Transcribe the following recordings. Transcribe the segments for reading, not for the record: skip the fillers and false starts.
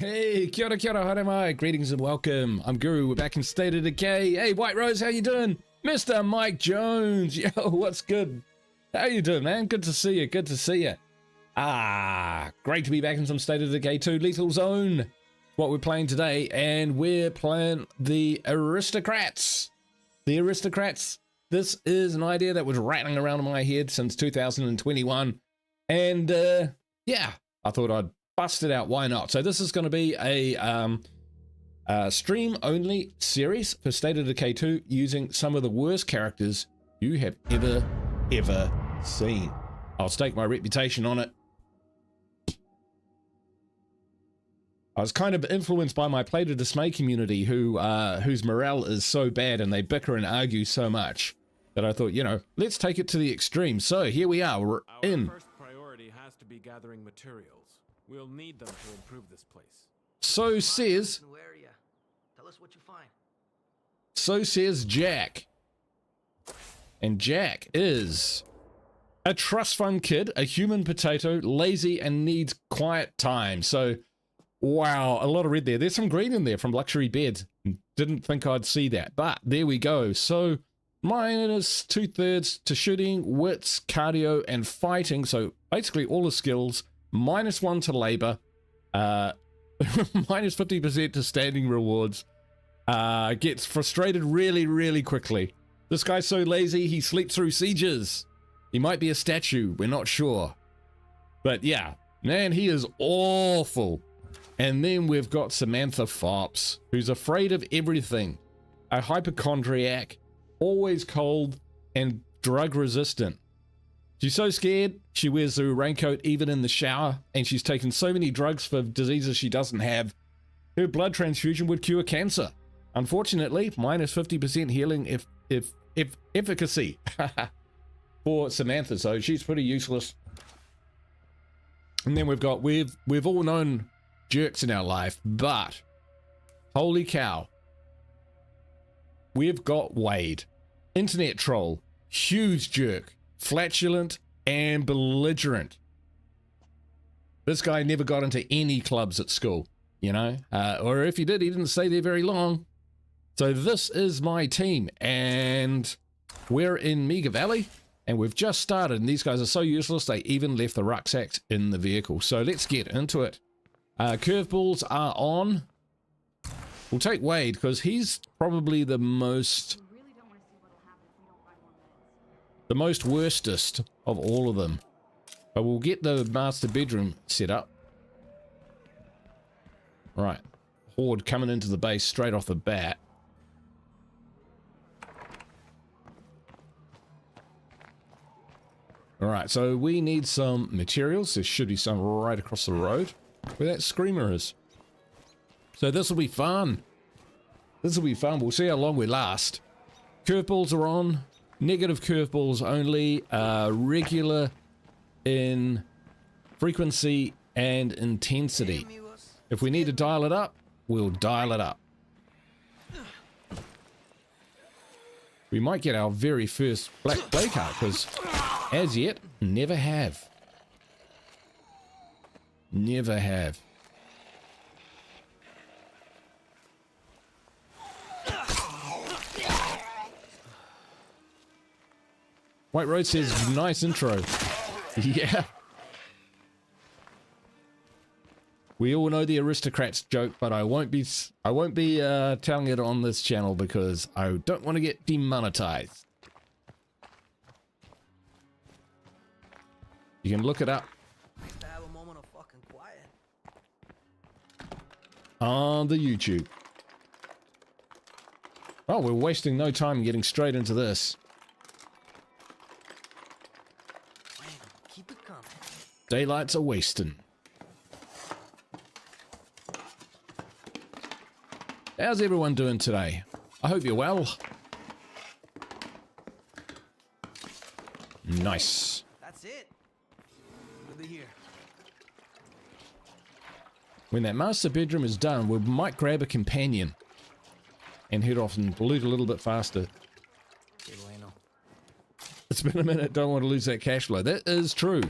Hey, kia ora, haere mai. Greetings and welcome. I'm Guru. We're back in State of Decay. Hey, White Rose, how you doing? Mr. Mike Jones. Yo, what's good? How you doing, man? Good to see you. Good to see you. Great to be back in some State of Decay 2 Lethal Zone. What we're playing today, and we're playing the Aristocrats. The Aristocrats. This is an idea that was rattling around in my head since 2021. And, yeah, I thought I'd bust it out. Why not? So this is going to be a stream-only series for State of Decay 2 using some of the worst characters you have ever seen. I'll stake my reputation on it. I was kind of influenced by my Play to Dismay community whose morale is so bad and they bicker and argue so much that I thought, you know, let's take it to the extreme. So here we are, we're in. Our first priority has to be gathering materials. We'll need them to improve this place. So says Tell us what you find. So says Jack. And Jack is a trust fund kid, a human potato, lazy and needs quiet time. So wow, a lot of red there. There's some green in there from Luxury Beds. Didn't think I'd see that, but there we go. So minus 2/3 to shooting, wits, cardio, and fighting. So basically all the skills. -1 to labor. Minus 50% to standing rewards. Gets frustrated really quickly. This guy's so lazy, he sleeps through sieges. He might be a statue, we're not sure. But yeah, man, he is awful. And then we've got Samantha Fops, who's afraid of everything. A hypochondriac, always cold, and drug resistant. She's so scared, she wears the raincoat even in the shower, and she's taken so many drugs for diseases she doesn't have. Her blood transfusion would cure cancer. Unfortunately, minus 50% healing if efficacy for Samantha, so she's pretty useless. And then we've all known jerks in our life, but holy cow, we've got Wade, internet troll, huge jerk, flatulent and belligerent. This guy never got into any clubs at school, you know, or if he did, he didn't stay there very long. So this is my team, and we're in Mega Valley, and we've just started, and these guys are so useless they even left the rucksacks in the vehicle. So let's get into it. Curveballs are on. We'll take Wade because he's probably the most worstest of all of them. But we'll get the master bedroom set up. Right, horde coming into the base straight off the bat. All right, so we need some materials. There should be some right across the road where that screamer is. So this will be fun. This will be fun. We'll see how long we last. Curveballs are on. Negative curveballs only. Regular in frequency and intensity. If we need to dial it up, we'll dial it up. We might get our very first black play card because as yet, never have. Never have. White Rose says, nice intro. Yeah. We all know the Aristocrats joke, but I won't be telling it on this channel because I don't want to get demonetized. You can look it up on the YouTube. Oh, we're wasting no time getting straight into this. Keep it coming. Daylights are wasting. How's everyone doing today? I hope you're well. Nice. That's it. Good to hear. When that master bedroom is done, we might grab a companion and head off and loot a little bit faster. It's been a minute, don't want to lose that cash flow. That is true.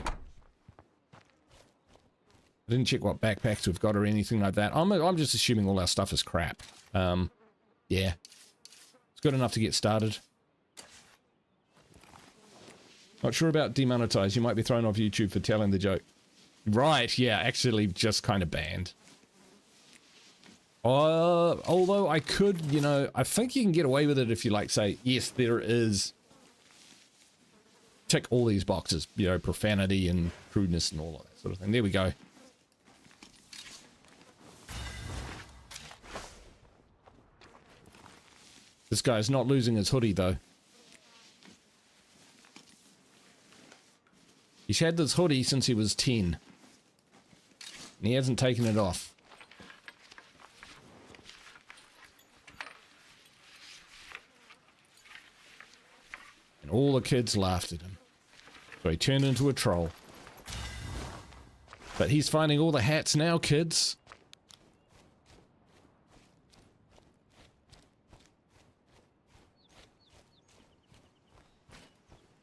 I didn't check what backpacks we've got or anything like that. I'm just assuming all our stuff is crap. Yeah. It's good enough to get started. Not sure about demonetize. You might be thrown off YouTube for telling the joke. Right, yeah, actually just kind of banned. Although I could, you know, I think you can get away with it if you like say, yes, there is, tick all these boxes, you know, profanity and crudeness and all of that sort of thing. There we go. This guy's not losing his hoodie though. He's had this hoodie since he was 10. And he hasn't taken it off. And all the kids laughed at him. So he turned into a troll. But he's finding all the hats now, kids.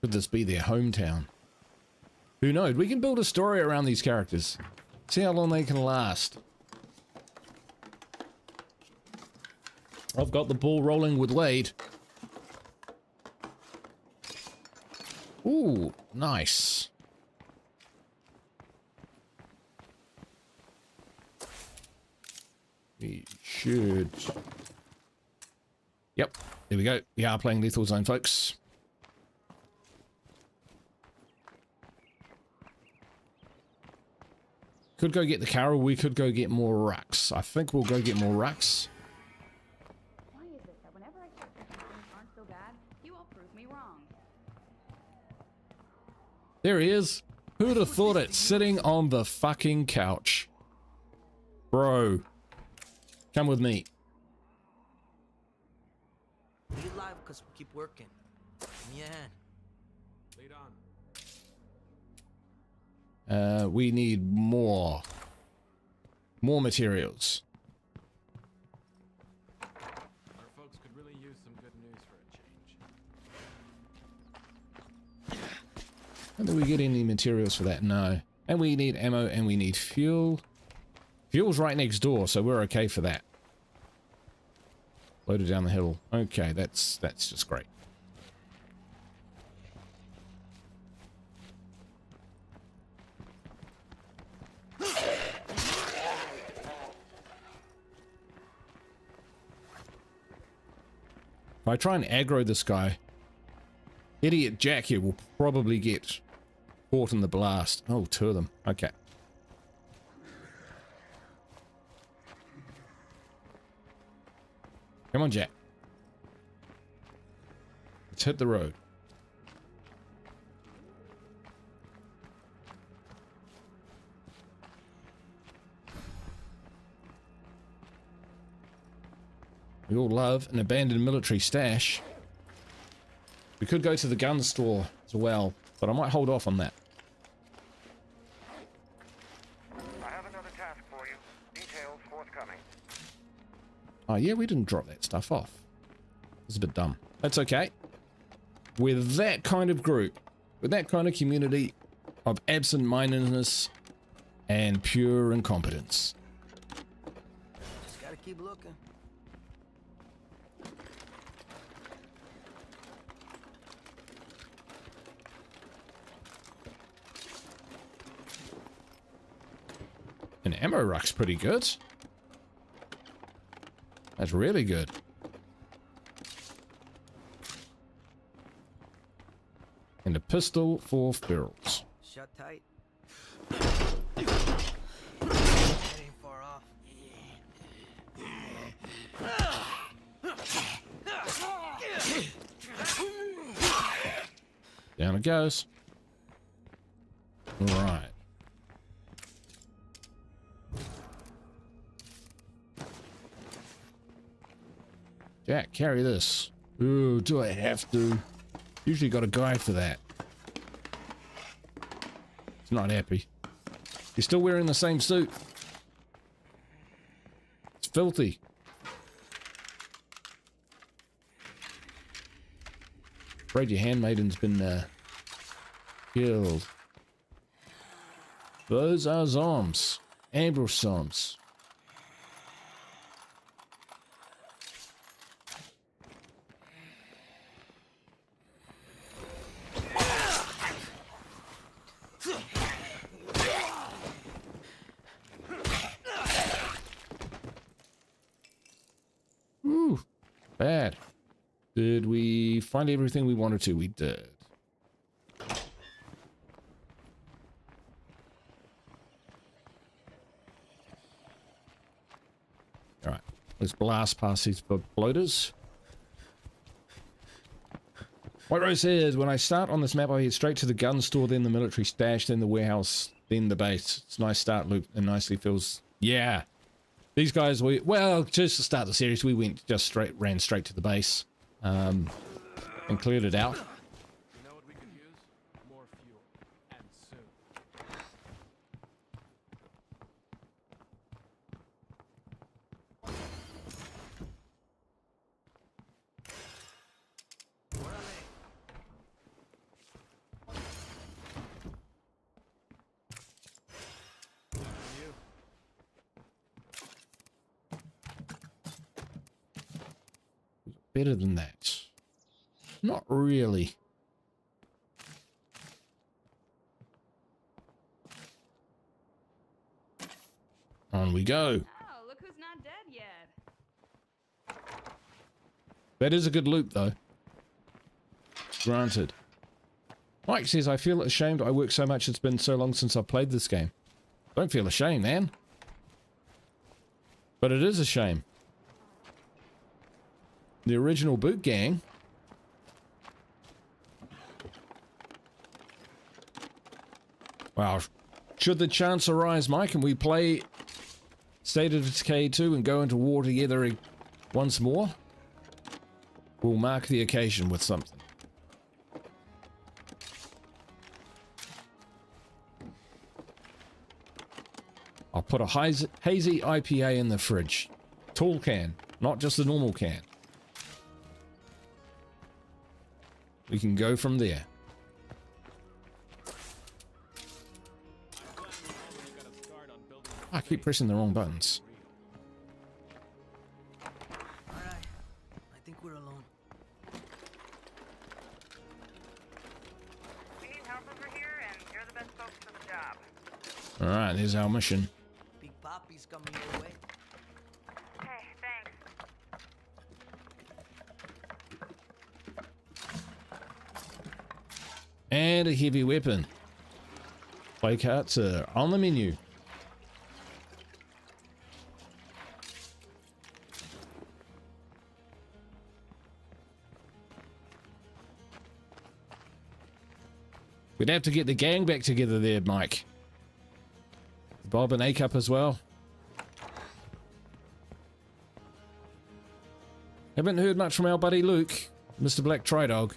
Could this be their hometown? Who knows? We can build a story around these characters. See how long they can last. I've got the ball rolling with Wade. Ooh, nice. We should... Yep, there we go. We are playing Lethal Zone, folks. Could go get the car, or we could go get more rucks. I think we'll go get more rucks. Why is it that whenever I say things aren't so bad, you all prove me wrong? There he is. Who'd have thought it? Sitting on the fucking couch. Bro. Come with me. We alive because we keep working. Give me a hand. Lead on. We need more materials. Our folks could really use some good news for a change. How do we get any materials for that? No. And we need ammo and we need fuel. Fuel's right next door, so we're okay for that. Loaded down the hill. Okay, that's just great. If I try and aggro this guy, Idiot Jack here will probably get caught in the blast. Oh, two of them. Okay. Come on, Jack. Let's hit the road. We all love an abandoned military stash. We could go to the gun store as well, but I might hold off on that. I have another task for you. Details forthcoming. Oh yeah, we didn't drop that stuff off. It's a bit dumb. That's okay. With that kind of group, with that kind of community of absent-mindedness and pure incompetence. Just gotta keep looking. An ammo ruck's pretty good. That's really good. And a pistol for barrels. Shut tight. That ain't far off. Down it goes. All right. Jack, carry this. Ooh, do I have to? Usually got a guy for that. He's not happy. He's still wearing the same suit. It's filthy. Afraid your handmaiden's been killed. Those are zombs. ambush zones. Ooh, bad. Did we find everything we wanted to? We did. Alright, let's blast past these bloaters. White Rose says, when I start on this map, I head straight to the gun store, then the military stash, then the warehouse, then the base. It's a nice start loop and nicely feels... Yeah. These guys, well, just to start the series, we ran straight to the base. And cleared it out. You know what we could use? More fuel. And soon. You. Better than that. Not really. On we go. Oh, look who's not dead yet. That is a good loop, though. Granted. Mike says, I feel ashamed I work so much. It's been so long since I've played this game. Don't feel ashamed, man. But it is a shame. The original boot gang. Wow. Should the chance arise, Mike, and we play State of Decay 2 and go into war together once more, we'll mark the occasion with something. I'll put a hazy IPA in the fridge. Tall can, not just a normal can. We can go from there. I keep pressing the wrong buttons. Alright. I think we're alone. We need help over here, and you're the best folks for the job. Alright, here's our mission. Big Poppy's coming your way. Okay, thanks. And a heavy weapon. Play carts are on the menu. We'd have to get the gang back together there, Mike. Bob and A-Cup as well. Haven't heard much from our buddy Luke, Mr. Black Tri-Dog.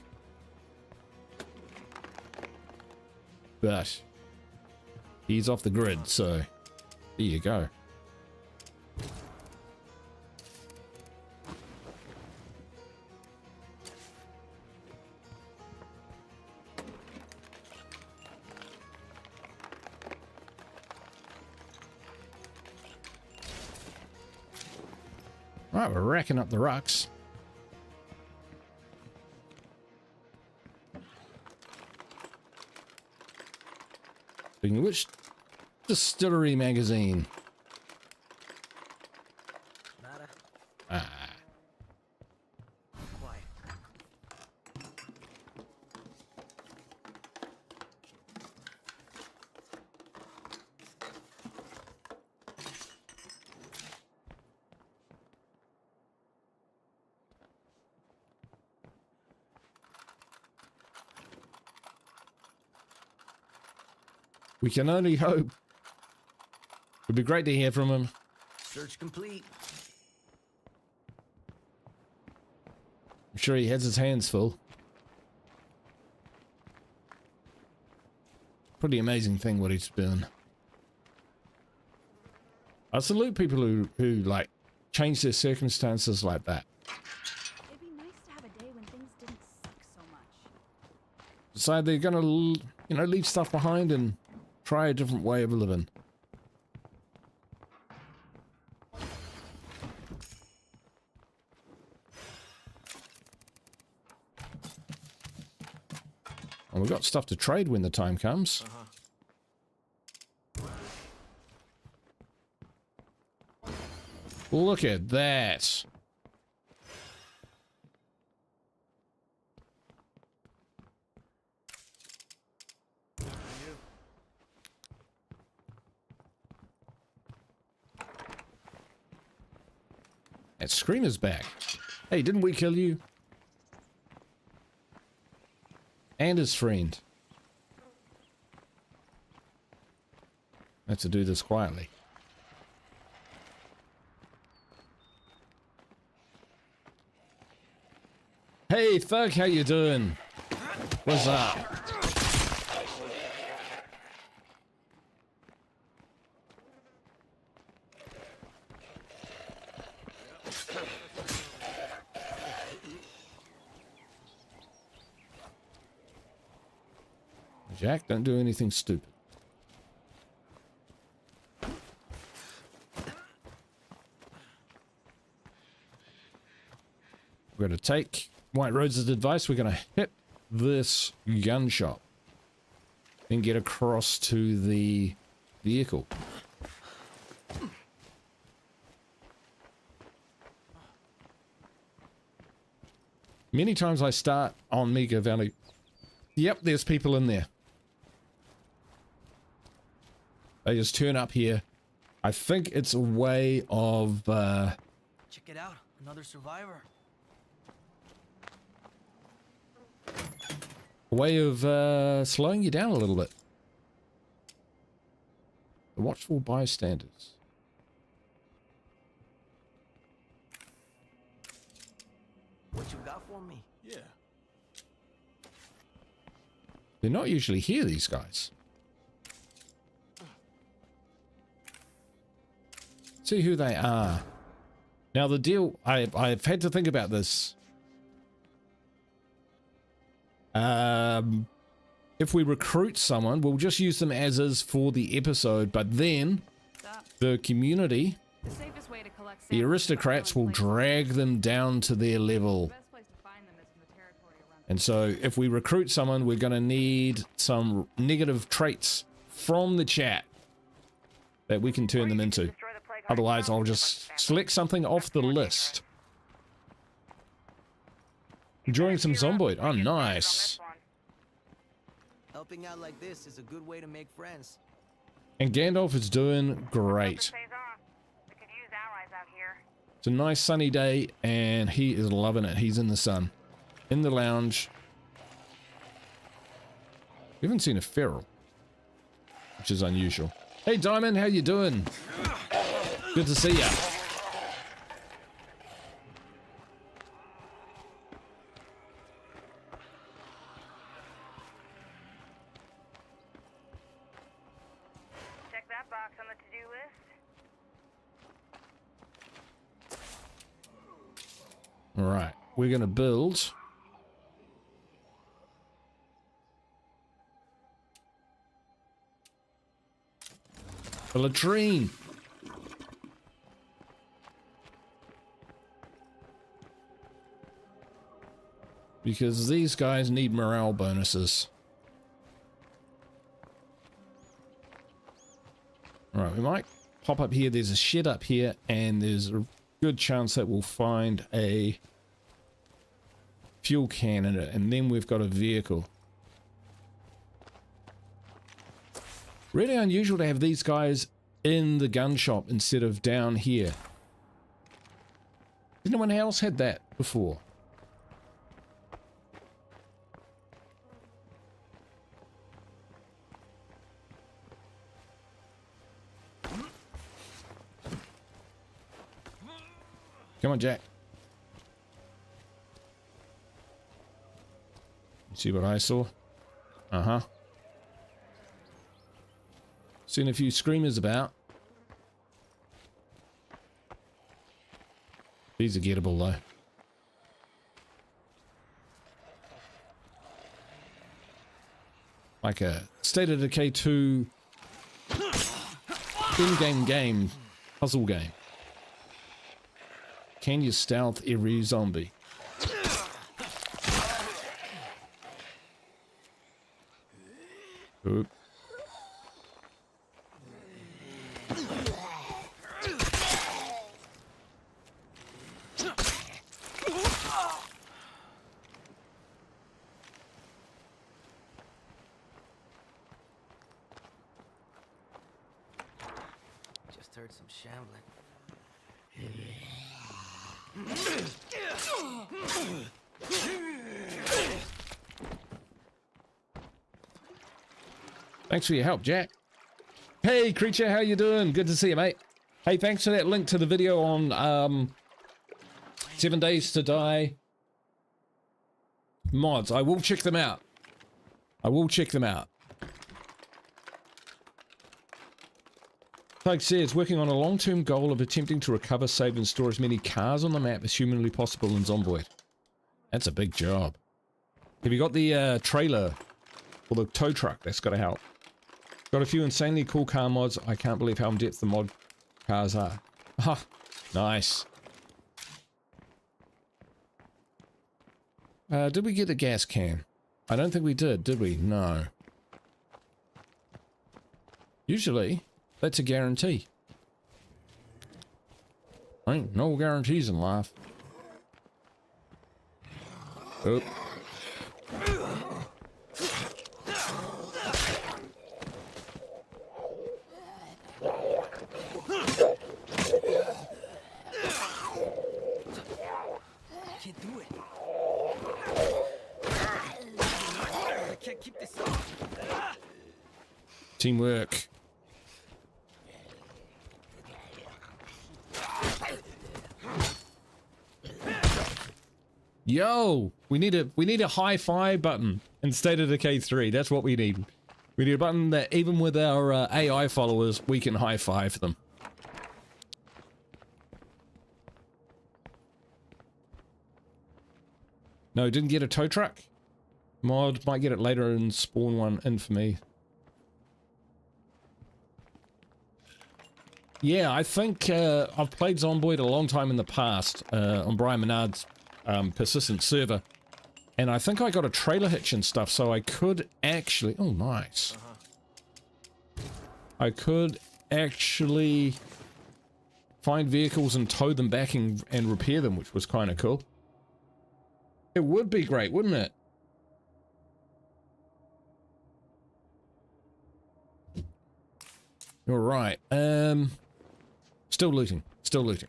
But he's off the grid, so there you go. Right, we're racking up the rocks. Speaking of which, distillery magazine. Nada. Ah. Quiet. We can only hope. It'd be great to hear from him. Search complete. I'm sure he has his hands full. Pretty amazing thing what he's doing. I salute people who like change their circumstances like that. It'd be nice to have a day when things didn't suck so much. Decide they're gonna, leave stuff behind and try a different way of living. Well, we've got stuff to trade when the time comes. Look at that. That Screamer's back. Hey, didn't we kill you? And his friend. Let's do this quietly. Hey, Thug, how you doing? What's up? Jack, don't do anything stupid. We're going to take White Rose's advice. We're going to hit this gun shop and get across to the vehicle. Many times I start on Mega Valley. Yep, there's people in there. They just turn up here. I think it's a way of Check it out, another survivor. slowing you down a little bit. The watchful bystanders. What you got for me? Yeah. They're not usually here, these guys. See who they are. Now the deal, I've had to think about this. If we recruit someone, we'll just use them as is for the episode, but then the community, The safest way to collect the samples aristocrats, will is by going drag them down to their level. places. The best place to find them is in the territory around And so if we recruit someone, we're going to need some negative traits from the chat that we can turn them into. Otherwise, I'll just select something off the list. Enjoying some Zomboid. Oh, nice. Helping out like this is a good way to make friends. And Gandalf is doing great. It's a nice sunny day, and he is loving it. He's in the sun. In the lounge. We haven't seen a feral, which is unusual. Hey, Diamond, how you doing? Good to see ya. Check that box on the to-do list. All right, we're going to build a latrine. Because these guys need morale bonuses. Alright, we might pop up here. There's a shed up here, and there's a good chance that we'll find a fuel can in it, and then we've got a vehicle. Really unusual to have these guys in the gun shop instead of down here. Anyone else had that before? Come on, Jack. You see what I saw? Uh-huh. Seen a few screamers about. These are gettable, though. Like a State of Decay 2 in-game game, puzzle game. Can you stealth every zombie? Oop. Just heard some shambling. Thanks for your help, Jack. Hey, Creature, how you doing? Good to see you, mate. Hey, thanks for that link to the video on 7 Days to Die mods. I will check them out. I will check them out. Tug says, working on a long-term goal of attempting to recover, save, and store as many cars on the map as humanly possible in Zomboid. That's a big job. Have you got the trailer or the tow truck? That's got to help. Got a few insanely cool car mods. I can't believe how in-depth the mod cars are. Ah, nice. Did we get the gas can? I don't think we did we? No. Usually, that's a guarantee. Ain't no guarantees in life. Oh. Can't do it. I can't keep this up. Teamwork. Yo, we need a high five button in State of Decay 3. That's what we need. We need a button that even with our AI followers, we can high five them. No, didn't get a tow truck. Mod might get it later and spawn one in for me. Yeah, I think I've played Zomboid a long time in the past on Brian Menard's persistent server, and I think I got a trailer hitch and stuff, so I could actually... Oh, nice. I could actually find vehicles and tow them back and repair them, which was kind of cool. It would be great, wouldn't it? All right. Still looting. Still looting.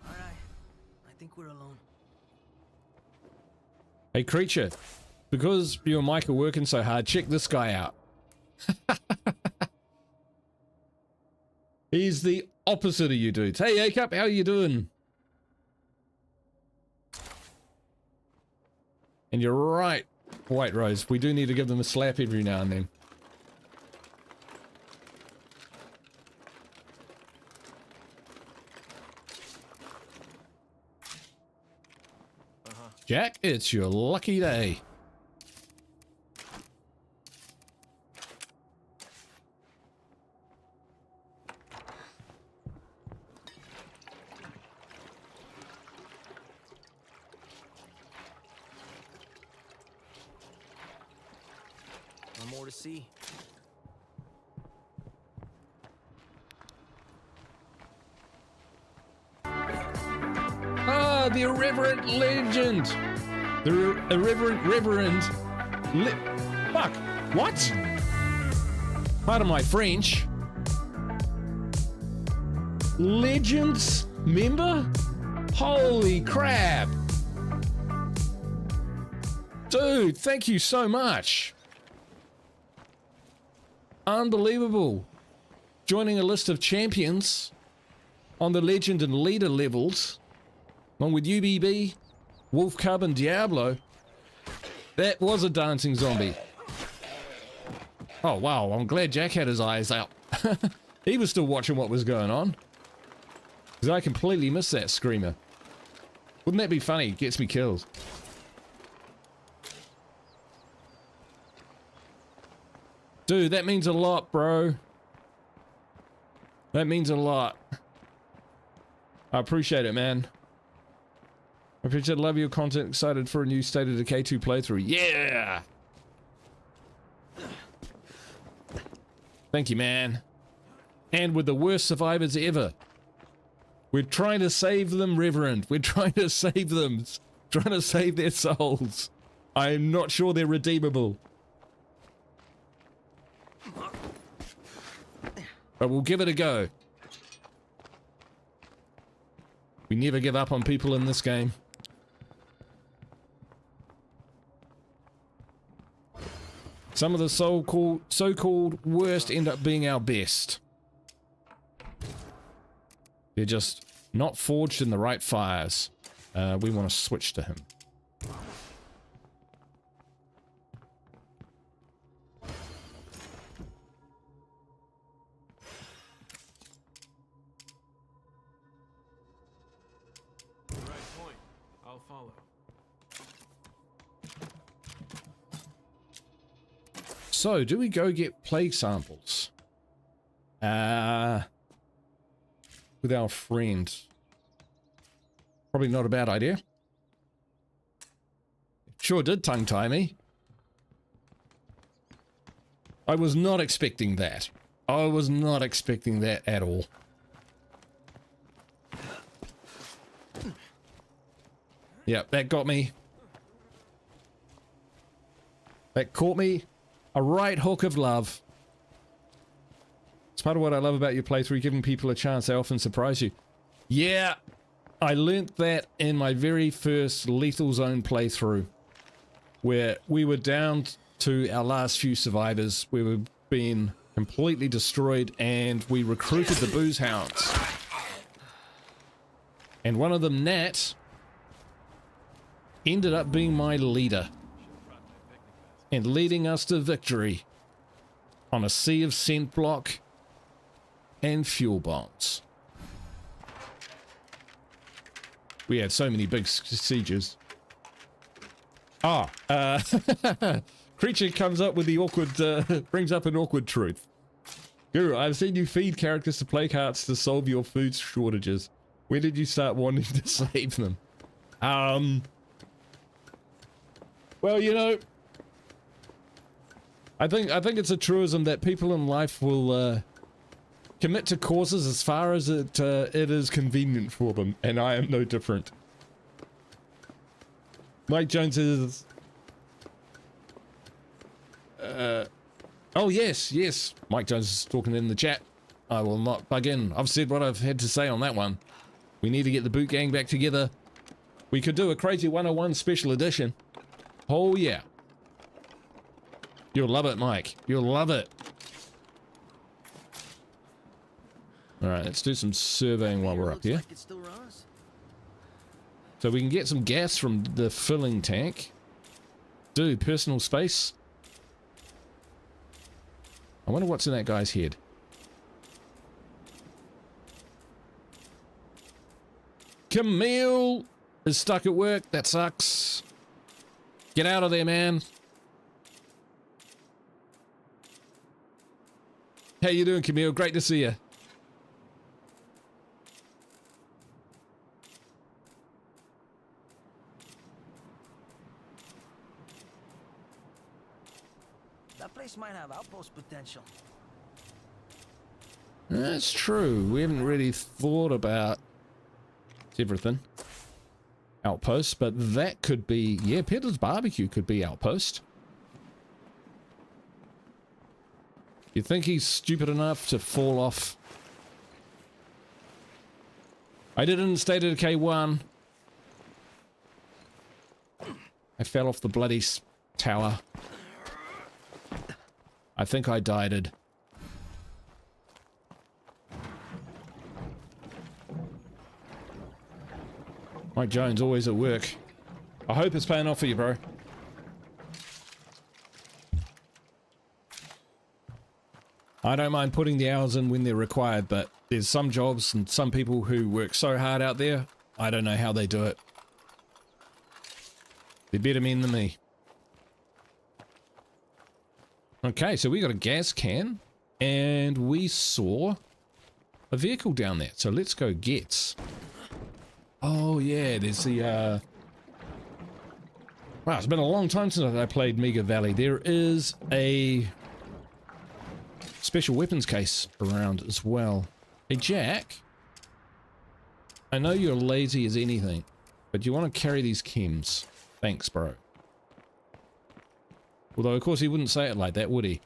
All right. I think we're alone. Hey, Creature. Because you and Mike are working so hard, check this guy out. He's the opposite of you dudes. Hey, A-Cup, how you doing? And you're right, White Rose. We do need to give them a slap every now and then. Jack, it's your lucky day. No more to see. Ah, the irreverent legend. The irreverent reverend. Fuck. What? Pardon my French. Legends member? Holy crap. Dude, thank you so much. Unbelievable. Joining a list of champions on the legend and leader levels, along with UBB, Wolf Cub, and Diablo. That was a dancing zombie. Oh wow, I'm glad Jack had his eyes out. He was still watching what was going on. Because I completely missed that screamer. Wouldn't that be funny? Gets me killed. Dude, that means a lot, bro. That means a lot. I appreciate it, man. I appreciate it. Love your content. Excited for a new State of Decay 2 playthrough. Yeah! Thank you, man. And with the worst survivors ever. We're trying to save them, Reverend. We're trying to save them. Trying to save their souls. I'm not sure they're redeemable. But we'll give it a go. We never give up on people in this game. Some of the so-called worst end up being our best. They're just not forged in the right fires. We want to switch to him. Right point. I'll follow. So, do we go get plague samples? With our friend. Probably not a bad idea. Sure did tongue-tie me. I was not expecting that. I was not expecting that at all. Yep, that got me. That caught me. A right hook of love. It's part of what I love about your playthrough, giving people a chance. They often surprise you. Yeah, I learnt that in my very first Lethal Zone playthrough, where we were down to our last few survivors. We were being completely destroyed, and we recruited the booze hounds. And one of them, Nat, ended up being my leader and leading us to victory on a sea of scent block and fuel bombs. We had so many big sieges. Creature comes up with the awkward, brings up an awkward truth. Guru, I've seen you feed characters to plague hearts to solve your food shortages. When did you start wanting to save them? Well, you know, I think it's a truism that people in life will commit to causes as far as it is convenient for them, and I am no different. Mike Jones is... oh yes, Mike Jones is talking in the chat. I will not bug in. I've said what I've had to say on that one. We need to get the boot gang back together. We could do a Crazy 101 special edition. Oh yeah. You'll love it, Mike. You'll love it. Alright, let's do some surveying while we're up here. So we can get some gas from the filling tank. Dude, personal space. I wonder what's in that guy's head. Camille is stuck at work. That sucks. Get out of there, man. How you doing, Camille? Great to see you. That place might have outpost potential. That's true. We haven't really thought about everything. Outpost, but that could be... Yeah, Peter's Barbecue could be outpost. You think he's stupid enough to fall off? I did it in State of Decay 1. I fell off the bloody tower. I think I died. Mike Jones, always at work. I hope it's paying off for you, bro. I don't mind putting the hours in when they're required, but there's some jobs and some people who work so hard out there, I don't know how they do it. They're better men than me. Okay, so we got a gas can, and we saw a vehicle down there. So let's go get... Oh yeah, there's the... Wow, it's been a long time since I played Mega Valley. There is a special weapons case around as well. Hey, Jack. I know you're lazy as anything, but you want to carry these chems. Thanks, bro. Although, of course, he wouldn't say it like that, would he?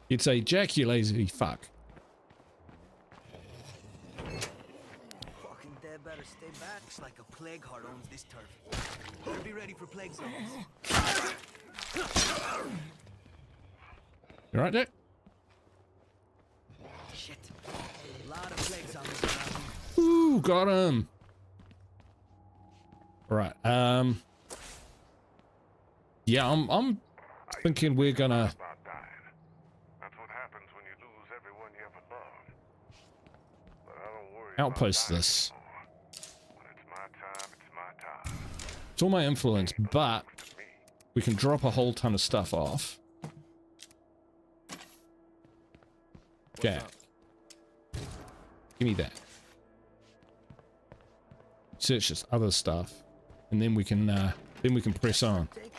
He'd say, Jack, you lazy fuck. Fucking dead better stay back. It's like a plague heart owns this turf. Better be ready for plague zones. You alright, Jack? Shit. A lot of plague zombies around here. Ooh, got him. Right, yeah, I'm thinking we're gonna About dying. That's what happens when you lose everyone you ever loved. But I don't worry outpost about dying this. anymore. When it's my time, it's my time. It's all my influence, but we can drop a whole ton of stuff off. Jack, give me that. Search this other stuff, and then we can press on. Taken?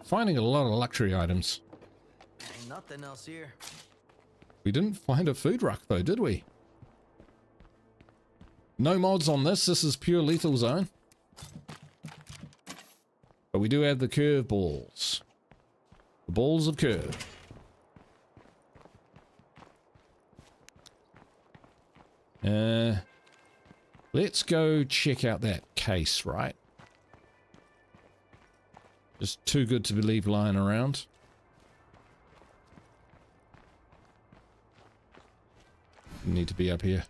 Finding a lot of luxury items. Ain't nothing else here. We didn't find a food ruck though, did we? No mods on this. This is pure lethal zone. But we do have the curve balls. The balls of curve. Let's go check out that case, right? Just too good to believe lying around. Need to be up here.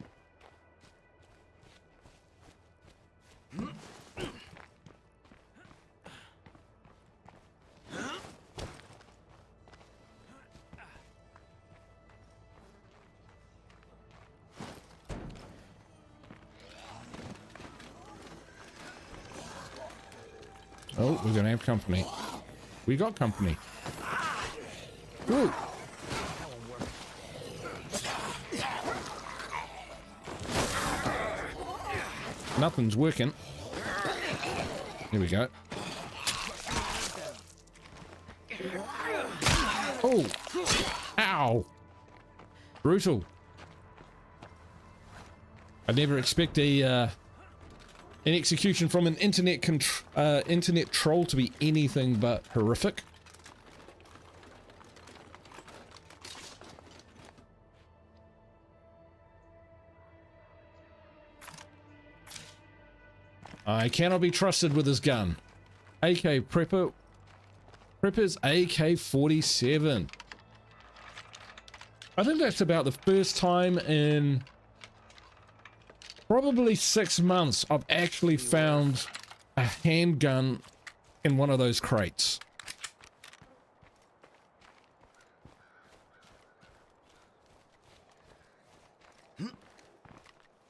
Oh, we're gonna have company. We got company. Woo! Nothing's working. Here we go. Oh! Ow! Brutal. I'd never expect an execution from an internet troll to be anything but horrific. I cannot be trusted with his gun. AK Prepper. Prepper's AK-47. I think that's about the first time in probably 6 months I've actually found a handgun in one of those crates.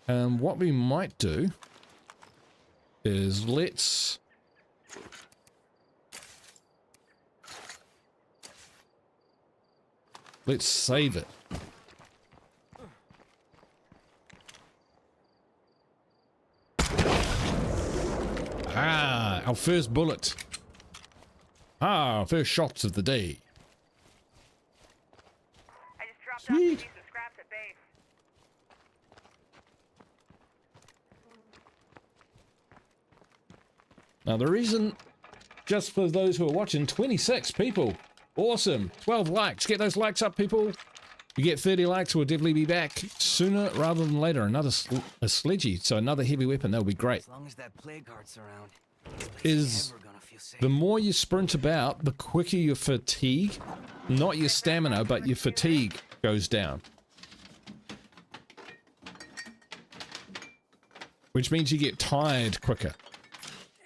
What we might do is let's save it. Ah, our first bullet. Ah, first shots of the day. I just dropped off Sweet. a piece of scraps at base. Now the reason, just for those who are watching, 26 people. Awesome. 12 likes. Get those likes up, people. You get 30 likes, we'll definitely be back sooner rather than later. Another a sledgy, so another heavy weapon. That would be great. As long as that plague heart's around, this place Is never gonna feel safe. the more you sprint about, the quicker your fatigue, not your stamina, but your fatigue goes down. Which means you get tired quicker.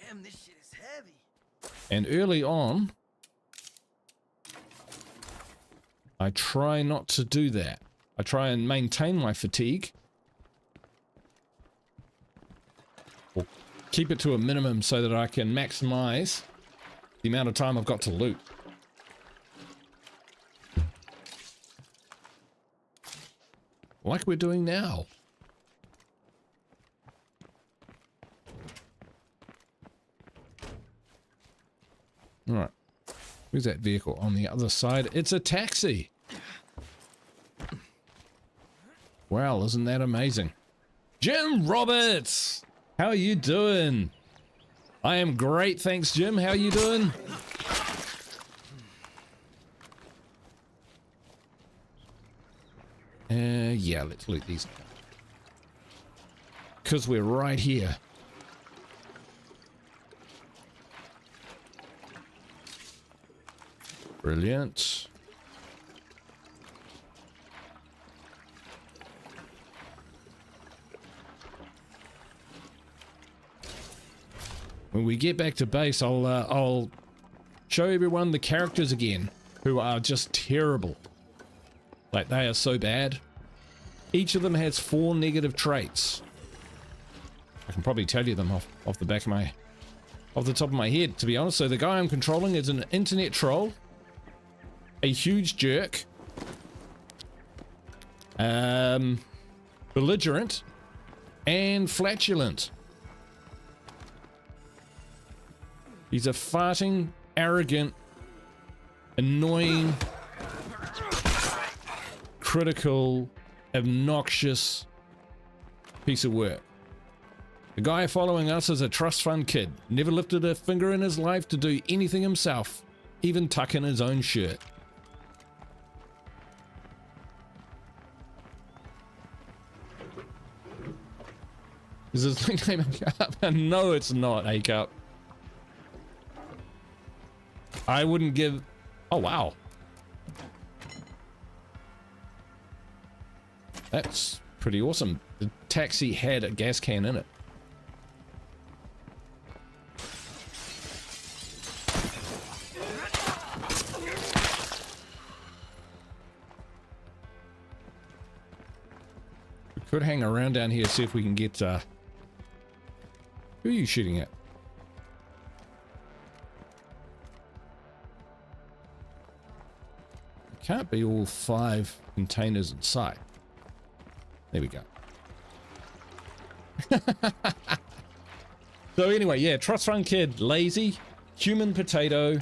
Damn, this shit is heavy. And early on, I try not to do that. I try and maintain my fatigue. Or keep it to a minimum so that I can maximize the amount of time I've got to loot. Like we're doing now. All right. Where's that vehicle? On the other side. It's a taxi. Wow, isn't that amazing? Jim Roberts! How are you doing? I am great, thanks, Jim. How are you doing? Yeah, let's loot these. Because we're right here. Brilliant. When we get back to base, I'll show everyone the characters again, who are just terrible. Like, they are so bad. Each of them has 4 negative traits. I can probably tell you them off the back of my... off the top of my head, to be honest. So the guy I'm controlling is an internet troll, a huge jerk, belligerent, and flatulent. He's a farting, arrogant, annoying, critical, obnoxious piece of work. The guy following us is a trust fund kid. Never lifted a finger in his life to do anything himself, even tuck in his own shirt. Is his nickname A-Cup? No, it's not A-Cup. I wouldn't give... Oh, wow. That's pretty awesome. The taxi had a gas can in it. We could hang around down here, see if we can get... Who are you shooting at? Can't be all 5 containers in sight. There we go. So anyway, yeah, trust fund kid, lazy, human potato,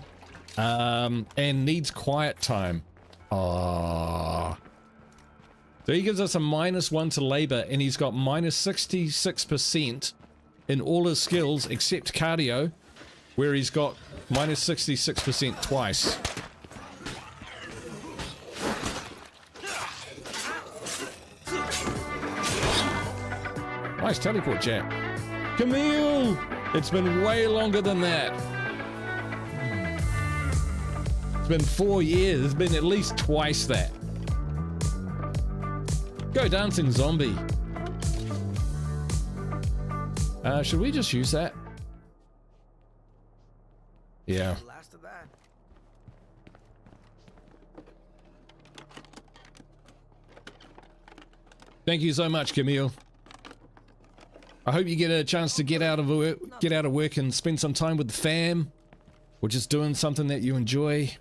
and needs quiet time. Ah. So he gives us a -1 to labor, and he's got -66% in all his skills except cardio, where he's got -66% twice. Nice teleport jam. Camille! It's been way longer than that. It's been 4 years. It's been at least twice that. Go dancing zombie. Should we just use that? Yeah. Last of that. Thank you so much, Camille. I hope you get a chance to get out of work and spend some time with the fam, or just doing something that you enjoy.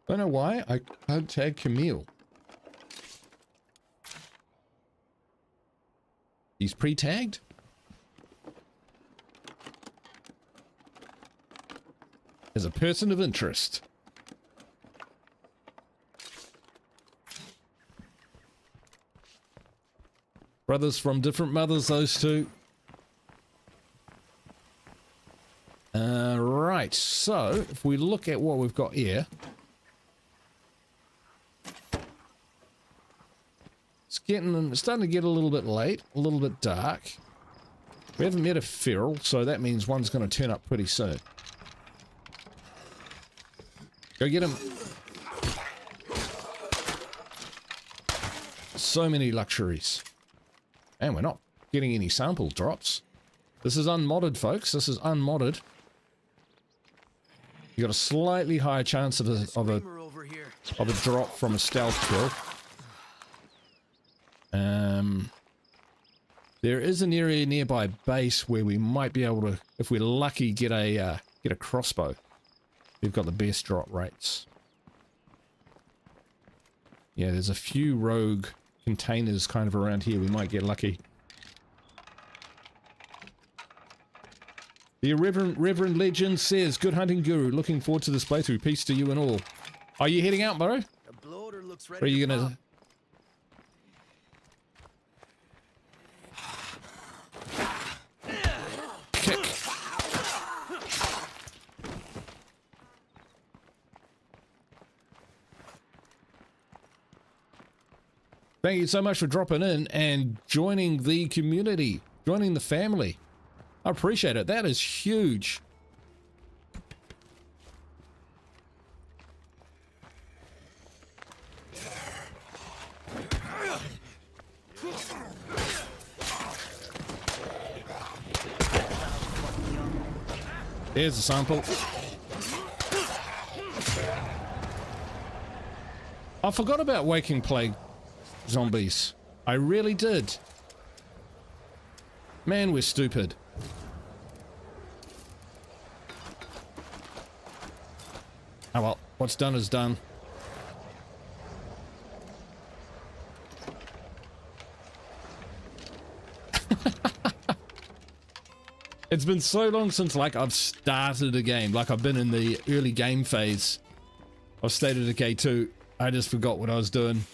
Don't know why I can't tag Camille. He's pre-tagged? As a person of interest. Brothers from different mothers, those two. Right, so if we look at what we've got here. It's starting to get a little bit late, a little bit dark. We haven't met a feral, so that means one's going to turn up pretty soon. Go get him. So many luxuries. And we're not getting any sample drops. This is unmodded, folks. This is unmodded. You got a slightly higher chance of a Screamer over here. of a drop from a stealth kill. There is an area nearby base where we might be able to, if we're lucky, get a crossbow. We've got the best drop rates. Yeah, there's a few rogue containers kind of around here. We might get lucky. The Reverend Legend says, "Good hunting, Guru. Looking forward to this playthrough. Peace to you and all." Are you heading out, bro? The bloater looks ready Or are you to gonna... pop. Kick. Thank you so much for dropping in and joining the community, joining the family. I appreciate it. That is huge. There's a sample. I forgot about Waking Plague zombies. I really did. Man, we're stupid. Oh well, what's done is done. It's been so long since, like, I've started a game. Like, I've been in the early game phase of State of Decay 2. I just forgot what I was doing.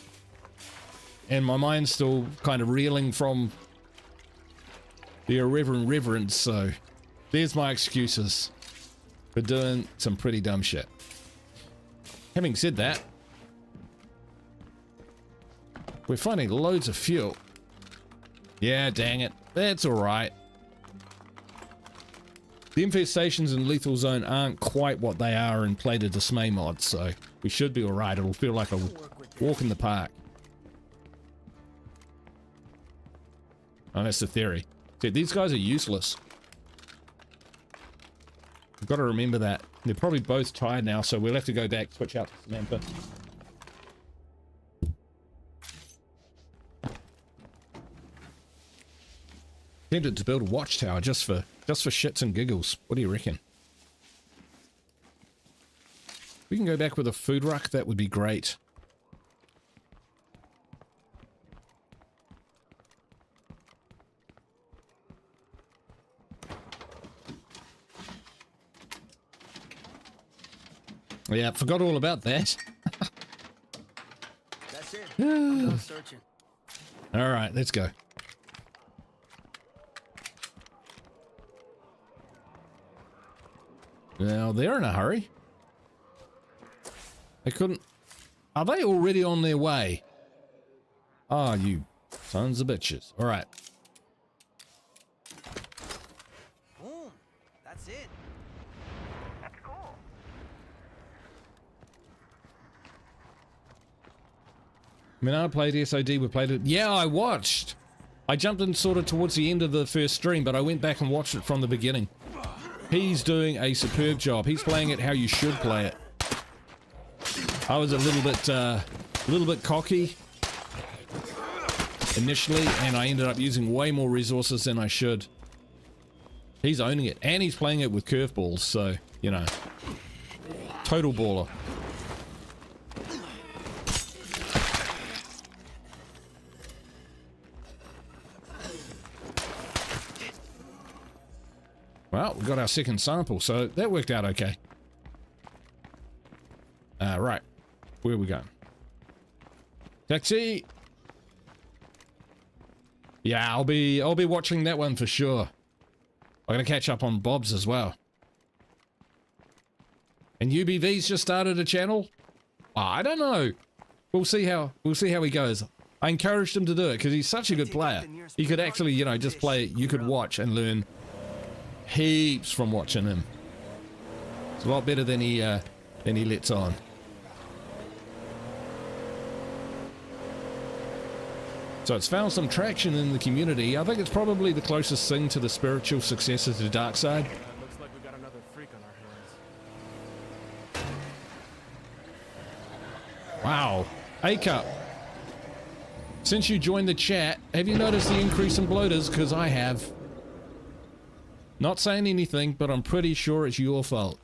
And my mind's still kind of reeling from the irreverent reverence, so there's my excuses for doing some pretty dumb shit. Having said that, we're finding loads of fuel. Yeah, dang it. That's alright. The infestations in Lethal Zone aren't quite what they are in Play to Dismay mod, so we should be alright. It'll feel like a walk in the park. Oh, that's the theory. See, these guys are useless. I've got to remember that. They're probably both tired now, so we'll have to go back, switch out to Samantha. Tempted to build a watchtower just for shits and giggles. What do you reckon? We can go back with a food ruck. That would be great. Yeah, forgot all about that. That's it. I'm done searching. All right, let's go. Well, they're in a hurry. They couldn't... Are they already on their way? Ah, you sons of bitches. All right. Boom. That's it. That's cool. I mean, I played SOD, we played it. Yeah, I watched. I jumped in sort of towards the end of the first stream, but I went back and watched it from the beginning. He's doing a superb job. He's playing it how you should play it. I was a little bit cocky initially, and I ended up using way more resources than I should. He's owning it, and he's playing it with curveballs, so, you know, total baller. Well, we got our second sample, so that worked out okay. Right. Where are we going? Taxi! Yeah, I'll be watching that one for sure. I'm gonna catch up on Bob's as well. And UBV's just started a channel? Oh, I don't know. We'll see how he goes. I encouraged him to do it because he's such a good player. He could actually, you know, just play it. You could watch and learn heaps from watching him. It's a lot better than he lets on. So it's found some traction in the community. I think it's probably the closest thing to the spiritual successor to Darkside. Looks like we got another freak on our hands. Wow. A-Cup. Since you joined the chat, have you noticed the increase in bloaters? Because I have. Not saying anything, but I'm pretty sure it's your fault.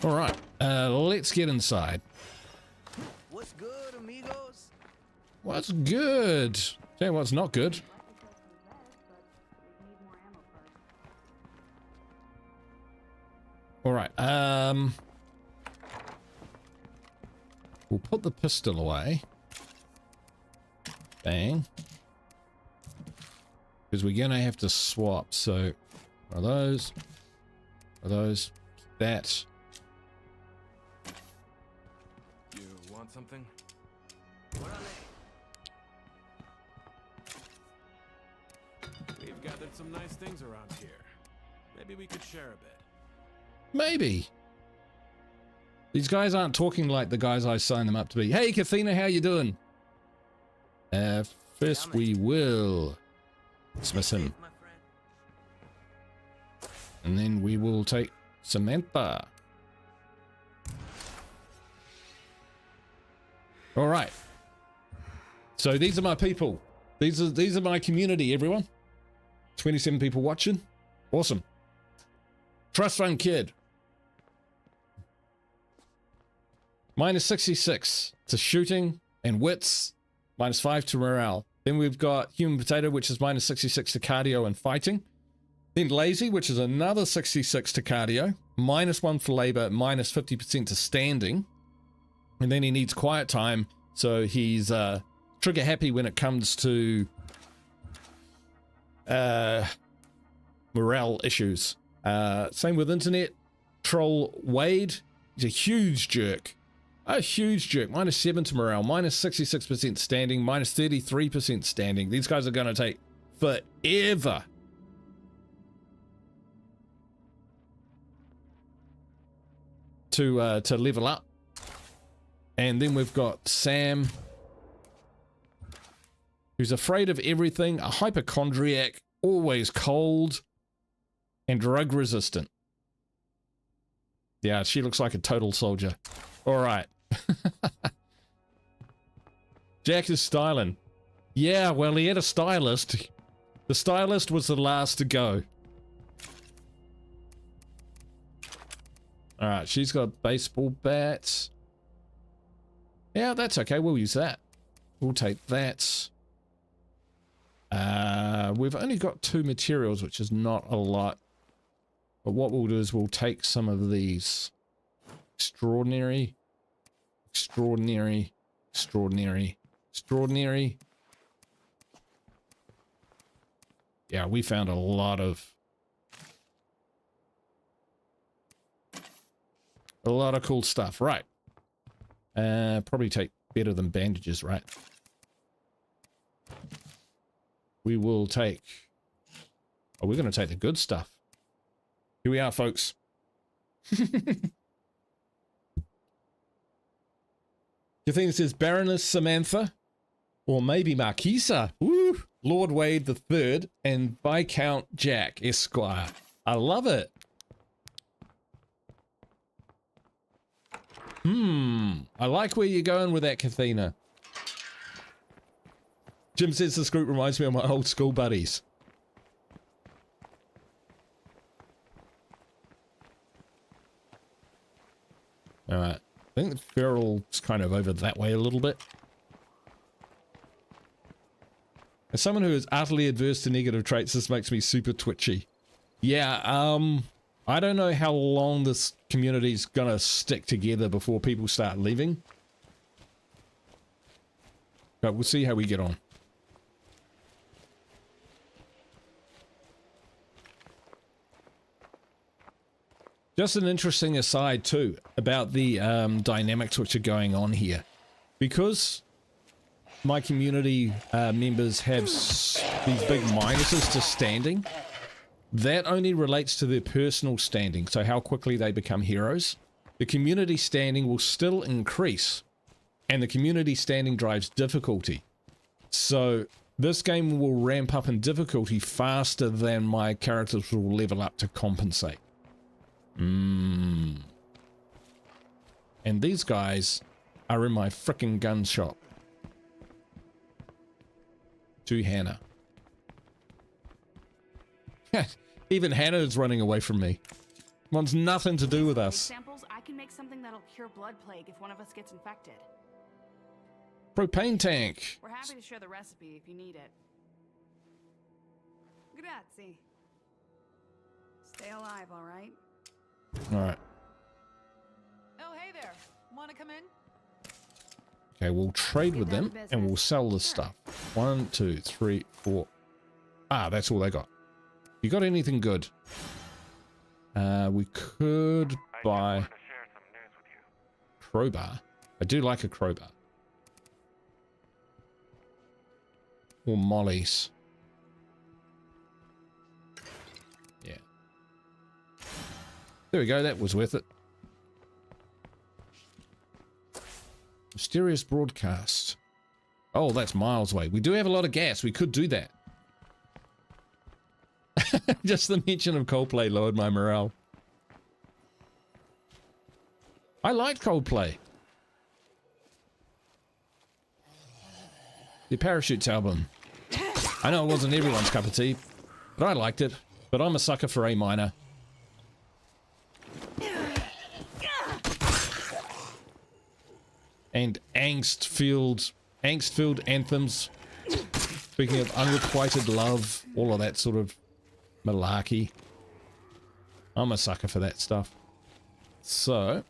All right, let's get inside. What's good, amigos? What's good? Tell you what's not good. All right, we'll put the pistol away. Bang. Because we're gonna have to swap, so are those, that. You want something? We've gathered some nice things around here. Maybe we could share a bit. Maybe. These guys aren't talking like the guys I signed them up to be. Hey, Kathina, how you doing? First we will dismiss him. My friend. And then we will take Samantha. All right. So these are my people. These are my community, everyone. 27 people watching. Awesome. Trust fund kid. Minus 66 to shooting and wits. Minus 5 to morale. Then we've got human potato, which is minus 66 to cardio and fighting. Then lazy, which is another 66 to cardio. Minus 1 for labor, minus 50% to standing. And then he needs quiet time, so he's trigger happy when it comes to morale issues. Same with internet. Troll Wade, he's a huge jerk. A huge jerk. Minus 7 to morale, minus 66% standing, minus 33% standing. These guys are going to take forever. To level up. And then we've got Sam, who's afraid of everything, a hypochondriac, always cold, and drug resistant. Yeah, she looks like a total soldier. All right. Jack is styling. Yeah, well, he had a stylist. The stylist was the last to go. All right, she's got baseball bats. Yeah, that's okay. We'll use that. We'll take that. We've only got 2 materials, which is not a lot. But what we'll do is we'll take some of these. Extraordinary. Extraordinary. Extraordinary. Extraordinary. Yeah, we found a lot of cool stuff. Right. Probably take better than bandages, right? We will take... Oh, we're going to take the good stuff. Here we are, folks. Kathina says Baroness Samantha, or maybe Marquisa. Woo! Lord Wade the Third and Viscount Jack Esquire. I love it. I like where you're going with that, Kathina. Jim says this group reminds me of my old school buddies. Alright. I think the feral's kind of over that way a little bit. As someone who is utterly adverse to negative traits, this makes me super twitchy. Yeah, I don't know how long this community's gonna stick together before people start leaving. But we'll see how we get on. Just an interesting aside too about the dynamics which are going on here. Because my community members have these big minuses to standing, that only relates to their personal standing, so how quickly they become heroes. The community standing will still increase, and the community standing drives difficulty. So this game will ramp up in difficulty faster than my characters will level up to compensate. And these guys are in my frickin' gun shop. To Hannah. Even Hannah is running away from me. Wants nothing to do with us. Samples, I can make something that'll cure blood plague if one of us gets infected. Propane tank. We're happy to share the recipe if you need it. Grazie. Stay alive, all right? All right. Oh, hey there. Want to come in? Okay, we'll trade with them and we'll sell this stuff. 1, 2, 3, 4. Ah, that's all they got. You got anything good? We could buy To share some news with you. crowbar. I do like a crowbar. Or mollies. Yeah. There we go, that was worth it. Mysterious broadcast. Oh, that's miles away. We do have a lot of gas. We could do that. Just the mention of Coldplay lowered my morale. I liked Coldplay. The Parachutes album. I know it wasn't everyone's cup of tea, but I liked it. But I'm a sucker for A minor. And angst-filled anthems. Speaking of unrequited love, all of that sort of malarkey. I'm a sucker for that stuff. So...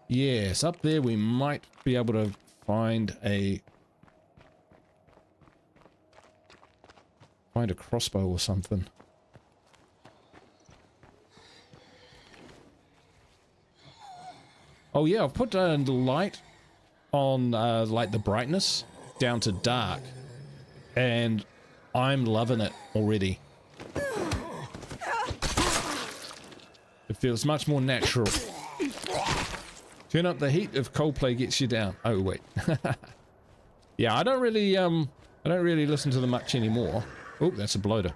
yes, up there we might be able to find a crossbow or something. Oh yeah, I've put the light on like the brightness down to dark, and I'm loving it already. It feels much more natural. Turn up the heat if Coldplay gets you down. Oh wait. Yeah, I don't really listen to them much anymore. Oh, that's a bloater.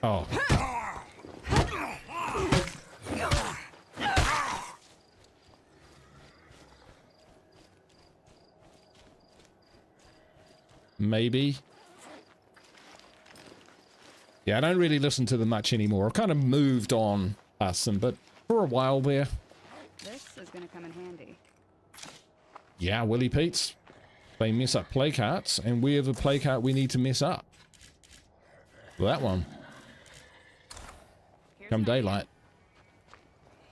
Oh. Maybe. Yeah, I don't really listen to them much anymore. I've kind of moved on past them, but for a while there. This is gonna come in handy. Yeah, Willie Pete's. They mess up play carts, and we have a play cart we need to mess up. That one. Here's Come an idea. daylight.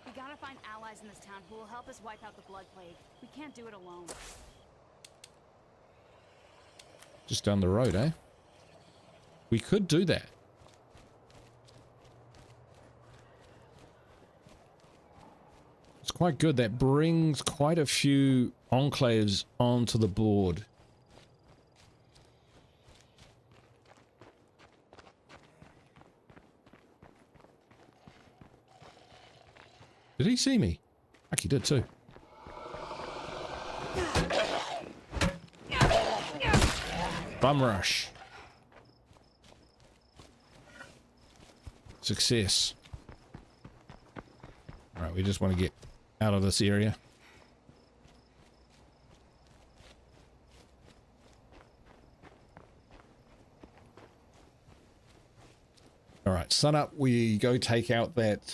We gotta find allies in this town who will help us wipe out the blood plague. We can't do it alone. Just down the road, eh? We could do that. It's quite good. That brings quite a few enclaves onto the board. Did he see me? Heck, he did too. Bum rush. Success. Alright, we just want to get out of this area. Alright, sun up, we go take out that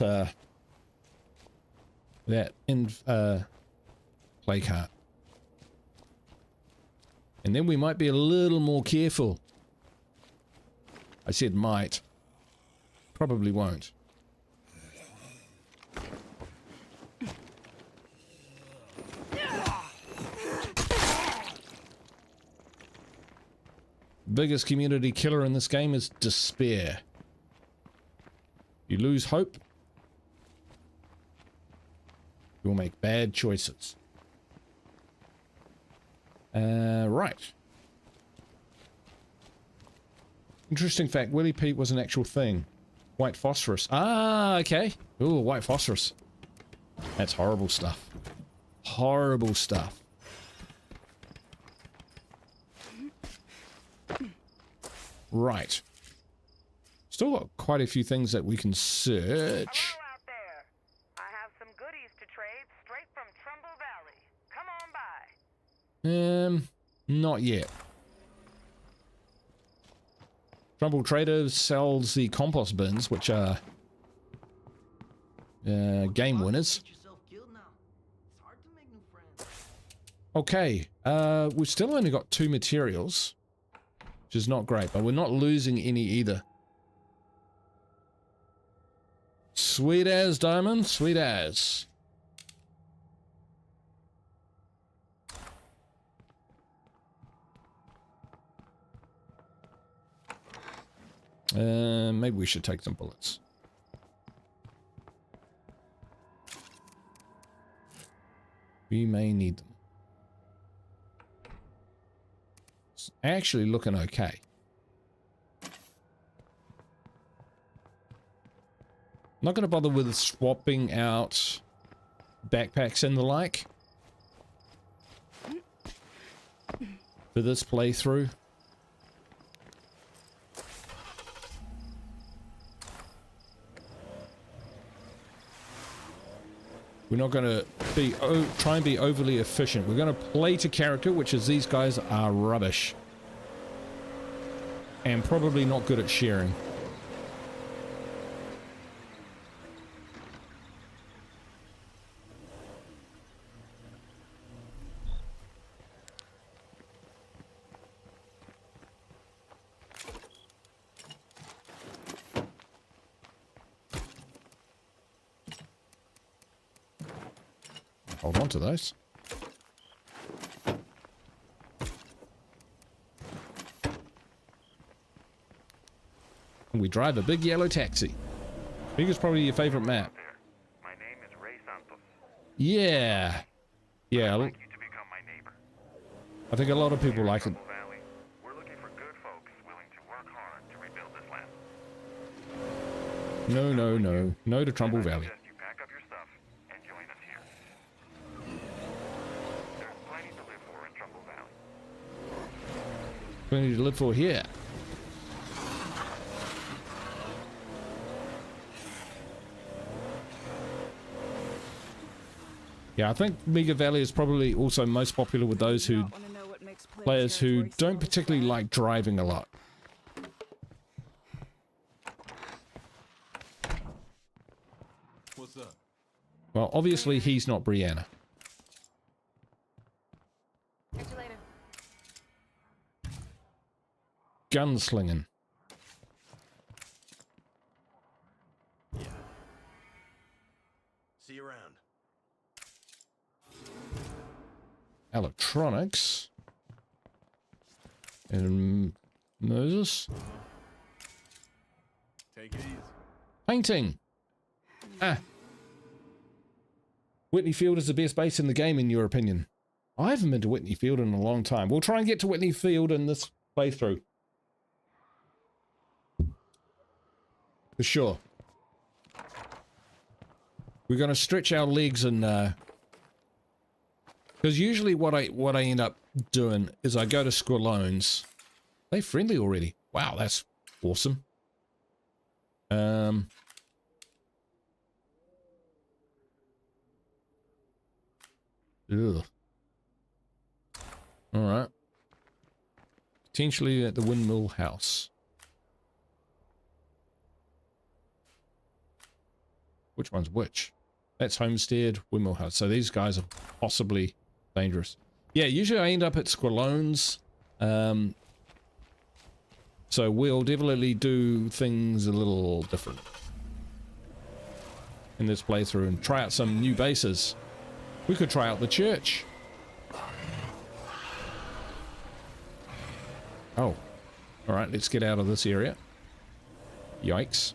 play cart. And then we might be a little more careful. I said might. Probably won't. Biggest community killer in this game is despair. You lose hope, you'll make bad choices. Right. Interesting fact, Willy Pete was an actual thing. White phosphorus. Ah, okay. Ooh, white phosphorus. That's horrible stuff. Horrible stuff. Right. Still got quite a few things that we can search. Hello out there. I have some goodies to trade straight from Trumbull Valley. Come on by. Not yet. Trumbull Trader sells the compost bins, which are game winners. Get yourself killed now. It's hard to make new friends. Okay, we've still only got 2 materials, which is not great, but we're not losing any either. Sweet as, Diamond, sweet as. Maybe we should take some bullets. We may need them. It's actually looking okay. Not going to bother with swapping out backpacks and the like for this playthrough. We're not going to be try and be overly efficient. We're going to play to character, which is these guys are rubbish and probably not good at sharing. Hold on to those. And we drive a big yellow taxi. I think it's probably your favorite map. My name is Ray Santos. Yeah. Yeah. I'd like you to become my neighbor. I think a lot of people like it. Trumbull Valley, we're looking for good folks willing to work hard to rebuild this land. No, no, no. No to Trumbull Valley. I suggest you pack up your stuff and join us here. There's plenty to live for in Trumbull Valley. Plenty to live for here. Yeah, I think Mega Valley is probably also most popular with those who players who don't particularly like driving a lot. What's up? Well, obviously he's not Brianna. Catch you later. Gunslinging. Yeah. See you around. Electronics. And Moses. Take it easy. Painting. Ah. Whitney Field is the best base in the game, in your opinion. I haven't been to Whitney Field in a long time. We'll try and get to Whitney Field in this playthrough. For sure. We're going to stretch our legs and because usually what I end up doing is I go to Squalones. They friendly already. Wow, that's awesome. Ugh. All right. Potentially at the Windmill House. Which one's which? That's Homestead, Windmill House. So these guys are possibly dangerous. Yeah, usually I end up at Squalones. So we'll definitely do things a little different in this playthrough and try out some new bases. We could try out the church. Oh. Alright, let's get out of this area. Yikes.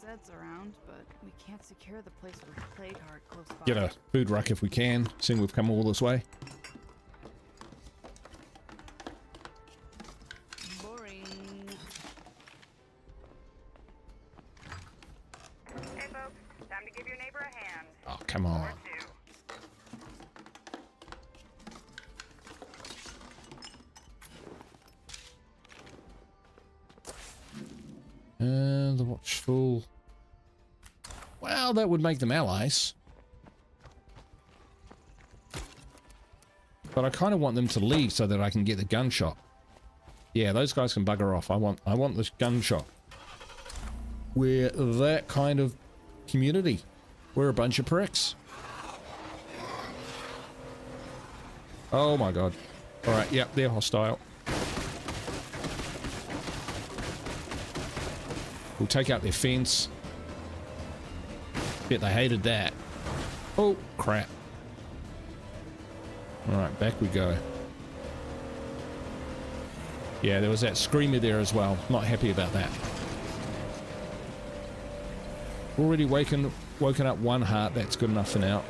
Undead's around, but we can't secure the place with Plague Heart close by. Get a food ruck if we can, seeing we've come all this way. Boring. Hey, folks. Time to give your neighbor a hand. Oh, come on. Or two. The Watchful. Well, that would make them allies. But I kind of want them to leave so that I can get the gun shop. Yeah, those guys can bugger off. I want this gun shop. We're that kind of community. We're a bunch of pricks. Oh my god. Alright, yep, they're hostile. We'll take out their fence. Bet they hated that. Oh, crap. Alright, back we go. Yeah, there was that screamer there as well. Not happy about that. Already woken up one heart. That's good enough for now.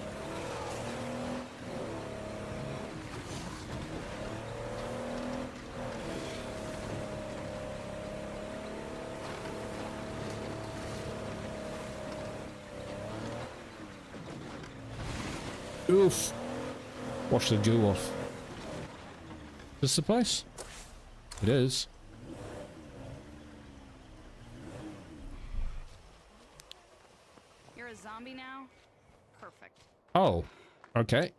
Oof. Wash the goo off. Is this the place? It is. You're a zombie now? Perfect. Oh, okay.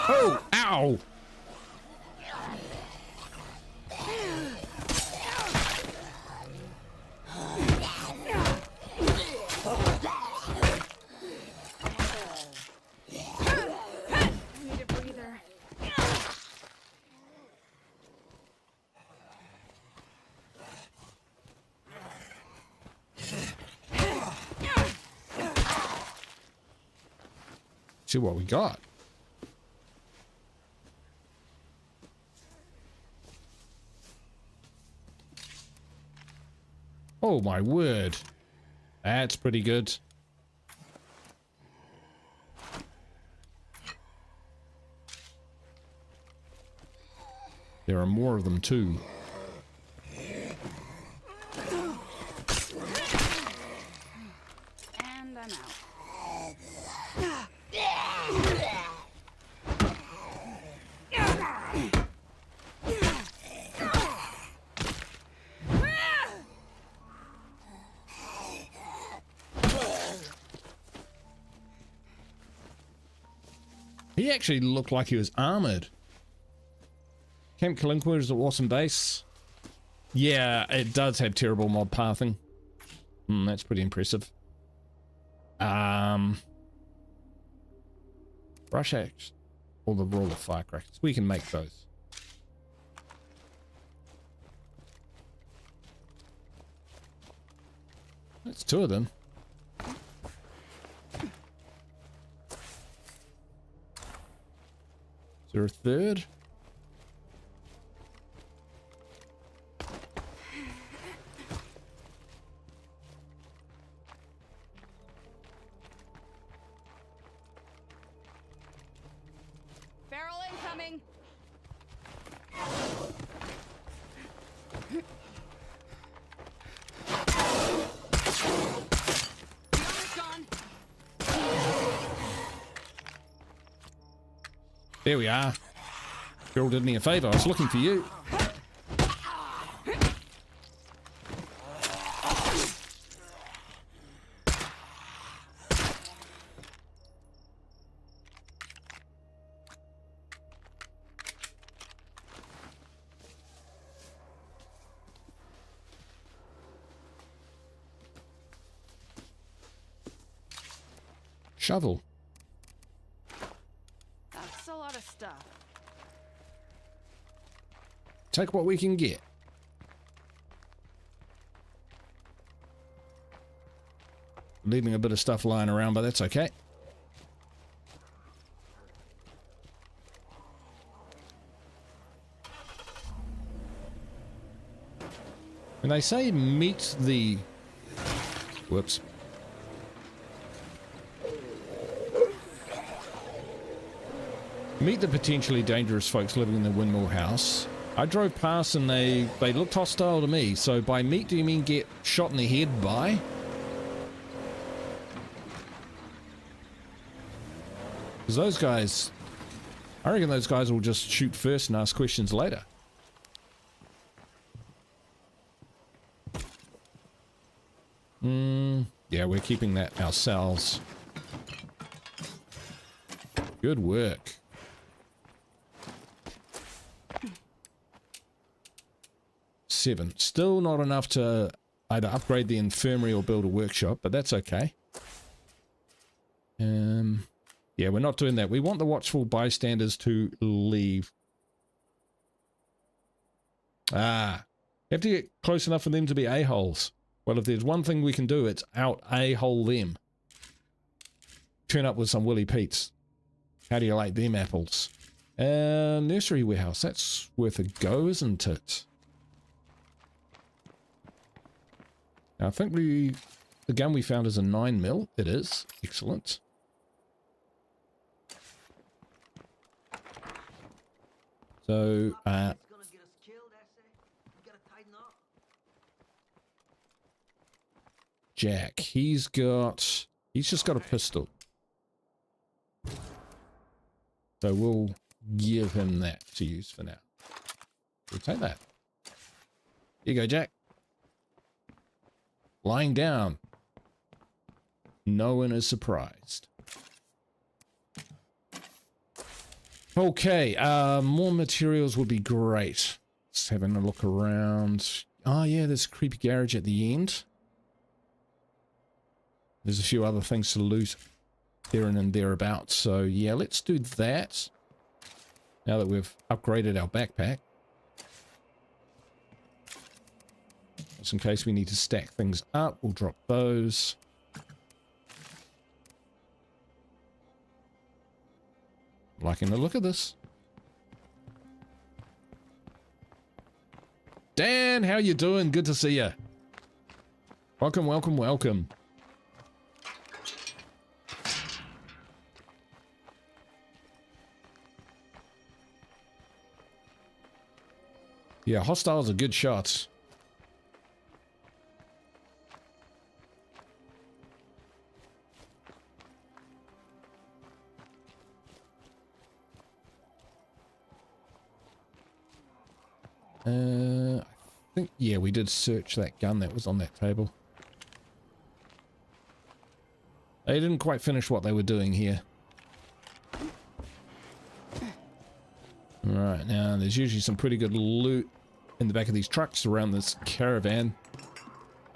Oh, ow! Need a breather. See what we got. Oh my word. That's pretty good. There are more of them too. And I'm out. He actually looked like he was armored. Camp Kalinqua is an awesome base. Yeah, it does have terrible mob pathing. That's pretty impressive. Brush axe. Or the roll of firecrackers. We can make those. That's two of them. Is there a third? Feral incoming. There we are. Girl did me a favor. I was looking for you. That's a lot of Take what we can get. Leaving a bit of stuff lying around, but that's okay. And they say meet the... Whoops. Meet the potentially dangerous folks living in the windmill house. I drove past and they looked hostile to me. So by meet, do you mean get shot in the head by? Because those guys... I reckon those guys will just shoot first and ask questions later. Yeah, we're keeping that ourselves. Good work. Seven. Still not enough to either upgrade the infirmary or build a workshop, but that's okay. Yeah, we're not doing that. We want the watchful bystanders to leave. Ah, you have to get close enough for them to be a-holes. Well, if there's one thing we can do, it's out a-hole them. Turn up with some Willy Pete's. How do you like them apples? Nursery warehouse. That's worth a go, isn't it? Now, I think the gun we found is a 9mm. It is. Excellent. So, It's gonna get us killed, I say. We gotta tighten up. Jack, he's just got a pistol. So we'll give him that to use for now. We'll take that. Here you go, Jack. Lying down. No one is surprised. Okay, more materials would be great. Just having a look around. Oh yeah, there's a creepy garage at the end. There's a few other things to loot there and thereabouts. So yeah, let's do that. Now that we've upgraded our backpack. Just in case we need to stack things up, we'll drop those. Liking the look of this. Dan, how you doing? Good to see you. Welcome, welcome, welcome. Yeah, hostiles are good shots. I think, yeah, we did search that gun that was on that table. They didn't quite finish what they were doing here. Alright, now there's usually some pretty good loot in the back of these trucks around this caravan.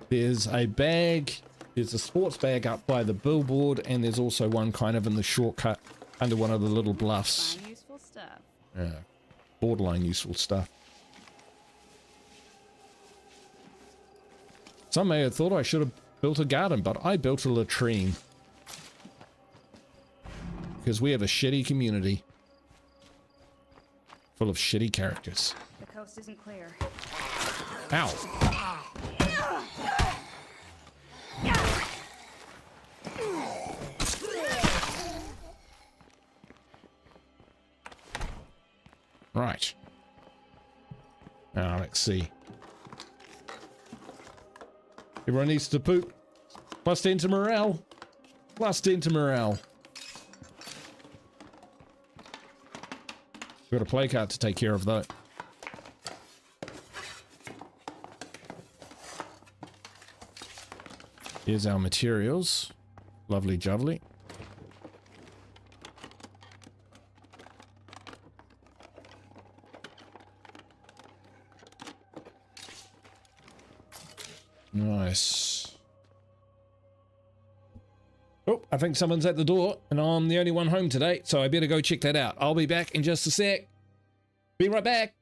There's a bag, there's a sports bag up by the billboard, and there's also one kind of in the shortcut under one of the little bluffs. Find useful stuff. Yeah, borderline useful stuff. Some may have thought I should have built a garden, but I built a latrine. Because we have a shitty community. Full of shitty characters. The coast isn't clear. Ow! Right. Now, let's see. Everyone needs to poop. Plus 10 to morale. Plus 10 to morale. We've got a play card to take care of, though. Here's our materials. Lovely jubbly. Nice. Oh, I think someone's at the door, and I'm the only one home today, so I better go check that out. I'll be back in just a sec. Be right back.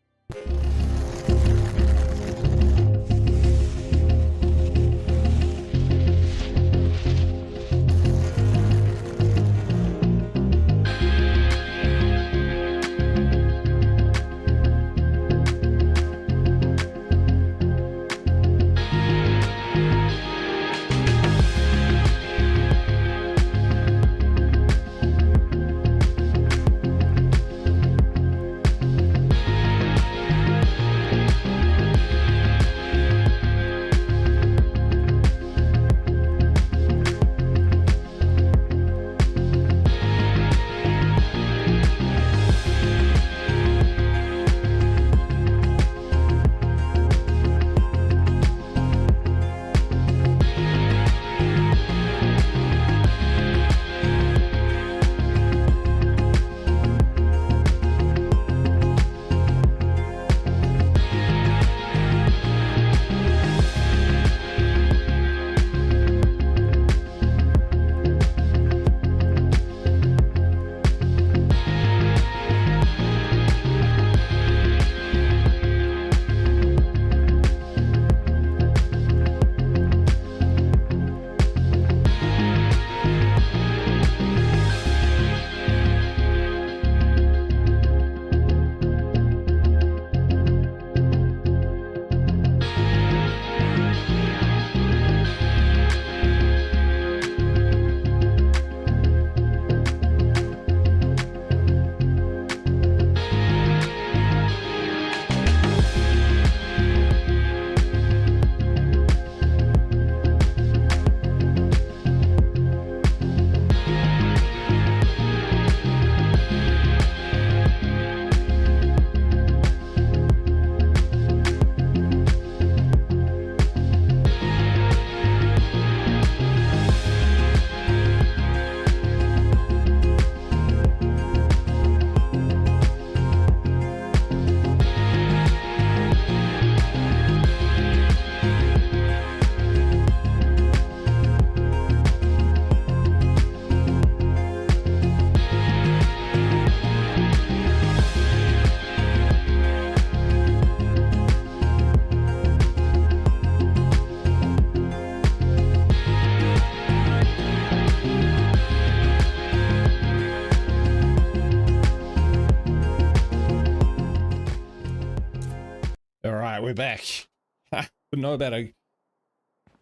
we're back. Didn't know about it.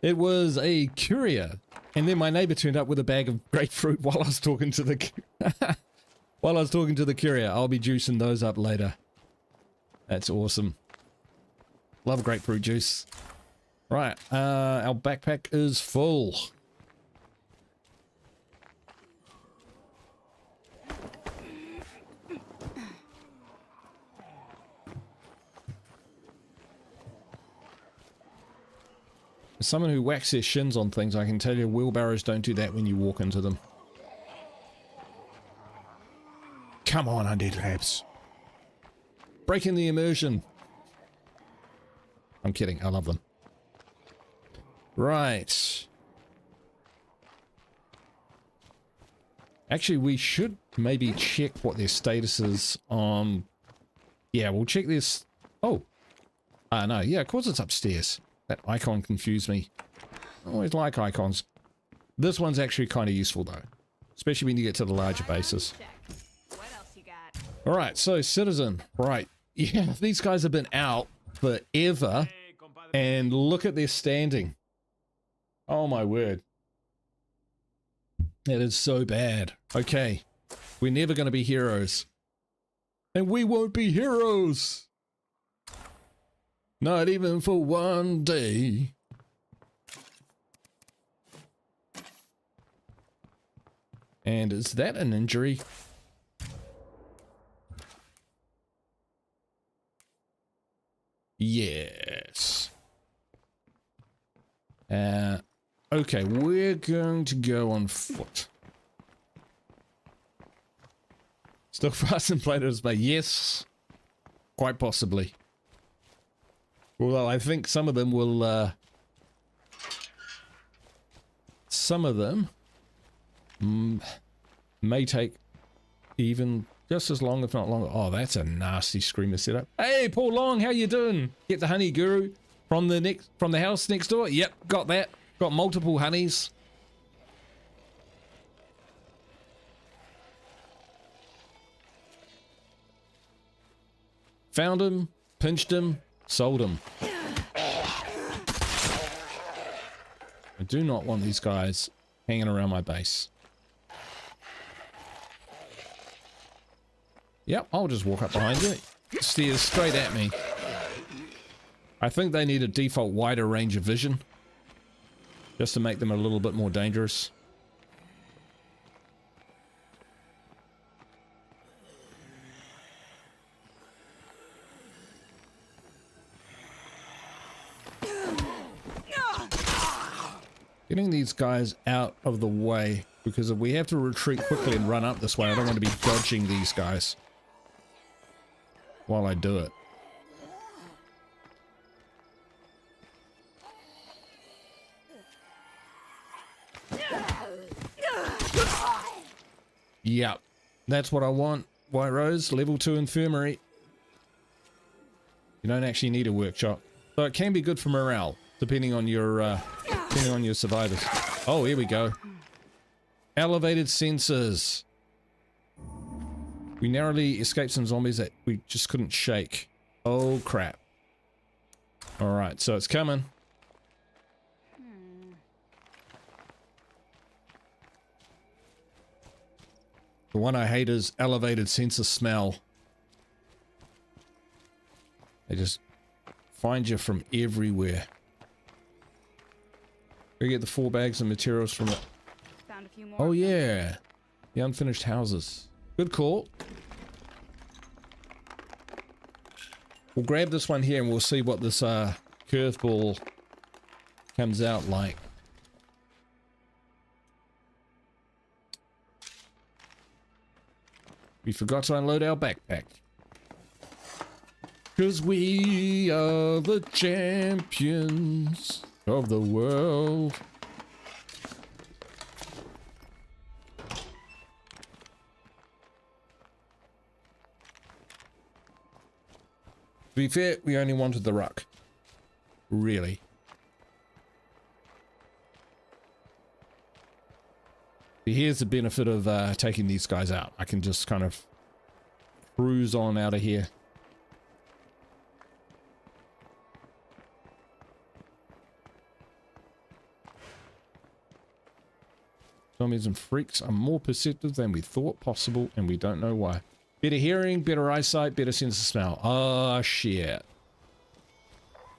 It was a courier, and then my neighbor turned up with a bag of grapefruit while I was talking to the while I was talking to the courier. I'll be juicing those up later. That's awesome. Love grapefruit juice. Right, our backpack is full. As someone who whacks their shins on things, I can tell you wheelbarrows don't do that when you walk into them. Come on, Undead Labs. Breaking the immersion. I'm kidding, I love them. Right. Actually, we should maybe check what their status is on... Yeah, we'll check this... Oh. No, yeah, of course it's upstairs. That icon confused me. I always like icons. This one's actually kind of useful though. Especially when you get to the larger bases. What else you got? Alright, so Citizen. Right. Yeah, these guys have been out forever. And look at their standing. Oh my word. That is so bad. Okay. We're never going to be heroes. And we won't be heroes! Not even for one day. And is that an injury? Yes. Okay, we're going to go on foot. Still fast and play this, but yes, quite possibly. Well, I think some of them will, some of them may take even just as long, if not longer. Oh, that's a nasty screamer setup. Hey, Paul Long, how you doing? Get the honey guru from the house next door. Yep, got that. Got multiple honeys. Found him, pinched him, sold him. I do not want these guys hanging around my base. Yep, I'll just walk up behind you. Steers straight at me. I think they need a default wider range of vision. Just to make them a little bit more dangerous. Getting these guys out of the way, because if we have to retreat quickly and run up this way, I don't want to be dodging these guys while I do it. Yep, that's what I want. White Rose, level 2 infirmary. You don't actually need a workshop, so it can be good for morale, depending on your survivors. Oh, here we go. Elevated sensors. We narrowly escaped some zombies that we just couldn't shake. Oh crap. Alright, so it's coming. The one I hate is elevated sensor smell. They just find you from everywhere. We get the 4 bags of materials from it. Found a few more. Oh yeah, the unfinished houses. Good call. We'll grab this one here and we'll see what this curveball comes out like. We forgot to unload our backpack. 'Cause we are the champions of the world. To be fair, we only wanted the ruck. Really. Here's the benefit of taking these guys out. I can just kind of cruise on out of here. Zombies and freaks are more perceptive than we thought possible, and we don't know why. Better hearing, better eyesight, better sense of smell. Oh, shit.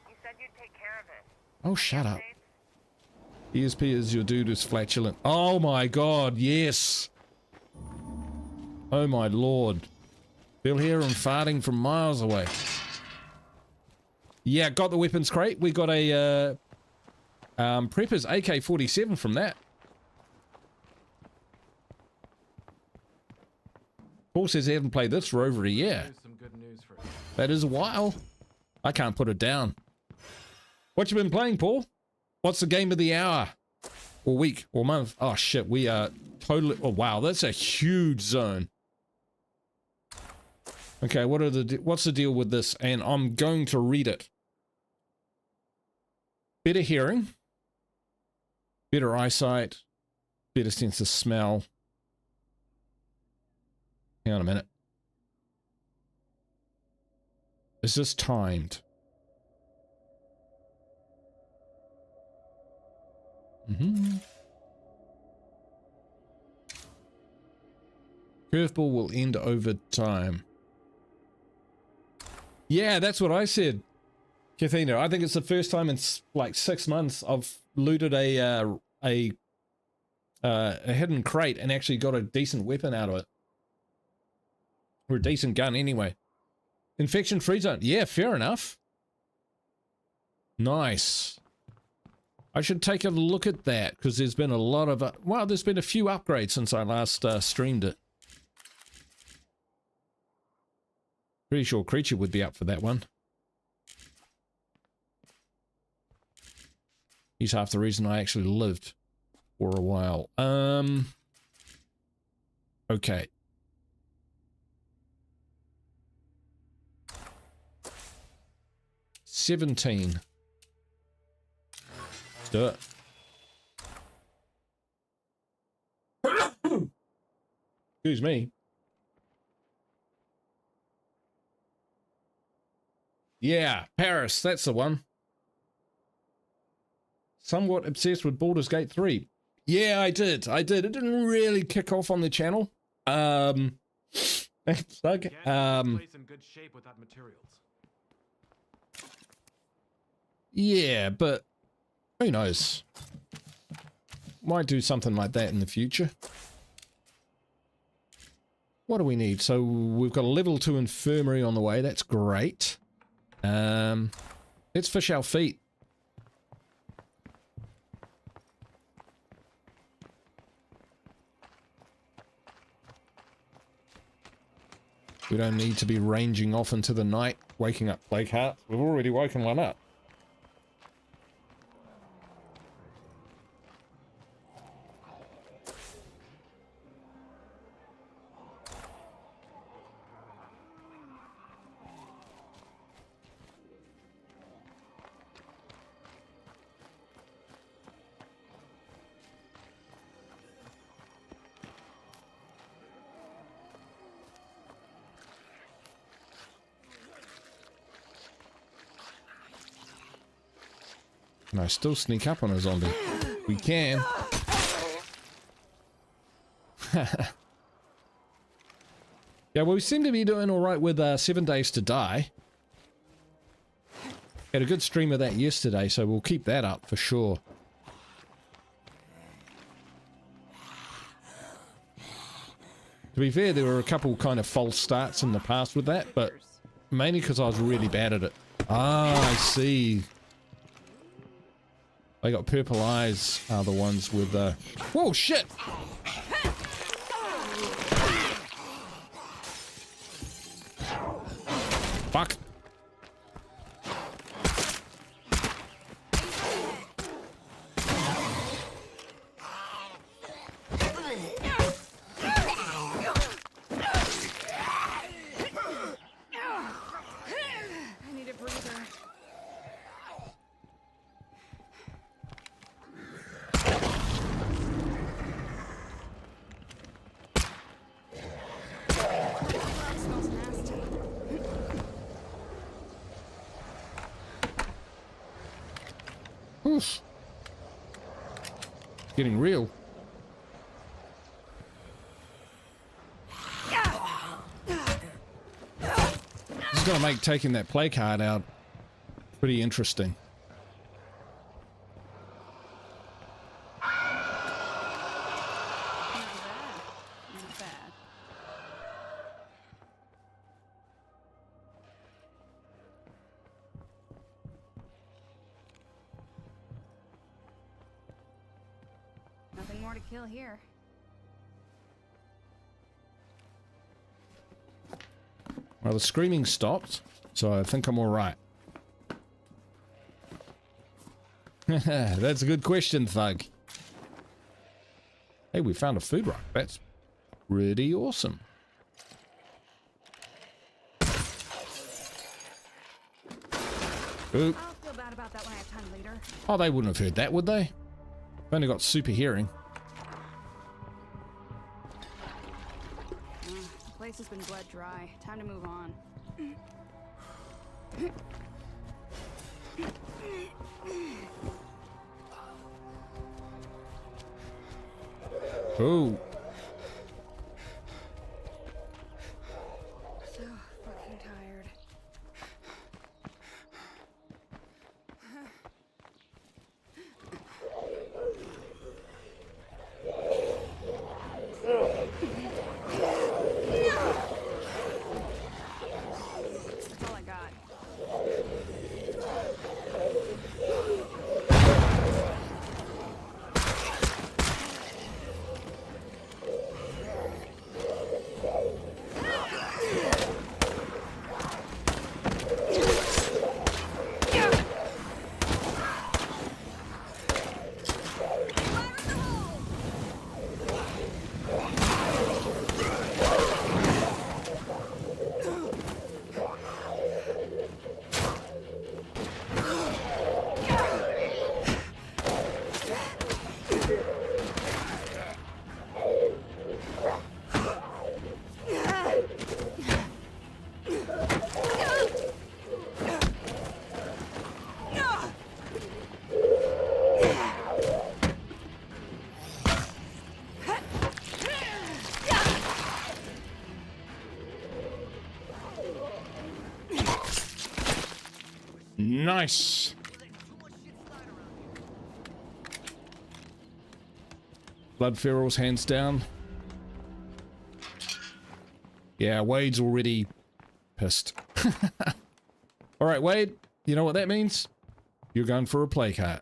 You said you'd take care of it. Oh, shut up. ESP is your dude who's flatulent. Oh my god, yes. Oh my lord. They'll hear him farting from miles away. Yeah, got the weapons crate. We got a Prepper's AK-47 from that. Paul says he hasn't played this for over a year. Here's some good news for you. That is a while. I can't put it down. What you been playing, Paul? What's the game of the hour? Or week? Or month? Oh shit, we are totally... Oh wow, that's a huge zone. Okay, what's the deal with this? And I'm going to read it. Better hearing. Better eyesight. Better sense of smell. Hang on a minute. Is this timed? Curveball will end over time. Yeah, that's what I said, Kathina. I think it's the first time in like 6 months I've looted a hidden crate and actually got a decent weapon out of it. Or a decent gun anyway. Infection free zone. Yeah, fair enough. Nice. I should take a look at that because there's been a lot of... well, there's been a few upgrades since I last streamed it. Pretty sure Creature would be up for that one. He's half the reason I actually lived for a while. Okay. $17. Let's do it. Excuse me. Yeah, Paris, that's the one. Somewhat obsessed with Baldur's Gate 3. Yeah, I did. It didn't really kick off on the channel. It's like, place in good shape without materials. yeah, but who knows? Might do something like that in the future. What do we need? So we've got a level 2 infirmary on the way. That's great. Let's fish our feet. We don't need to be ranging off into the night, waking up plague hearts. We've already woken one up. Can I still sneak up on a zombie? We can. Yeah, well, we seem to be doing all right with 7 Days to Die. Had a good stream of that yesterday, so we'll keep that up for sure. To be fair, there were a couple kind of false starts in the past with that, but mainly because I was really bad at it. Ah, I see. They got purple eyes are the ones with whoa, shit! Fuck. I need a breather. Smells nasty. Oof. Getting real. going to make taking that play card out pretty interesting. Not bad. Not bad. Nothing more to kill here. Well, the screaming stopped, so I think I'm all right. That's a good question, Thug. Hey, we found a food rock. That's pretty awesome. Oop. I'll feel bad about that when I have time later. Oh, they wouldn't have heard that, would they? I've only got super hearing. The place has been bled dry. Time to move on. Oh. So fucking tired. That's all I got. Nice. Blood ferals, hands down. Yeah, Wade's already pissed. All right, Wade, you know what that means? You're going for a play cart.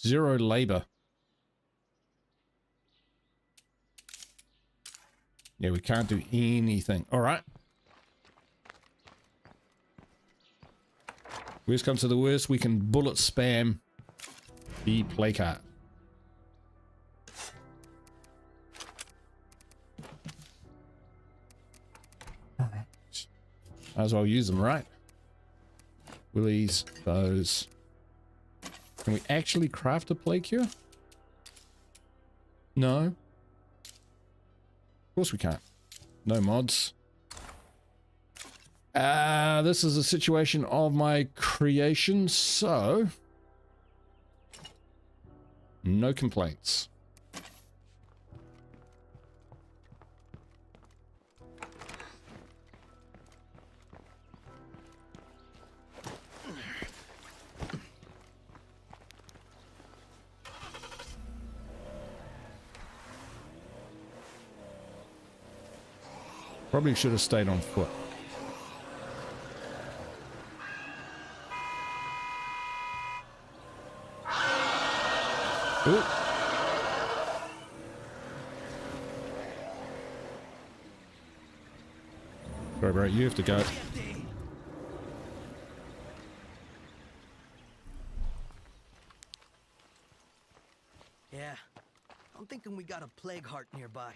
Zero labor. Yeah, we can't do anything. All right. Worst comes to the worst, we can bullet spam the play cart. Might as well use them, right? Willies, those. Can we actually craft a play cure? No. Of course we can't. No mods. This is a situation of my creation, so no complaints. Probably should have stayed on foot. Ooh. Sorry, bro, you have to go. Yeah, I'm thinking we got a plague heart nearby.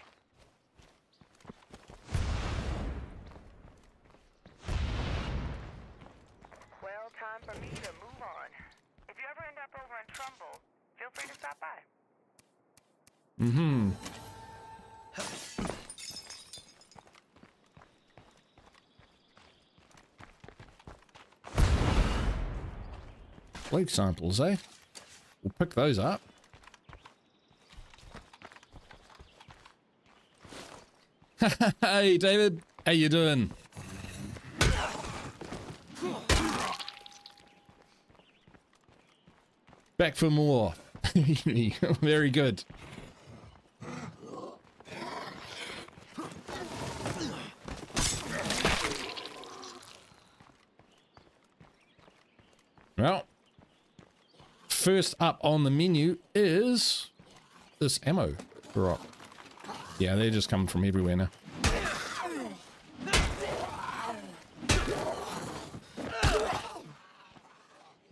time for me to move on. If you ever end up over in Trumbull, feel free to stop by. Mm-hmm. Plague samples, eh? We'll pick those up. Hey, David. How you doing? Back for more. Very good. Well, first up on the menu is this ammo drop. Yeah, they're just coming from everywhere now.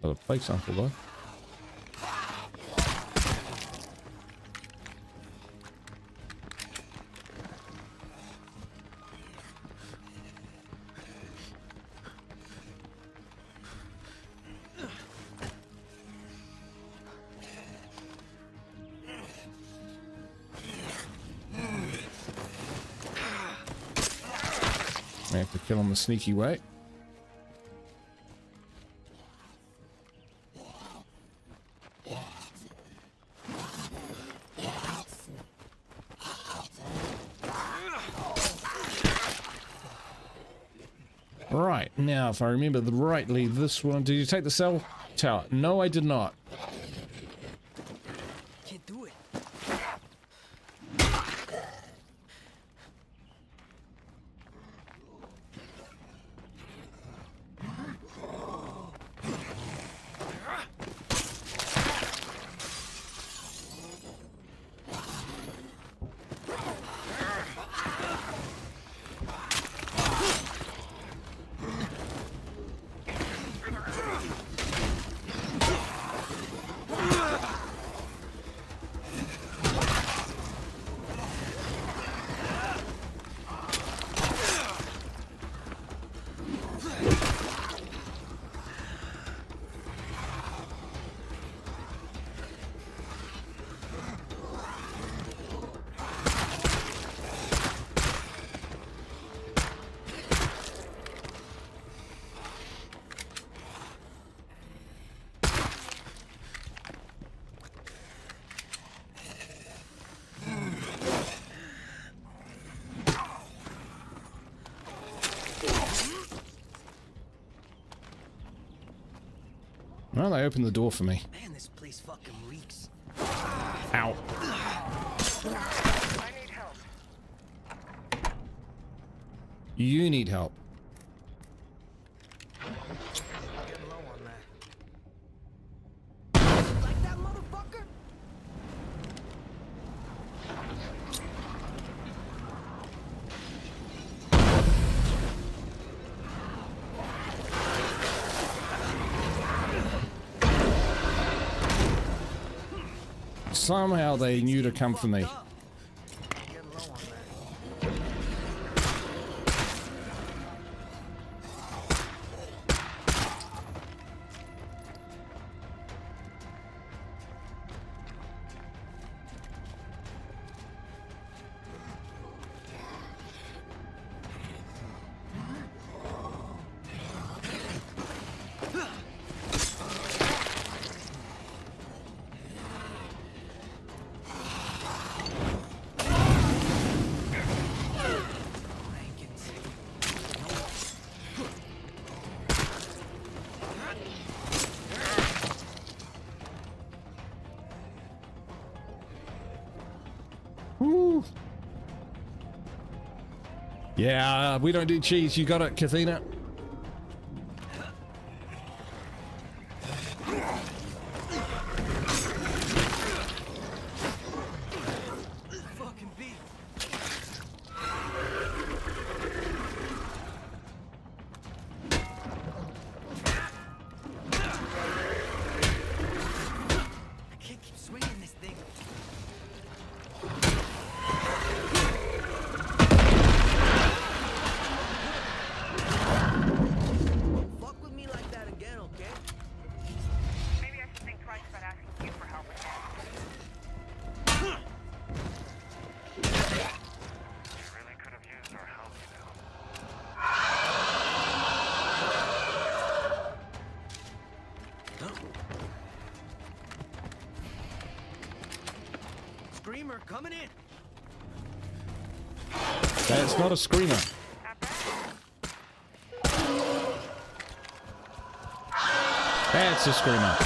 Oh, a plague sample though. I have to kill him the sneaky way. Right, now if I remember rightly, this one... Did you take the cell tower? No, I did not. Can't do it. Well, they opened the door for me. Man, this place fucking reeks. Ow. I need help. You need help. Getting low on that. Like that motherfucker? Somehow they knew to come for me. Getting low on that. Woo. Yeah, we don't do cheese. You got it, Kathina. Fucking beat. I can't keep swinging this thing. Coming in. That's not a screamer. That's a screamer.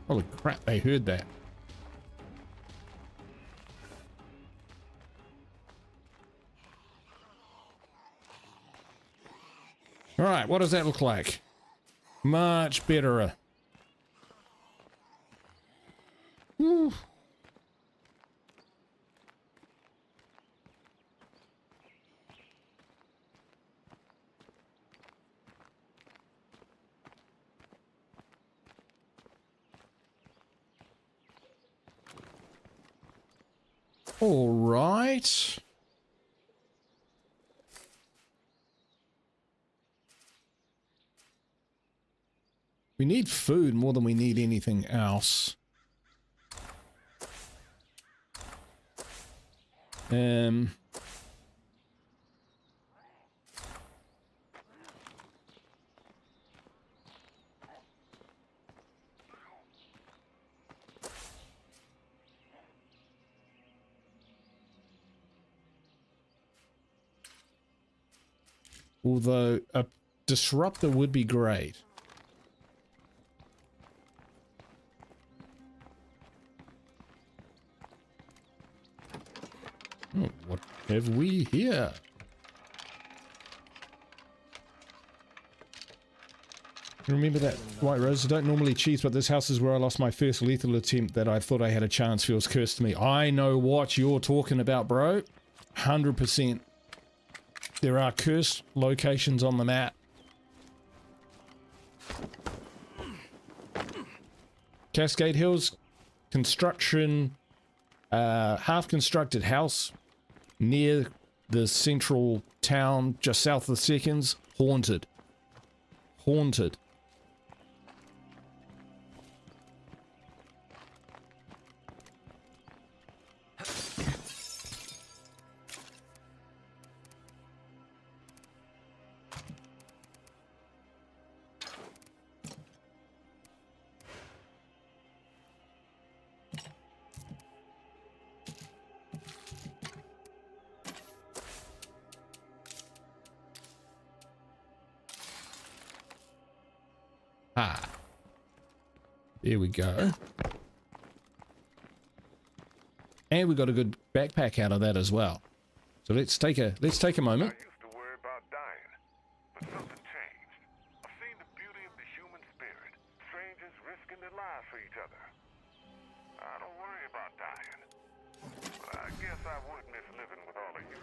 Holy crap, they heard that. All right, what does that look like? Much better. Whew. All right. We need food more than we need anything else. Although a disruptor would be great. Oh, what have we here? Remember that White Rose? I don't normally cheat, but this house is where I lost my first lethal attempt that I thought I had a chance. Feels cursed to me. I know what you're talking about, bro. 100%. There are cursed locations on the map. Cascade Hills, construction, half-constructed house near the central town, just south of the Seconds. Haunted. Haunted. Ah, there we go. And we got a good backpack out of that as well. So let's take a moment. I used to worry about dying, but something changed. I've seen the beauty of the human spirit. Strangers risking their lives for each other. I don't worry about dying, but I guess I would miss living with all of you.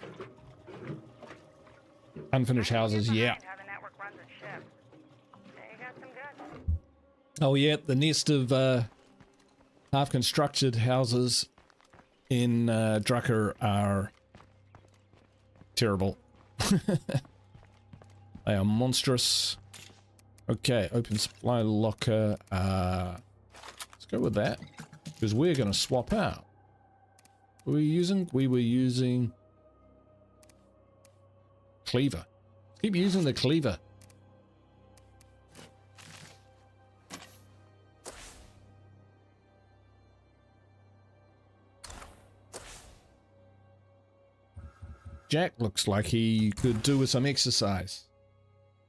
Unfinished houses, yeah. How the network runs its ship. You got some guts. Oh yeah, the nest of half-constructed houses in Drucker are terrible. They are monstrous. Okay, open supply locker. Let's go with that, because we're going to swap out. What were we using? We were using cleaver. Keep using the cleaver. Jack looks like he could do with some exercise.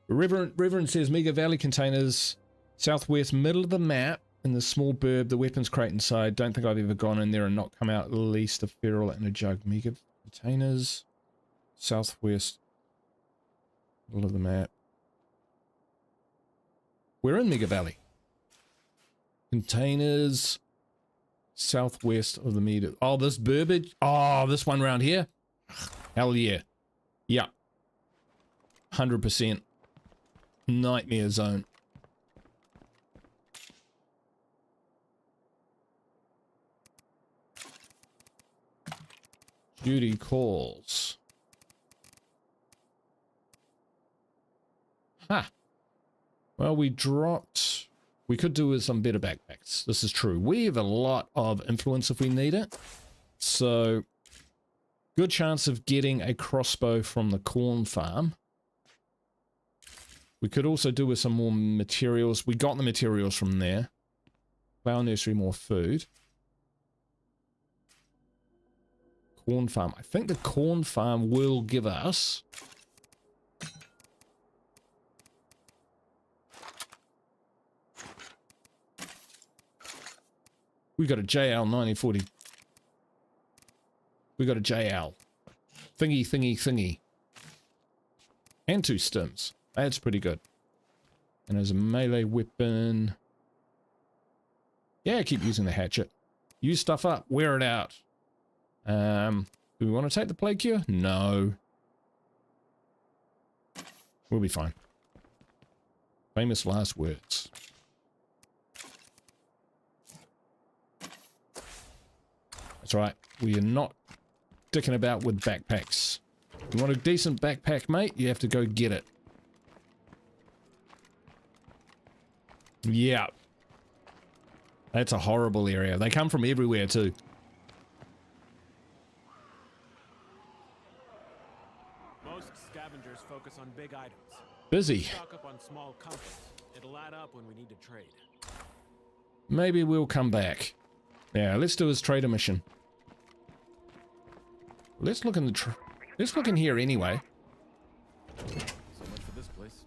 Reverend says Mega Valley containers, southwest middle of the map, in the small burb, the weapons crate inside. Don't think I've ever gone in there and not come out at least a feral and a jug. Mega containers, southwest middle of the map. We're in Mega Valley. Containers, southwest of the meter. Oh, this burbage. Oh, this one round here. Hell yeah. Yeah. 100%. Nightmare zone. Duty calls. Ha. Well, we dropped we could do with some better backpacks. This is true. We have a lot of influence if we need it. So, good chance of getting a crossbow from the corn farm. We could also do with some more materials. We got the materials from there. Flower nursery, more food. Corn farm. I think the corn farm will give us... We got a JL 1940. We got a JL. Thingy. And 2 stims. That's pretty good. And there's a melee weapon. Yeah, keep using the hatchet. Use stuff up. Wear it out. Do we want to take the plague cure? No. We'll be fine. Famous last words. That's right. We are not dicking about with backpacks. You want a decent backpack, mate? You have to go get it. Yeah. That's a horrible area. They come from everywhere, too. Most scavengers focus on big items. Busy. Stock up on small comforts. It'll add up when we need to trade. Maybe we'll come back. Yeah, let's do his trader mission. Let's look in the let's look in here anyway. So much for this place.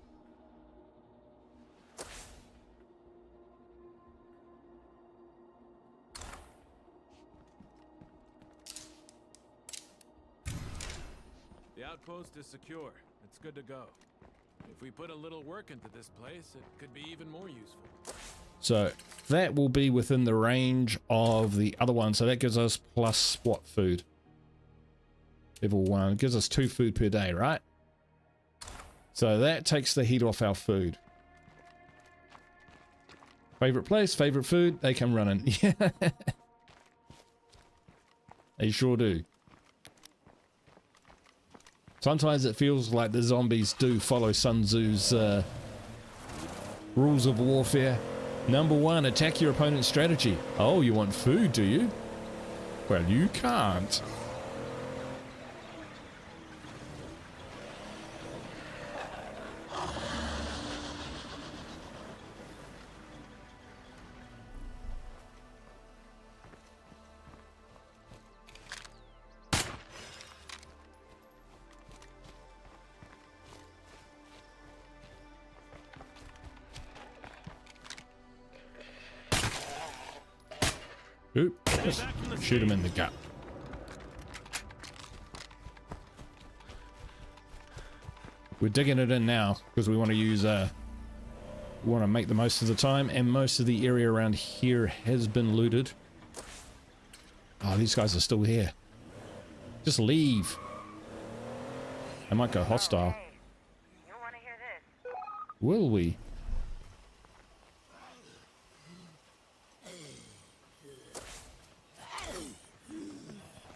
The outpost is secure. It's good to go. If we put a little work into this place, it could be even more useful. So that will be within the range of the other one. So that gives us plus what food? Level 1. It gives us 2 food per day, right? So that takes the heat off our food. Favorite place, favorite food, they come running. Yeah. They sure do. Sometimes it feels like the zombies do follow Sun Tzu's rules of warfare. Number 1, attack your opponent's strategy. Oh, you want food, do you? Well, you can't. Oop, just shoot him in the gut. We're digging it in now because we want to use we want to make the most of the time, and most of the area around here has been looted. Oh, these guys are still here. Just leave. I might go hostile. Hey, you want to hear this? Will we?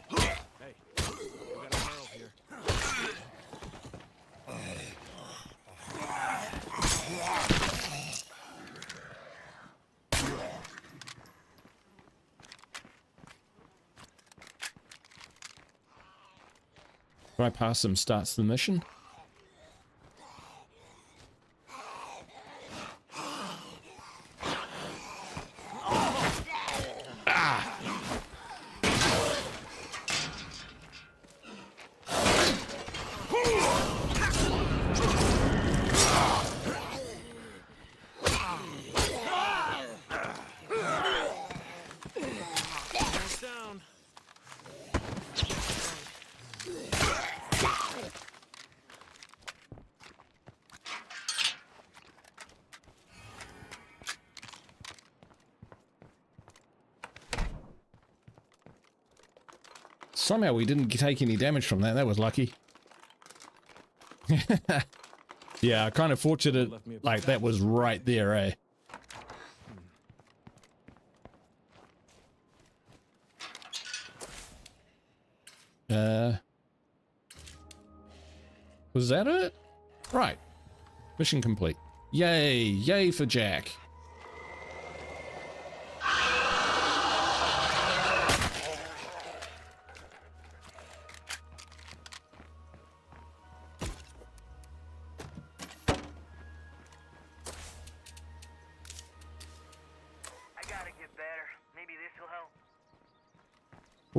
Hey, we got a barrel here. Right past him starts the mission. Down. Somehow we didn't take any damage from that. That was lucky. Yeah, kind of fortunate. Like that was right there, eh? Was that it? Right. Mission complete. Yay! Yay for Jack.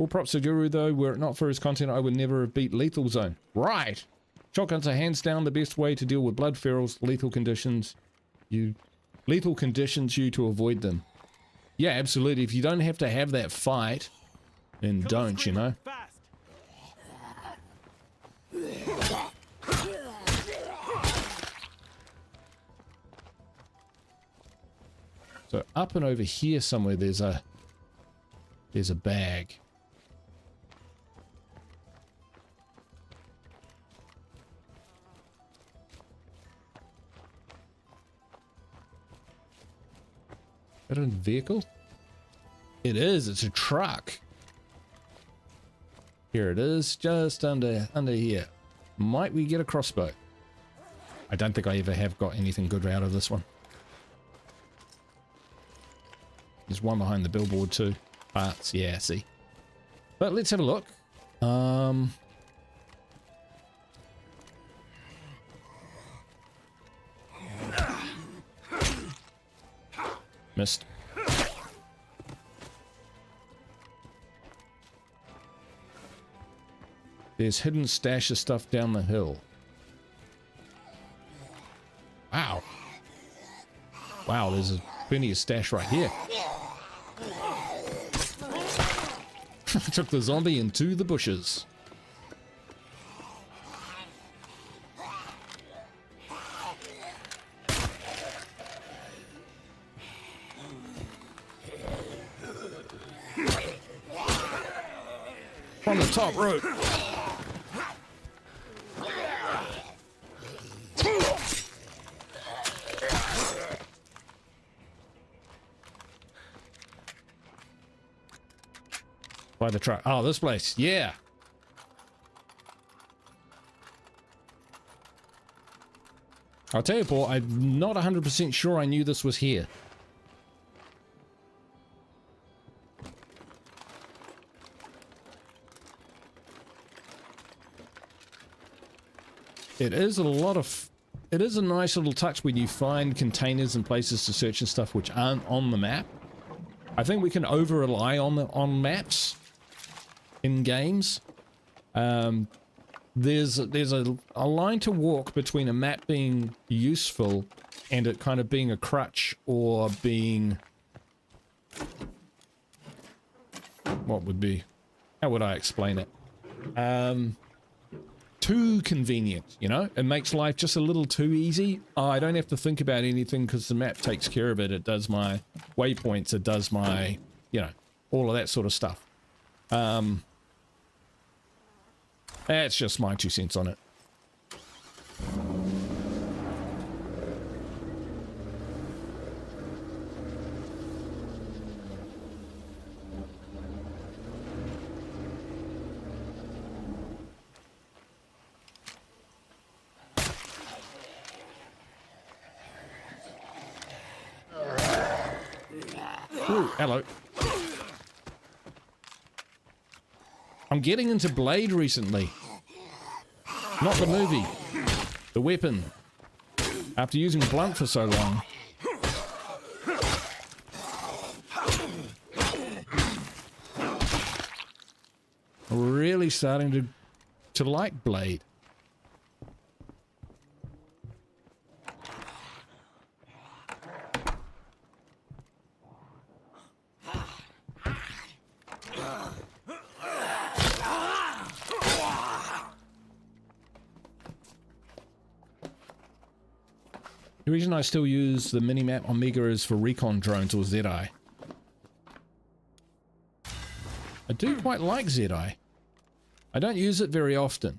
All props to Guru though, were it not for his content I would never have beat Lethal Zone. Right! Shotguns are hands down the best way to deal with blood ferals, lethal conditions you to avoid them. Yeah, absolutely. If you don't have to have that fight, then don't, you know? Fast. So up and over here somewhere there's a bag. Is that a vehicle? It is, it's a truck. Here it is, just under here. Might we get a crossbow? I don't think I ever have got anything good out of this one. There's one behind the billboard too. Parts, yeah, see. But let's have a look. Missed. There's hidden stash of stuff down the hill. Wow. Wow, there's plenty of stash right here. Took the zombie into the bushes. From the top rope. By the truck. Oh, this place. Yeah. I'll tell you, Paul, I'm not 100% sure I knew this was here. It is a nice little touch when you find containers and places to search and stuff which aren't on the map. I think we can over rely on maps in games. There's a line to walk between a map being useful and it kind of being a crutch or being how would I explain it? Too convenient, you know? It makes life just a little too easy. Oh, I don't have to think about anything because the map takes care of it. It does my waypoints, it does my, you know, all of that sort of stuff. That's just my 2 cents on it. Ooh, hello. I'm getting into Blade recently. Not the movie. The weapon. After using blunt for so long. Really starting to like Blade. The reason I still use the minimap on Mega is for recon drones or ZI. I do quite like ZI. I don't use it very often.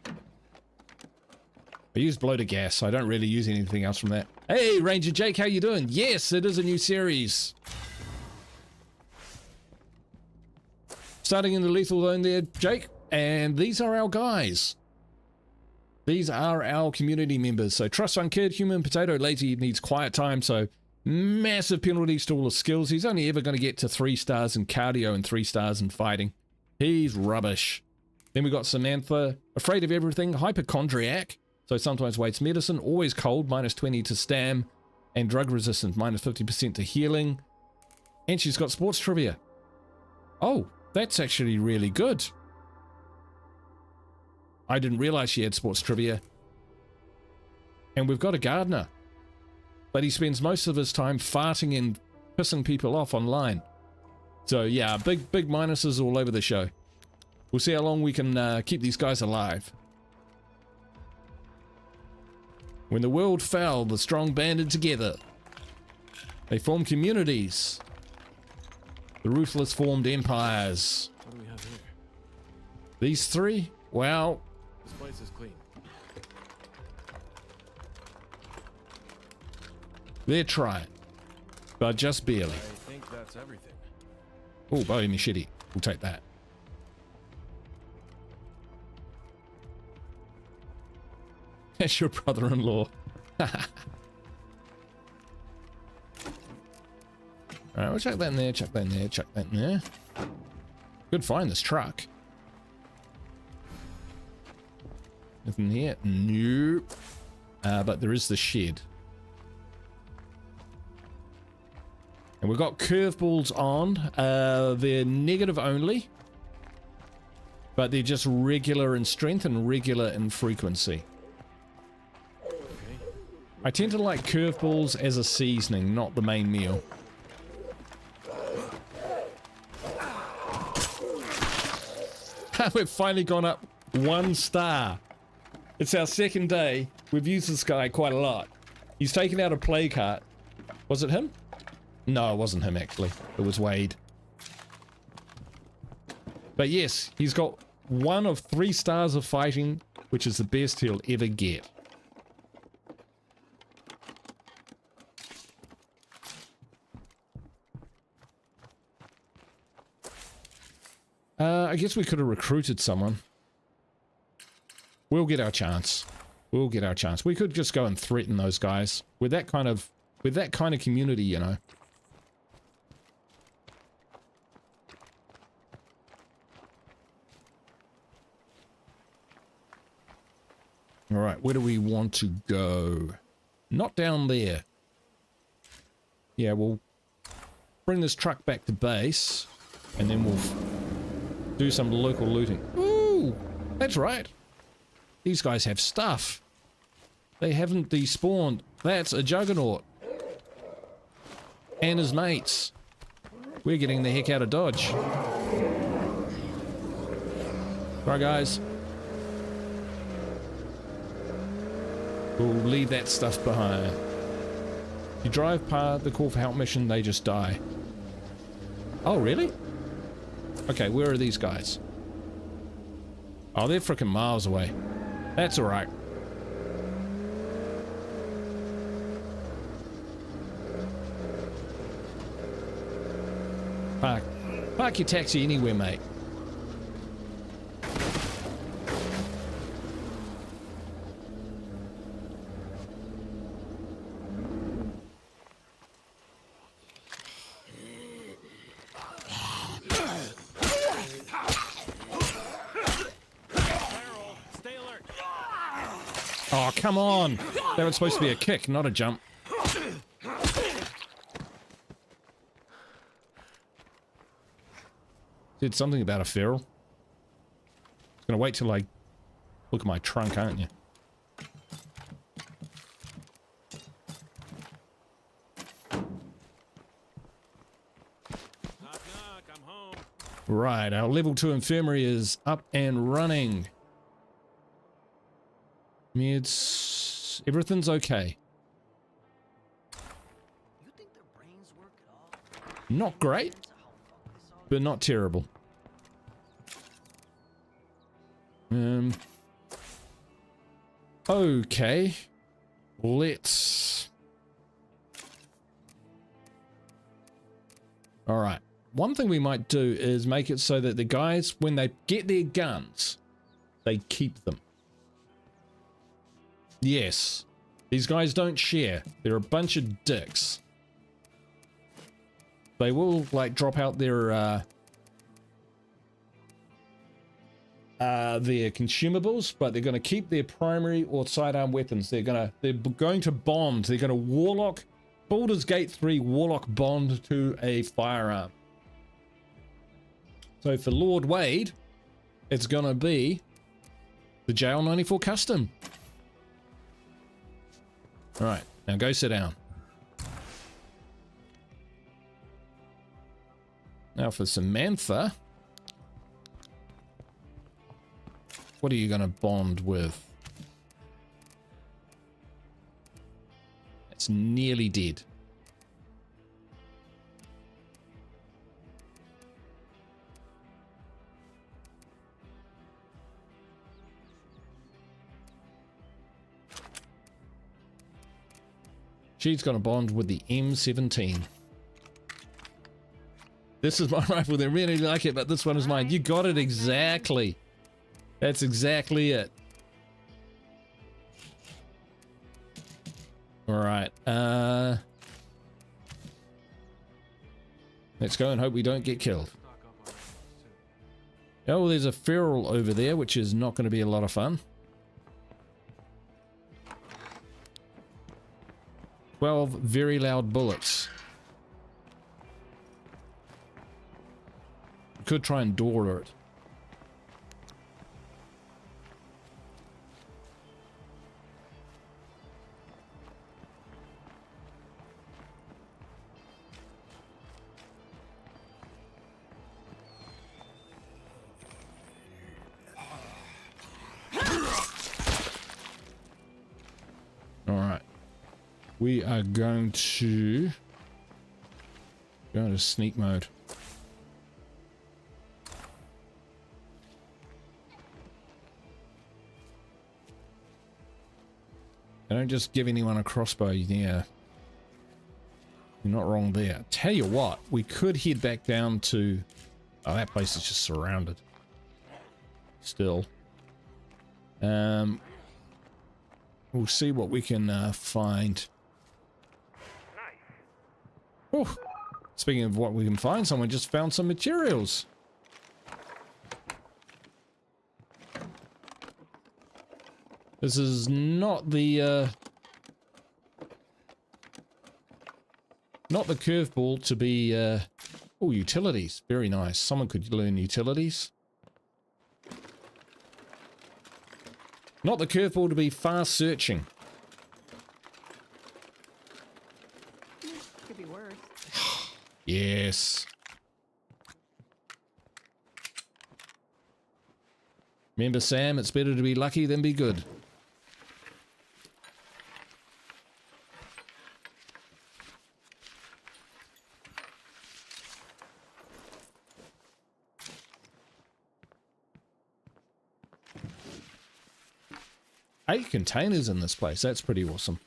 I use bloater gas. I don't really use anything else from that. Hey, Ranger Jake, how you doing? Yes, it is a new series. Starting in the lethal zone there, Jake. And these are our guys. These are our community members. So Trust Fund Kid, Human Potato, Lazy needs quiet time. So massive penalties to all his skills. He's only ever going to get to 3 stars in cardio and 3 stars in fighting. He's rubbish. Then we got Samantha, afraid of everything, hypochondriac. So sometimes waits medicine, always cold, -20 to stam, and drug resistant, -50% to healing. And she's got sports trivia. Oh, that's actually really good. I didn't realize she had sports trivia. And we've got a gardener. But he spends most of his time farting and pissing people off online. So yeah, big minuses all over the show. We'll see how long we can keep these guys alive. When the world fell, the strong banded together. They formed communities. The ruthless formed empires. What do we have here? These three? Well, This place is clean. they're trying. But just barely. I think that's everything. Oh, bowie machete. We'll take that. That's your brother-in-law. Alright, we'll chuck that in there, chuck that in there, chuck that in there. Good find, this truck. Nothing here? Nope. But there is the shed. And we've got curveballs on. They're negative only. But they're just regular in strength and regular in frequency. I tend to like curveballs as a seasoning, not the main meal. We've finally gone up 1 star. It's our second day. We've used this guy quite a lot. He's taken out a play cart. Was it him? No, it wasn't him actually. It was Wade. But yes, he's got 1 of 3 stars of fighting, which is the best he'll ever get. I guess we could have recruited someone. We'll get our chance. We'll get our chance. We could just go and threaten those guys. With that kind of community, you know. Alright, where do we want to go? Not down there. Yeah, we'll bring this truck back to base. And then we'll do some local looting. Ooh, that's right. These guys have stuff. They haven't despawned. That's a juggernaut. And his mates. We're getting the heck out of Dodge. Right, guys. We'll leave that stuff behind. You drive past the call for help mission, they just die. Oh, really? Okay, where are these guys? Oh, they're freaking miles away. That's alright. Park your taxi anywhere, mate. Oh, come on! That was supposed to be a kick, not a jump. Did something about a feral. Gonna wait till I look at my trunk, aren't you? Knock, knock, I'm home. Right, our level 2 infirmary is up and running. Meds, everything's okay. You think their brains work at all? Not great, but not terrible. Okay. Let's... Alright. One thing we might do is make it so that the guys, when they get their guns, they keep them. Yes. These guys don't share. They're a bunch of dicks. They will, like, drop out their consumables, but they're going to keep their primary or sidearm weapons. They're going to bond. They're going to warlock, Baldur's Gate 3 warlock bond to a firearm. So for Lord Wade, it's gonna be the JL94 Custom. All right, now go sit down. Now for Samantha, what are you gonna bond with? It's nearly dead. She's got a bond with the M17. This is my rifle. They really like it, but this one is mine. You got it exactly. That's exactly it. All right. Let's go and hope we don't get killed. Oh, there's a feral over there, which is not going to be a lot of fun. 12 very loud bullets. Could try and door it. All right. We are going to go into sneak mode. I don't just give anyone a crossbow. Yeah, you're not wrong there. Tell you what, we could head back down to... Oh, that place is just surrounded. Still. We'll see what we can find. Oh, speaking of what we can find, someone just found some materials. This is not the curveball to be oh, utilities. Very nice. Someone could learn utilities. Not the curveball to be fast searching. Could be worse. Yes. Remember, Sam, it's better to be lucky than be good. Eight containers in this place. That's pretty awesome.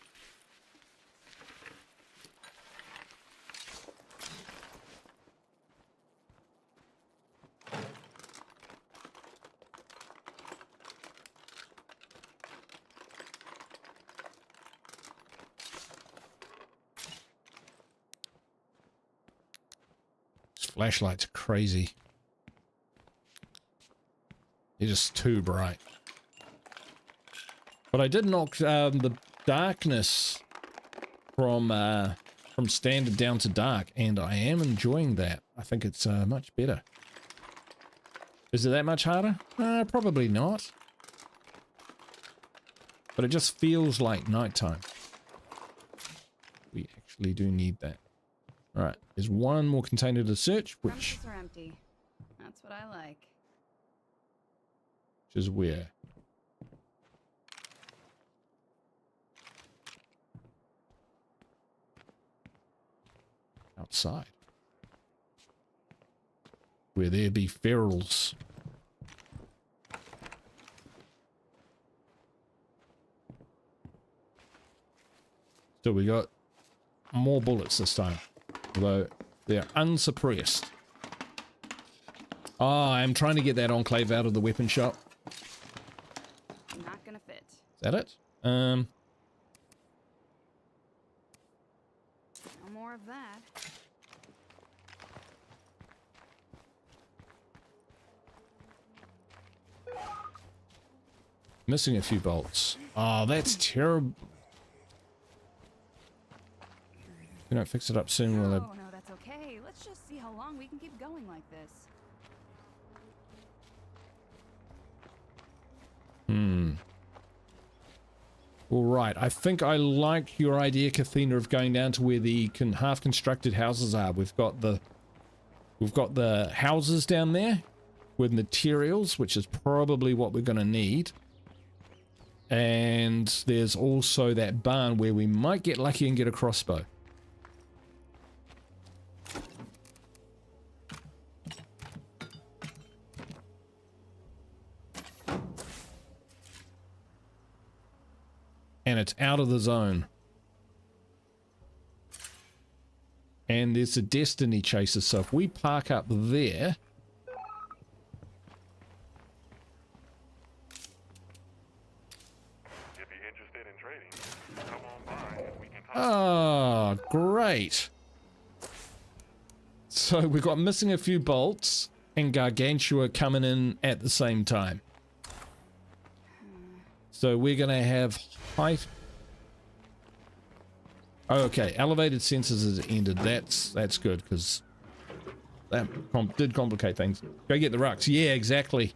These flashlights are crazy. They're just too bright. But I did knock the darkness from standard down to dark, and I am enjoying that. I think it's much better. Is it that much harder? Probably not. But it just feels like nighttime. We actually do need that. All right, there's one more container to search, which Premises are empty. That's what I like. is where. Outside. Where there be ferals. So we got more bullets this time. Although they're unsuppressed. Oh, I'm trying to get that enclave out of the weapon shop. Not gonna fit. Is that it? No more of that. Missing a few bolts. Oh, that's terrible. If we don't fix it up soon, we'll have... Oh, no, that's okay. Let's just see how long we can keep going like this. All right, I think I like your idea, Kathina, of going down to where the half-constructed houses are. We've got the houses down there with materials, which is probably what we're going to need. And there's also that barn where we might get lucky and get a crossbow. And it's out of the zone. And there's a destiny chaser, so if we park up there... If you're interested in trading, come on by and we can talk. Oh, great. So we've got missing a few bolts and Gargantua coming in at the same time. So we're going to have height. Okay, elevated sensors has ended. That's good, because that did complicate things. Go get the rucks. Yeah, exactly.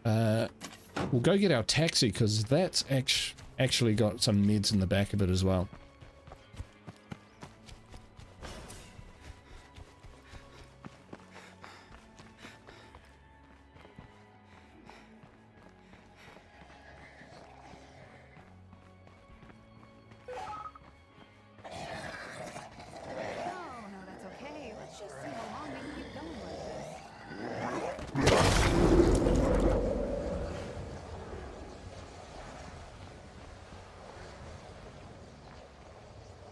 We'll go get our taxi, because that's actually got some meds in the back of it as well.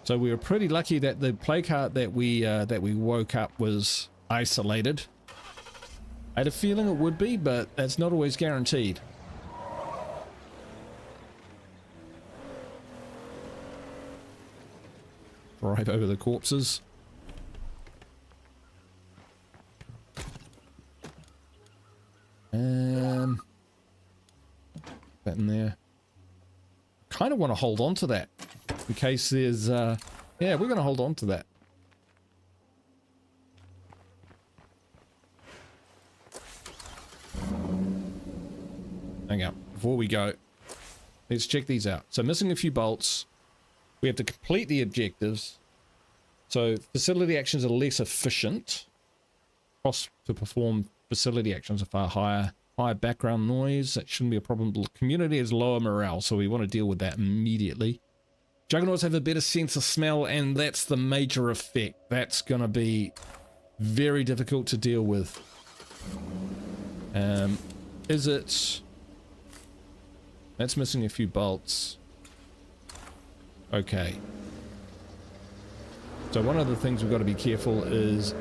So we were pretty lucky that the play cart that we woke up was isolated. I had a feeling it would be, but that's not always guaranteed. Drive over the corpses. That in there. Kind of want to hold on to that. In case there's, yeah, we're going to hold on to that. Hang on, before we go, let's check these out. So missing a few bolts. We have to complete the objectives. So facility actions are less efficient. Cost to perform facility actions are far higher. Higher background noise, that shouldn't be a problem. The community has lower morale, so we want to deal with that immediately. Juggernauts have a better sense of smell, and that's the major effect. That's going to be very difficult to deal with. Is it... That's missing a few bolts. Okay. So one of the things we've got to be careful is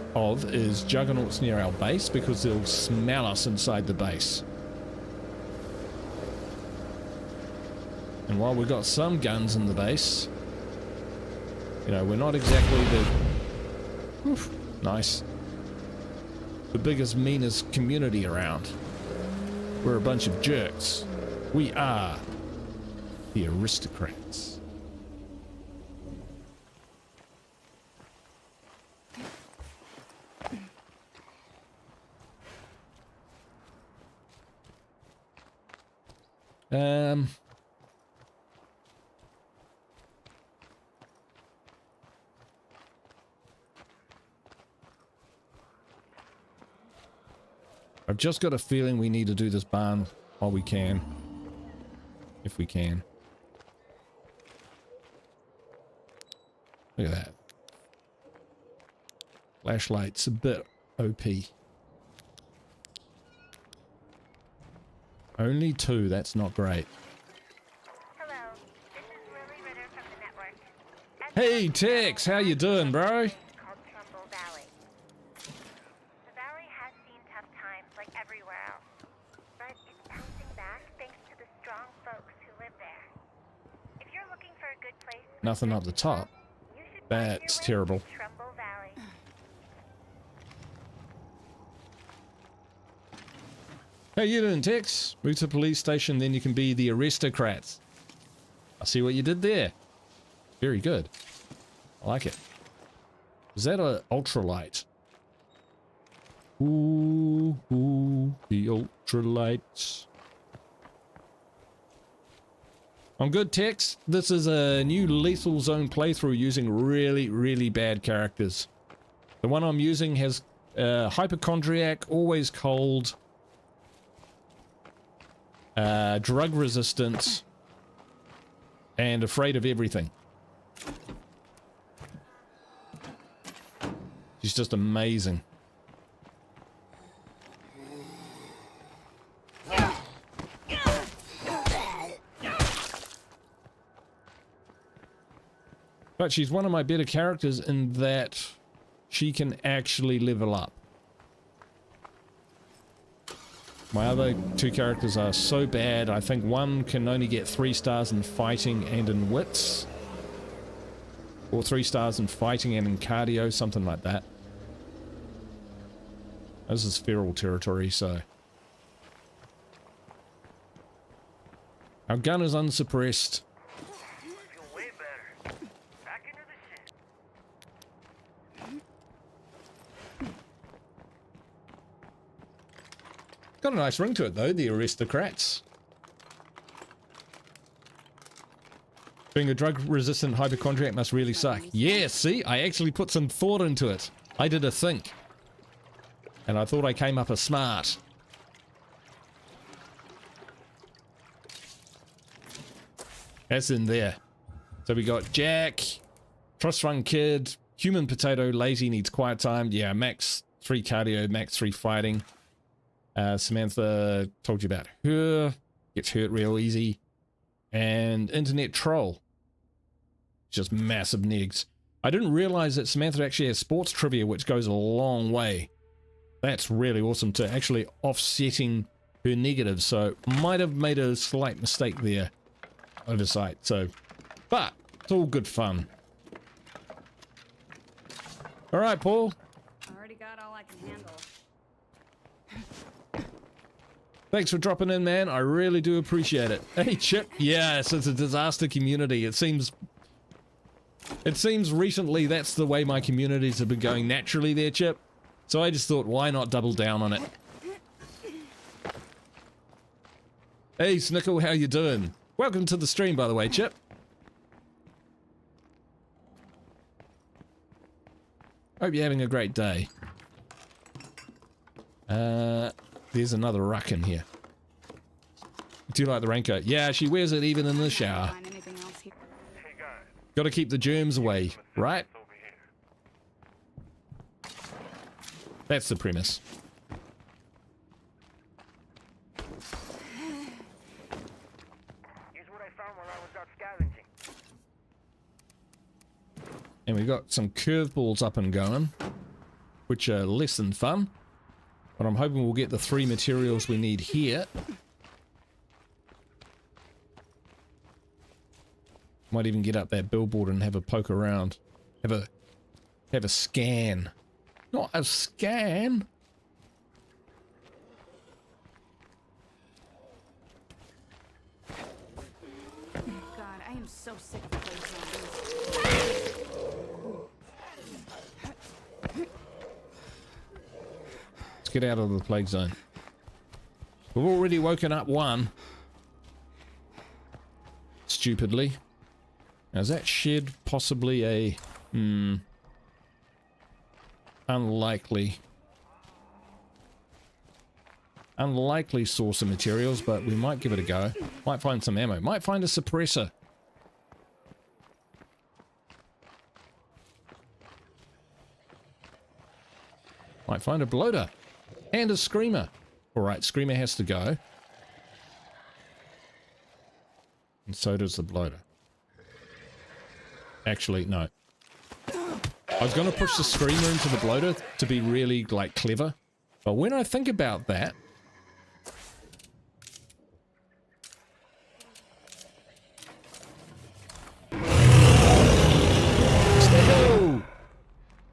Juggernauts near our base, because they'll smell us inside the base. And while we've got some guns in the base, you know, we're not exactly the... Oof, nice. The biggest, meanest community around. We're a bunch of jerks. We are the Aristocrats. I've just got a feeling we need to do this barn while we can. If we can. Look at that. Flashlight's a bit OP. Only 2, that's not great. Hello, this is Lily Ritter from the network. Hey Tex, how you doing, bro? Called Trumbull Valley. The valley has seen tough times like everywhere else, but it's bouncing back thanks to the strong folks who live there. If you're looking for a good place, Nothing up the top. you should find your That's way terrible. to Trumbull Valley. How you doing, Tex? Move to police station, then you can be the Aristocrats. I see what you did there. Very good. I like it. Is that an ultralight? Ooh, ooh, the the ultralights. I'm good, Tex. This is a new Lethal Zone playthrough using really, really bad characters. The one I'm using has hypochondriac, always cold, drug resistance, and afraid of everything. She's just amazing. But she's one of my better characters in that she can actually level up. My other two characters are so bad. I think one can only get 3 stars in fighting and in wits. Or 3 stars in fighting and in cardio, something like that. This is feral territory, so... Our gun is unsuppressed. Got a nice ring to it though, the Aristocrats. Being a drug-resistant hypochondriac must really suck. Yeah, see? I actually put some thought into it. I did a think. And I thought I came up as smart. That's in there. So we got Jack, Trust-Run Kid, Human Potato, Lazy, needs quiet time. Yeah, max 3 cardio, max 3 fighting. Samantha, told you about her, gets hurt real easy. And Internet Troll, just massive negs. I didn't realize that Samantha actually has sports trivia, which goes a long way. That's really awesome to actually offsetting her negatives, so might have made a slight mistake there. Oversight, so, but it's all good fun. All right, Paul. Already got all I can handle. Thanks for dropping in, man. I really do appreciate it. Hey, Chip. Yes, it's a disaster community. It seems recently that's the way my communities have been going naturally there, Chip. So I just thought, why not double down on it? Hey, Snickle, how you doing? Welcome to the stream, by the way, Chip. Hope you're having a great day. There's another ruck in here. Do you like the raincoat? Yeah, she wears it even in the shower. Gotta keep the germs away, right? That's the premise. Here's what I found while I was out scavenging. And we got some curveballs up and going, which are less than fun. But I'm hoping we'll get the 3 materials we need here. Might even get up that billboard and have a poke around. Have a scan. Not a scan. God, I am so sick of those zombies. Let's get out of the plague zone. We've already woken up one. Stupidly. Now, is that shed possibly a... Unlikely source of materials, but we might give it a go. Might find some ammo. Might find a suppressor. Might find a bloater. And a screamer. Alright, screamer has to go. And so does the bloater. Actually, no. I was going to push the screamer into the bloater to be really, like, clever. But when I think about that... Stickle!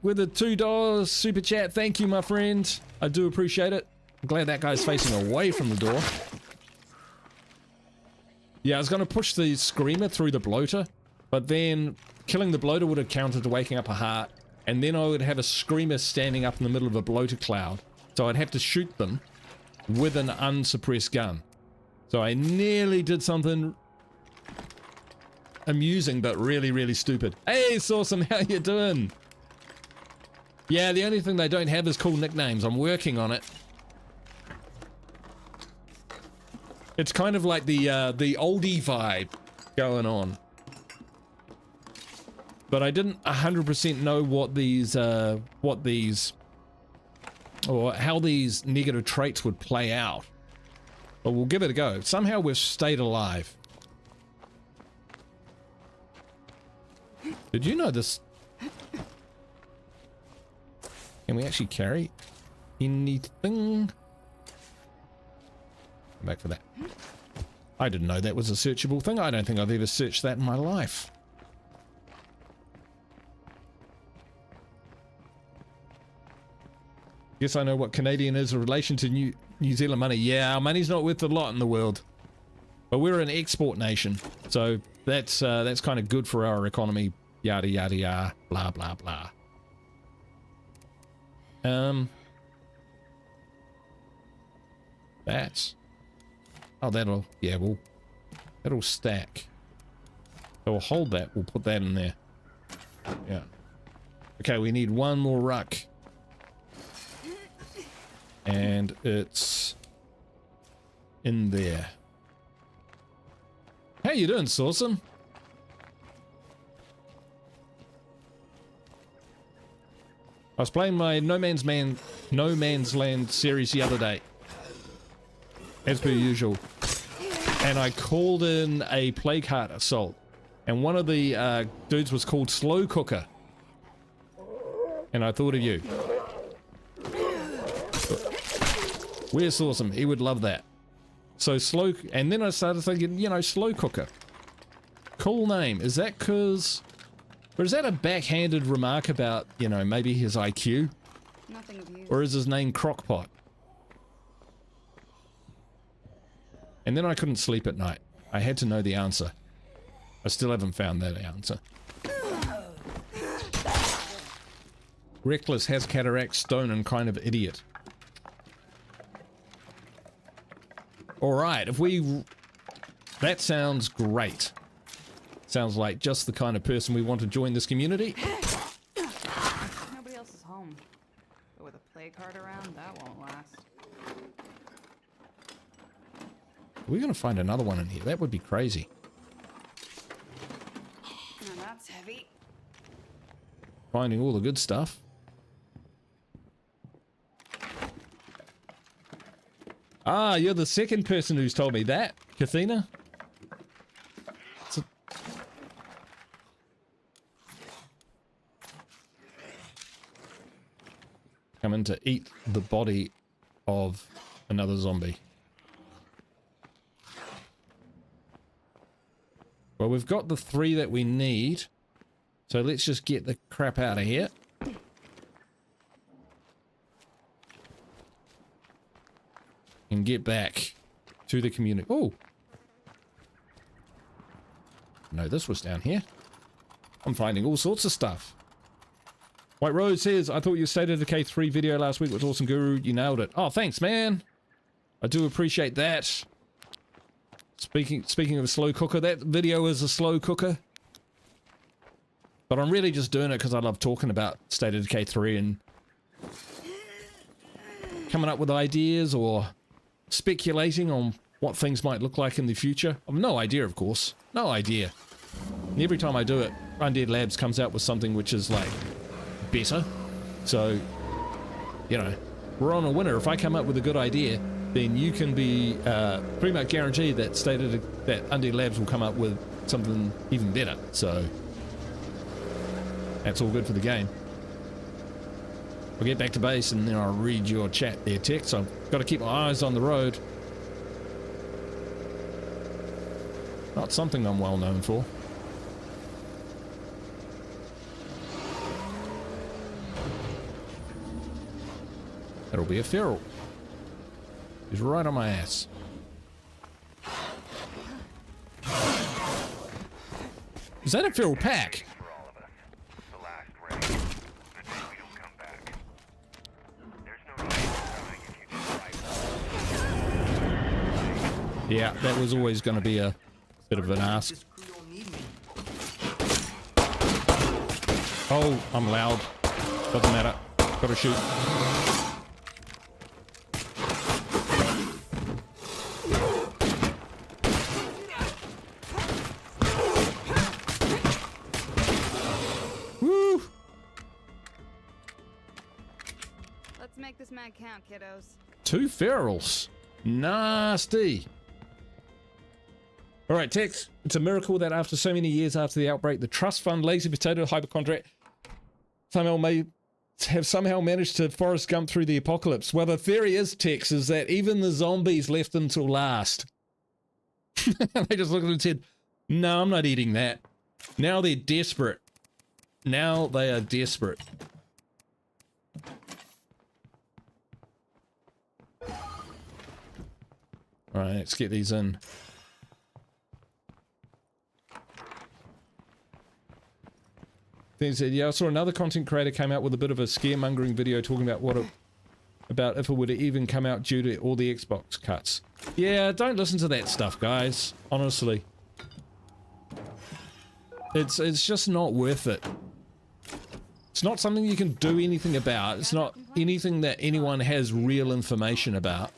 With a $2 super chat, thank you, my friend. I do appreciate it. I'm glad that guy's facing away from the door. Yeah, I was going to push the screamer through the bloater, but then killing the bloater would have counted to waking up a heart, and then I would have a screamer standing up in the middle of a bloater cloud. So I'd have to shoot them, with an unsuppressed gun. So I nearly did something amusing but really, really stupid. Hey, Sawsome, how you doing? Yeah, the only thing they don't have is cool nicknames. I'm working on it. It's kind of like the oldie vibe going on. But I didn't 100% know or how these negative traits would play out. But we'll give it a go. Somehow we've stayed alive. Did you know this? Can we actually carry anything? Come back for that. I didn't know that was a searchable thing. I don't think I've ever searched that in my life. Guess I know what Canadian is in relation to New Zealand money. Yeah, our money's not worth a lot in the world. But we're an export nation. So that's kind of good for our economy. Yada, yada, yada. Blah, blah, blah. That's... Oh, that'll stack. So we'll hold that. We'll put that in there. Yeah. Okay, we need one more ruck. And it's in there. How you doing, Sawsome? I was playing my No Man's Land series the other day, as per usual, and I called in a plague heart assault, and one of the dudes was called Slow Cooker, and I thought of you. Where's Sawsome? He would love that. So slow, and then I started thinking, you know, Slow Cooker. Cool name. Is that cause, or is that a backhanded remark about, you know, maybe his IQ? Nothing of use. Or is his name Crockpot? And then I couldn't sleep at night. I had to know the answer. I still haven't found that answer. Reckless, has cataract, stone, and kind of idiot. Alright, if we... That sounds great. Sounds like just the kind of person we want to join this community. Nobody else is home. But with a plague heart around, that won't last. We're gonna find another one in here. That would be crazy. Now that's heavy. Finding all the good stuff. Ah, you're the second person who's told me that, Kathina. Coming to eat the body of another zombie. Well, we've got the 3 that we need. So let's just get the crap out of here. And get back to the community. Oh! No, this was down here. I'm finding all sorts of stuff. White Rose says, I thought your State of Decay 3 video last week was awesome, Guru. You nailed it. Oh, thanks, man. I do appreciate that. Speaking of a slow cooker, that video is a slow cooker. But I'm really just doing it because I love talking about State of Decay 3 and coming up with ideas or speculating on what things might look like in the future. I've no idea, of course. No idea. And every time I do it, Undead Labs comes out with something which is like better. So, you know, we're on a winner. If I come up with a good idea, then you can be pretty much guaranteed that that Undead Labs will come up with something even better. So that's all good for the game. I'll get back to base and then I'll read your chat there, Tech. So I've got to keep my eyes on the road. Not something I'm well known for. That'll be a feral. He's right on my ass. Is that a feral pack? Yeah, that was always going to be a bit of an ask. This crew don't need me. Oh, I'm loud. Doesn't matter. Gotta shoot. Woo! Let's make this mag count, kiddos. 2 ferals. Nasty. All right, Tex. It's a miracle that after so many years after the outbreak, the trust fund Lazy Potato Hypochondriac somehow managed to Forrest Gump through the apocalypse. Well, the theory is, Tex, is that even the zombies left them till last. They just looked at it and said, no, I'm not eating that. Now they're desperate. Now they are desperate. All right, let's get these in. Then said, yeah, I saw another content creator came out with a bit of a scaremongering video talking about about if it would even come out due to all the Xbox cuts. Yeah, don't listen to that stuff, guys. Honestly. It's just not worth it. It's not something you can do anything about. It's not anything that anyone has real information about.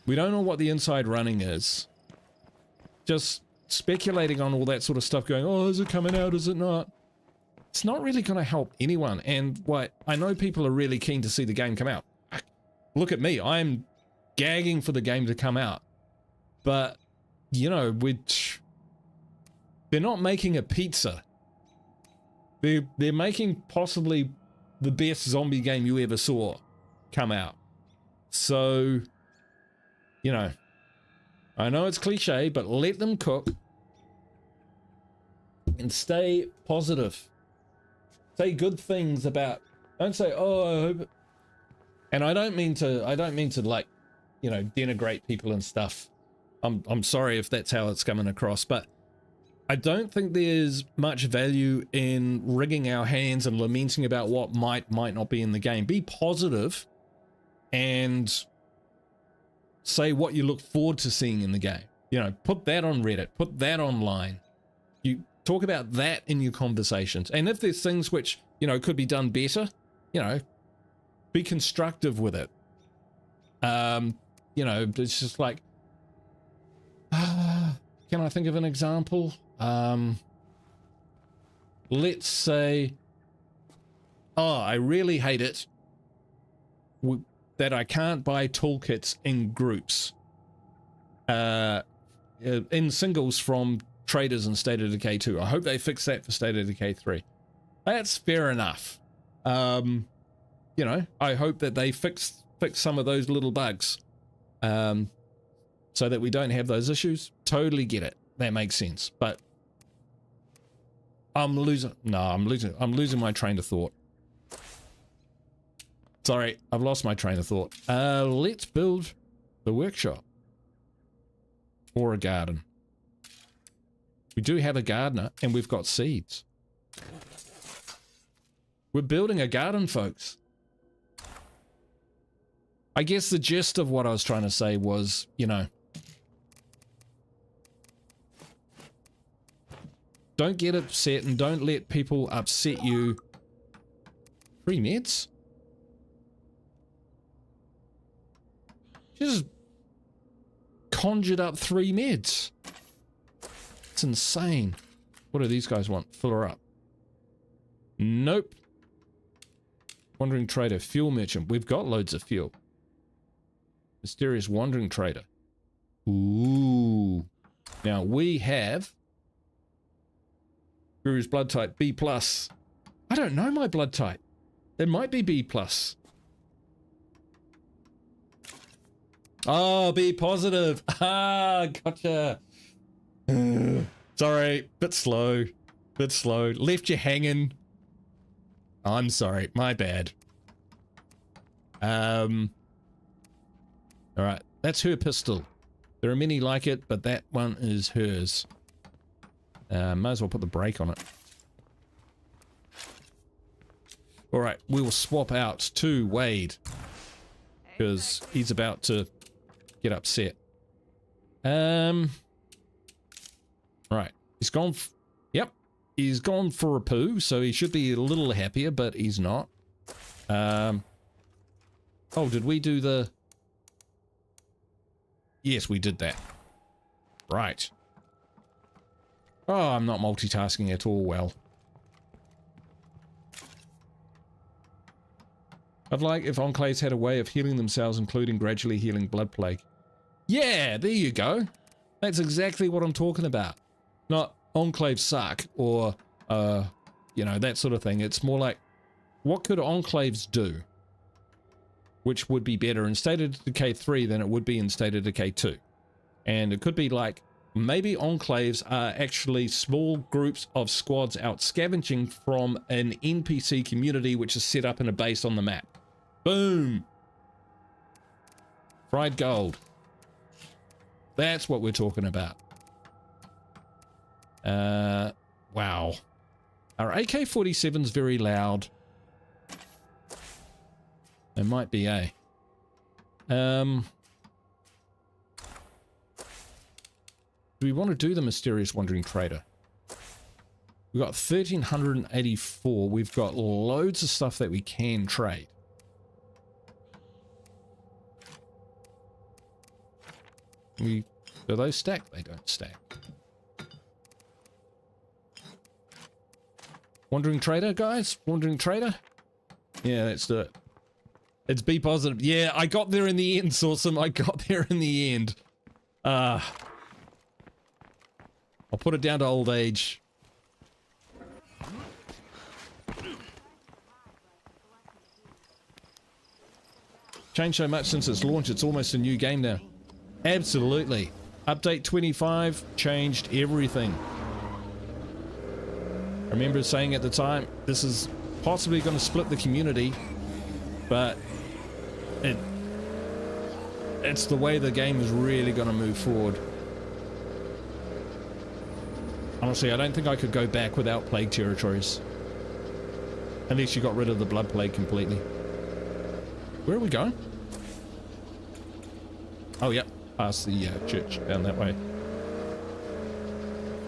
We don't know what the inside running is. Just speculating on all that sort of stuff, going, oh, is it coming out, is it not? It's not really going to help anyone. And what I know, people are really keen to see the game come out. Look at me, I'm gagging for the game to come out. But, you know, they're not making a pizza. They're making possibly the best zombie game you ever saw come out. So, you know, I know it's cliche, but let them cook and stay positive. Say good things about, don't say, oh, I hope, and I don't mean to like, you know, denigrate people and stuff. I'm sorry if that's how it's coming across, but I don't think there's much value in wringing our hands and lamenting about what might not be in the game. Be positive and say what you look forward to seeing in the game. You know, put that on Reddit, put that online. You talk about that in your conversations. And if there's things which, you know, could be done better, you know, be constructive with it. You know, it's just like, can I think of an example? Let's say, oh, I really hate it that I can't buy toolkits in groups, in singles from traders in State of Decay 2. I hope they fix that for State of Decay 3. That's fair enough. You know, I hope that they fix some of those little bugs, so that we don't have those issues. Totally get it. That makes sense. But I'm losing my train of thought. Sorry, I've lost my train of thought. Let's build the workshop. Or a garden. We do have a gardener, and we've got seeds. We're building a garden, folks. I guess the gist of what I was trying to say was, you know, don't get upset and don't let people upset you. 3 meds? Just conjured up 3 meds. It's insane. What do these guys want? Fill her up. Nope. Wandering trader, fuel merchant. We've got loads of fuel. Mysterious wandering trader. Ooh. Now we have Guru's blood type B+. I don't know my blood type. It might be B+. Oh, B positive. Ah, gotcha. Sorry, bit slow. Left you hanging. I'm sorry, my bad. All right, that's her pistol. There are many like it, but that one is hers. Might as well put the brake on it. All right, we will swap out to Wade because he's about to get upset. Right. He's gone. Yep. He's gone for a poo, so he should be a little happier, but he's not. Oh, did we do the... Yes, we did that. Right. Oh, I'm not multitasking at all well. I'd like if Enclaves had a way of healing themselves, including gradually healing blood plague. Yeah, there you go. That's exactly what I'm talking about. Not Enclaves suck or, you know, that sort of thing. It's more like, what could Enclaves do? Which would be better in State of Decay 3 than it would be in State of Decay 2. And it could be like, maybe Enclaves are actually small groups of squads out scavenging from an NPC community which is set up in a base on the map. Boom! Fried gold. That's what we're talking about. Wow. Our AK-47's very loud. It might be, eh? Do we want to do the Mysterious Wandering Trader? We've got 1,384. We've got loads of stuff that we can trade. Do those stack? They don't stack. Wandering Trader, guys? Wandering Trader? Yeah, let's do it. It's be positive. Yeah, I got there in the end, Sawsome. I got there in the end. I'll put it down to old age. Changed so much since its launch, it's almost a new game now. Absolutely. Update 25 changed everything. I remember saying at the time, this is possibly going to split the community, but it's the way the game is really going to move forward. Honestly, I don't think I could go back without plague territories. Unless you got rid of the blood plague completely. Where are we going? Oh, yep. Past the church down that way. If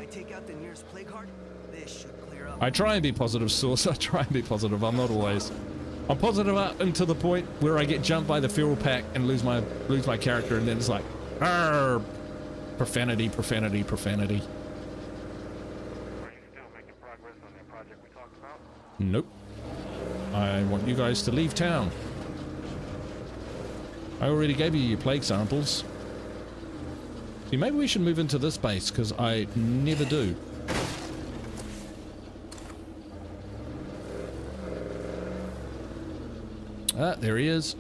I take out the nearest plague heart, this should clear up. I try and be positive, Source. I try and be positive. I'm not always. I'm positive up until the point where I get jumped by the feral pack and lose my character, and then it's like, arr, profanity, profanity, profanity. Are you still making progress on that project we talked about? Nope. I want you guys to leave town. I already gave you your plague samples. See, maybe we should move into this base, because I never do. Ah, there he is.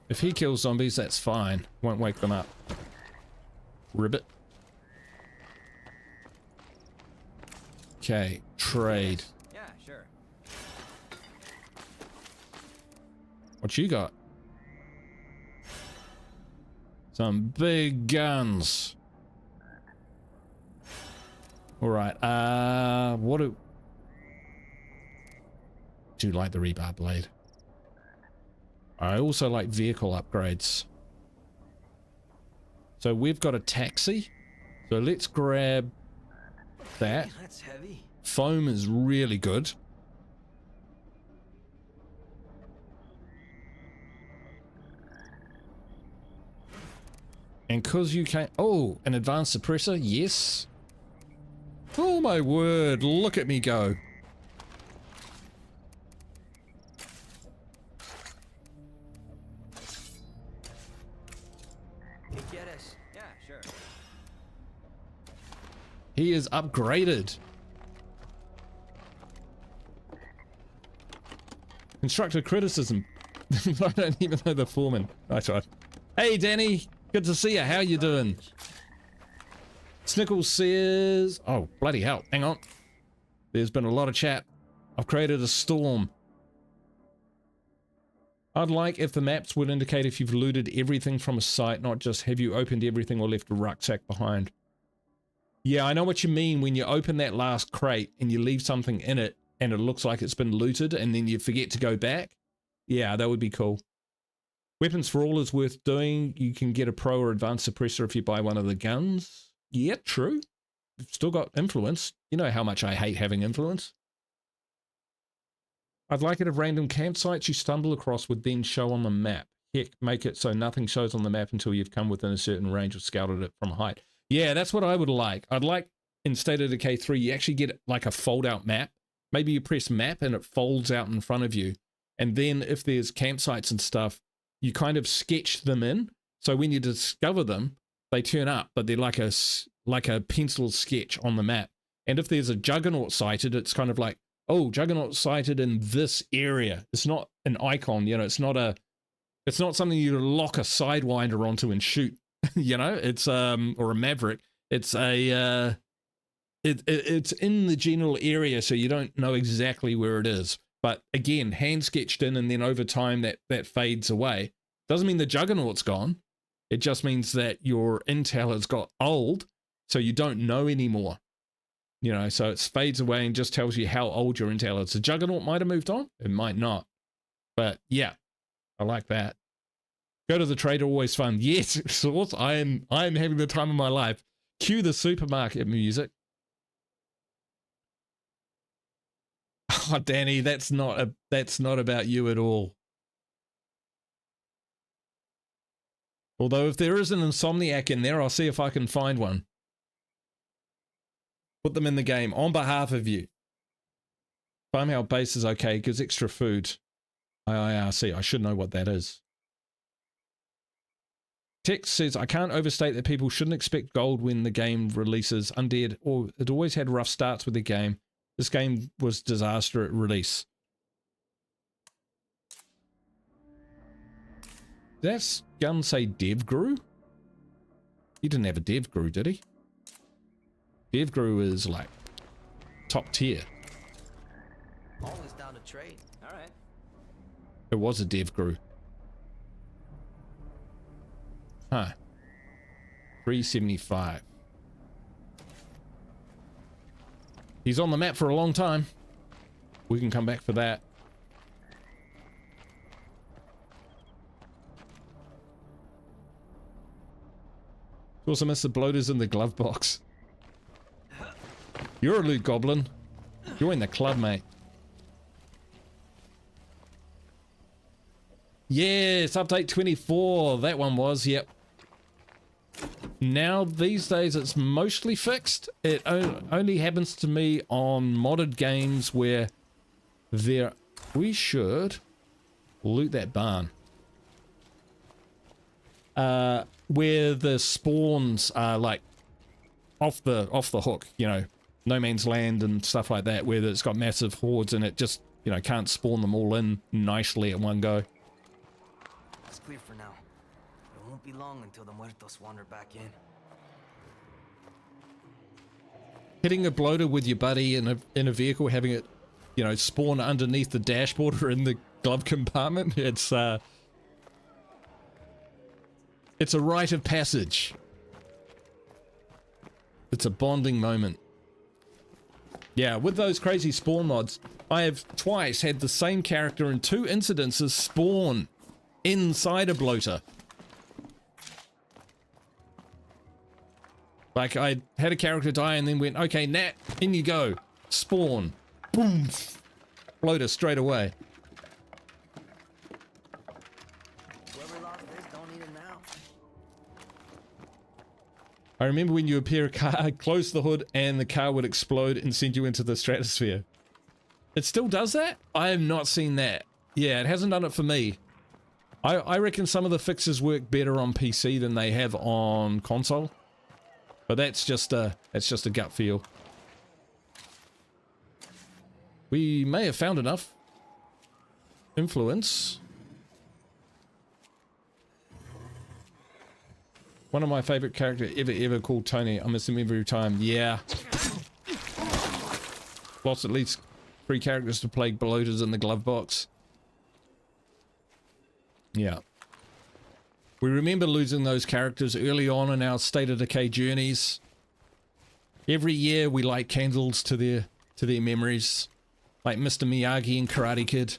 If he kills zombies, that's fine. Won't wake them up. Ribbit. Okay, trade. Yeah, sure. What you got? Some big guns. All right. What do you like the rebar blade? I also like vehicle upgrades. So we've got a taxi. So let's grab that. That's heavy. Foam is really good. And cause you can't... Oh, an advanced suppressor? Yes. Oh my word, look at me go. Get us. Yeah, sure. He is upgraded. Constructive criticism. I don't even know the foreman. I tried. Hey Danny, good to see you. How you doing? Snickles says, oh bloody hell, hang on. There's been a lot of chat. I've created a storm. I'd like if the maps would indicate if you've looted everything from a site, not just have you opened everything or left a rucksack behind. Yeah, I know what you mean when you open that last crate and you leave something in it. and it looks like it's been looted and then you forget to go back. Yeah, that would be cool. Weapons for all is worth doing. You can get a pro or advanced suppressor if you buy one of the guns. Yeah, true. Still got influence. You know how much I hate having influence. I'd like it if random campsites you stumble across would then show on the map. Heck, make it so nothing shows on the map until you've come within a certain range or scouted it from height. Yeah, that's what I would like. I'd like in State of Decay 3, you actually get like a fold-out map. Maybe you press map and it folds out in front of you. And then if there's campsites and stuff, you kind of sketch them in. So when you discover them, they turn up, but they're like a pencil sketch on the map. And if there's a Juggernaut sighted, it's kind of like, oh, Juggernaut sighted in this area. It's not an icon, you know, it's not something you lock a Sidewinder onto and shoot, you know, it's, or a Maverick. It's a, it's in the general area, so you don't know exactly where it is. But again, hand sketched in, and then over time that fades away. Doesn't mean the Juggernaut's gone. It just means that your intel has got old, so you don't know anymore. You know, so it fades away and just tells you how old your intel is. The Juggernaut might have moved on. It might not. But yeah, I like that. Go to the trader, always fun. Yes, Source, I am having the time of my life. Cue the supermarket music. Oh, Danny, that's not about you at all. Although if there is an Insomniac in there, I'll see if I can find one. Put them in the game on behalf of you. Farmhouse base is okay, gives extra food. IIRC, I should know what that is. Text says, I can't overstate that people shouldn't expect gold when the game releases. Undead, or it always had rough starts with the game. This game was disaster at release. Did that gun say DevGru? He didn't have a DevGru, did he? DevGru is like top tier. Always down to trade. All right. It was a DevGru. Huh. 375. He's on the map for a long time. We can come back for that. Also missed the bloaters in the glove box. You're a loot goblin. Join the club, mate. Yes, update 24. That one was, yep. Now, these days, it's mostly fixed. It only happens to me on modded games where we should loot that barn. Where the spawns are like off the hook, you know, no man's land and stuff like that, where it's got massive hordes and it just, you know, can't spawn them all in nicely at one go. It's clear for now. It won't be long until the muertos wander back in. Hitting a bloater with your buddy in a vehicle, having it, you know, spawn underneath the dashboard or in the glove compartment, it's a rite of passage. It's a bonding moment. Yeah, with those crazy spawn mods, I have twice had the same character in 2 incidences spawn inside a bloater. Like, I had a character die and then went, okay, Nat, in you go. Spawn. Boom. Bloater straight away. Whoever lost this don't need it now. I remember when you appear a car, close the hood, and the car would explode and send you into the stratosphere. It still does that? I have not seen that. Yeah, it hasn't done it for me. I reckon some of the fixes work better on PC than they have on console. But that's just a gut feel. We may have found enough influence. One of my favorite characters ever called Tony. I miss him every time. Yeah. Lost at least 3 characters to play bloaters in the glove box. Yeah. We remember losing those characters early on in our State of Decay journeys. Every year we light candles to their memories. Like Mr. Miyagi and Karate Kid.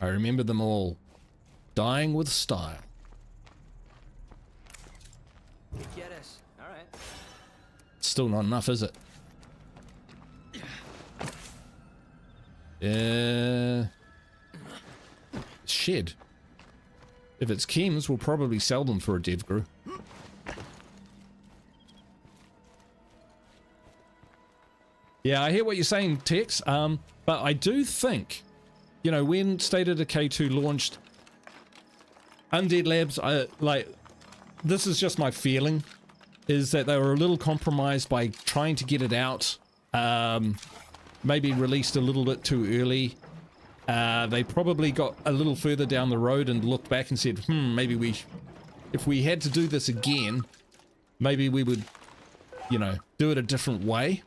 I remember them all. Dying with style. Get us. All right. Still not enough, is it? Shed. If it's chems, we'll probably sell them for a dev brew. Yeah, I hear what you're saying, Tex. But I do think, you know, when State of Decay 2 launched, Undead Labs, this is just my feeling, is that they were a little compromised by trying to get it out. Maybe released a little bit too early. They probably got a little further down the road and looked back and said, maybe if we had to do this again, maybe we would, you know, do it a different way.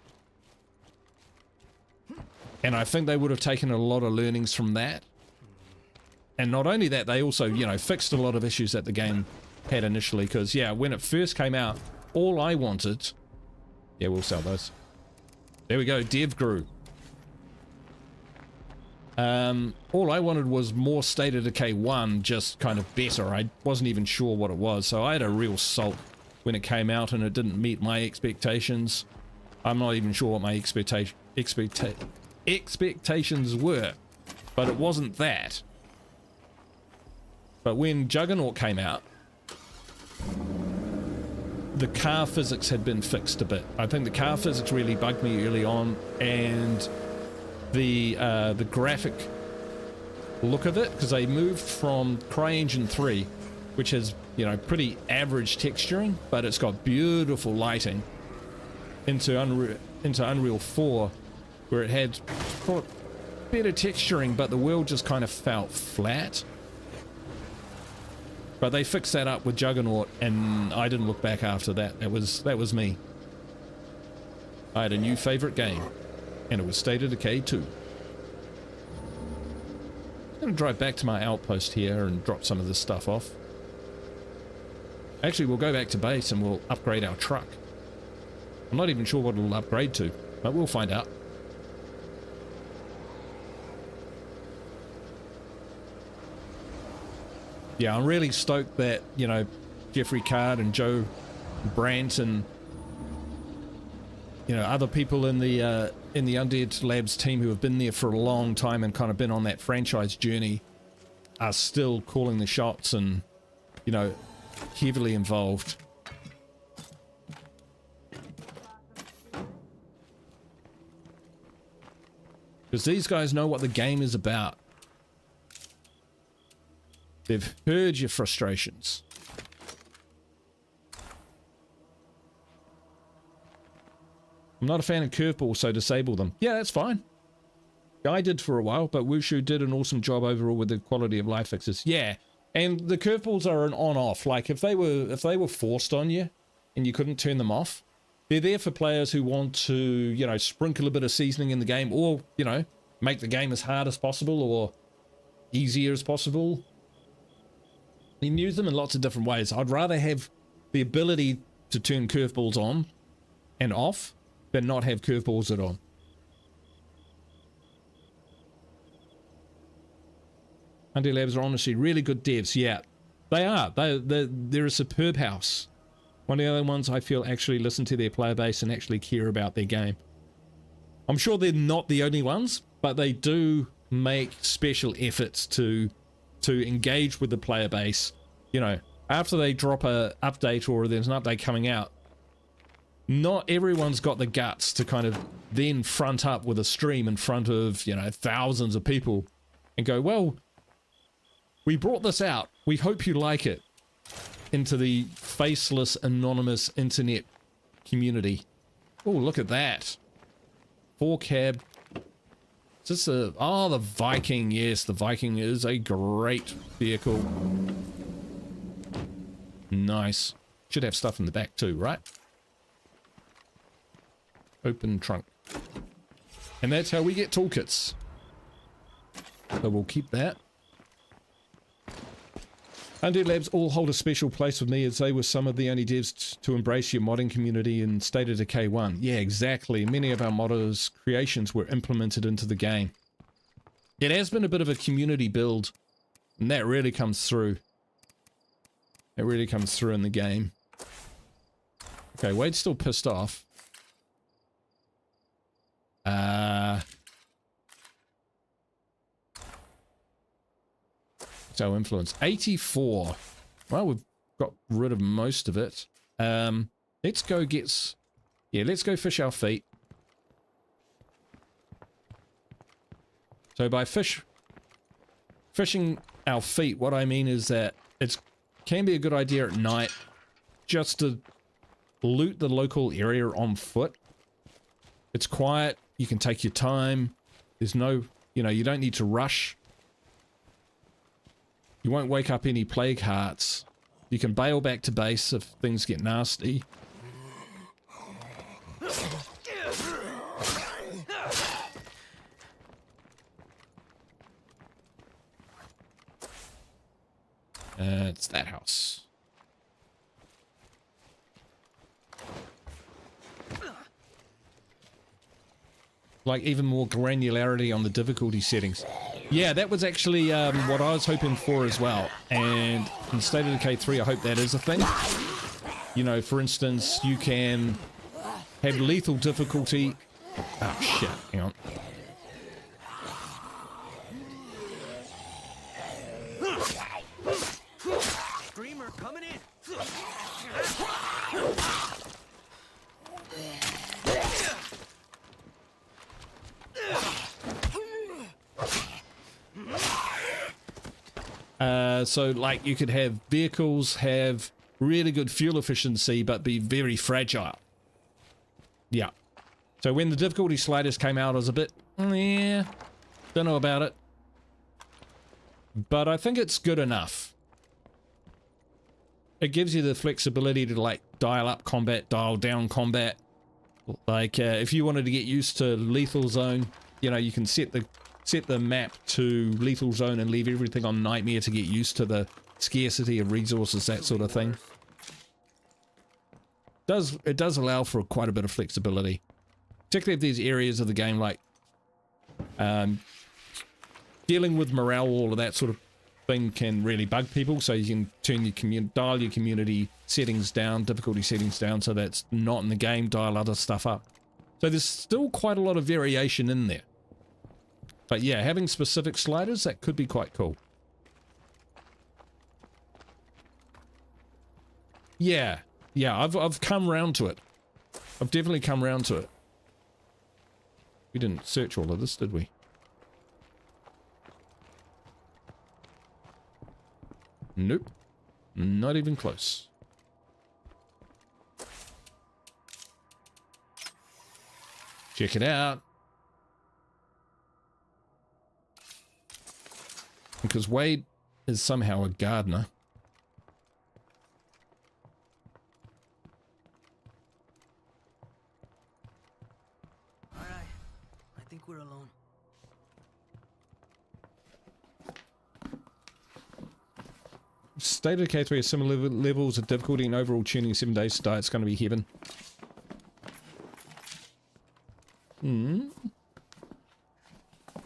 And I think they would have taken a lot of learnings from that. And not only that, they also, you know, fixed a lot of issues that the game had initially. Because, yeah, when it first came out, all I wanted... Yeah, we'll sell those. There we go, Dev grew. All I wanted was more State of Decay 1, just kind of better. I wasn't even sure what it was, so I had a real sulk when it came out and it didn't meet my expectations. I'm not even sure what my expectations were, but it wasn't that. But when Juggernaut came out, the car physics had been fixed a bit. I think the car physics really bugged me early on, and the graphic look of it, because they moved from CryEngine 3, which has, you know, pretty average texturing, but it's got beautiful lighting, into Unreal 4, where it had better texturing, but the world just kind of felt flat. But they fixed that up with Juggernaut, and I didn't look back after that. That was me. I had a new favorite game, and it was State of Decay 2. I'm going to drive back to my outpost here and drop some of this stuff off. Actually, we'll go back to base and we'll upgrade our truck. I'm not even sure what it'll upgrade to, but we'll find out. Yeah, I'm really stoked that, you know, Jeffrey Card and Joe Brandt and, you know, other people in the Undead Labs team who have been there for a long time and kind of been on that franchise journey are still calling the shots and, you know, heavily involved. Because these guys know what the game is about. They've heard your frustrations. I'm not a fan of curveballs, so disable them. Yeah, that's fine. I did for a while, but Wushu did an awesome job overall with the quality of life fixes. Yeah, and the curveballs are an on-off. Like if they were forced on you and you couldn't turn them off, they're there for players who want to, you know, sprinkle a bit of seasoning in the game, or, you know, make the game as hard as possible or easier as possible. You can use them in lots of different ways. I'd rather have the ability to turn curveballs on and off than not have curveballs at all. Undead Labs are honestly really good devs. Yeah, they are. They're a superb house. One of the other ones I feel actually listen to their player base and actually care about their game. I'm sure they're not the only ones, but they do make special efforts to engage with the player base. You know, after they drop a update or there's an update coming out, not everyone's got the guts to kind of then front up with a stream in front of, you know, thousands of people and go, well, we brought this out, we hope you like it, into the faceless, anonymous internet community. Oh, look at that. 4-cab. Is this the Viking? Yes, the Viking is a great vehicle. Nice. Should have stuff in the back too, right? Open trunk. And that's how we get toolkits. So we'll keep that. Undead Labs all hold a special place with me as they were some of the only devs to embrace your modding community in State of Decay 1. Yeah, exactly. Many of our modders' creations were implemented into the game. It has been a bit of a community build, and that really comes through. It really comes through in the game. Okay, Wade's still pissed off. So influence 84. Well, we've got rid of most of it. Let's go get, let's go fish our feet. So by fishing our feet, what I mean is that it can be a good idea at night just to loot the local area on foot. It's quiet, you can take your time, there's no, you don't need to rush. You won't wake up any plague hearts. You can bail back to base if things get nasty. It's that house. Like even more granularity on the difficulty settings. Yeah, that was actually what I was hoping for as well. And in State of Decay 3, I hope that is a thing. For instance, you can have lethal difficulty. Oh shit, hang on. Screamer coming in. So like you could have vehicles have really good fuel efficiency but be very fragile. Yeah. So when the difficulty sliders came out, I was a bit, don't know about it. But I think it's good enough. It gives you the flexibility to like dial up combat, dial down combat. Like if you wanted to get used to lethal zone, you can set the map to lethal zone and leave everything on nightmare to get used to the scarcity of resources, that sort of thing. It does allow for quite a bit of flexibility, particularly if there's areas of the game like dealing with morale, all of that sort of thing can really bug people. So you can turn dial your community settings down, difficulty settings down, so that's not in the game. Dial other stuff up. So there's still quite a lot of variation in there. But yeah, having specific sliders, that could be quite cool. Yeah, I've come round to it. I've definitely come round to it. We didn't search all of this, did we? Nope. Not even close. Check it out. Because Wade is somehow a gardener. All right, I think we're alone. State of Decay 3 has similar levels of difficulty and overall tuning 7 days to die. It's going to be heaven.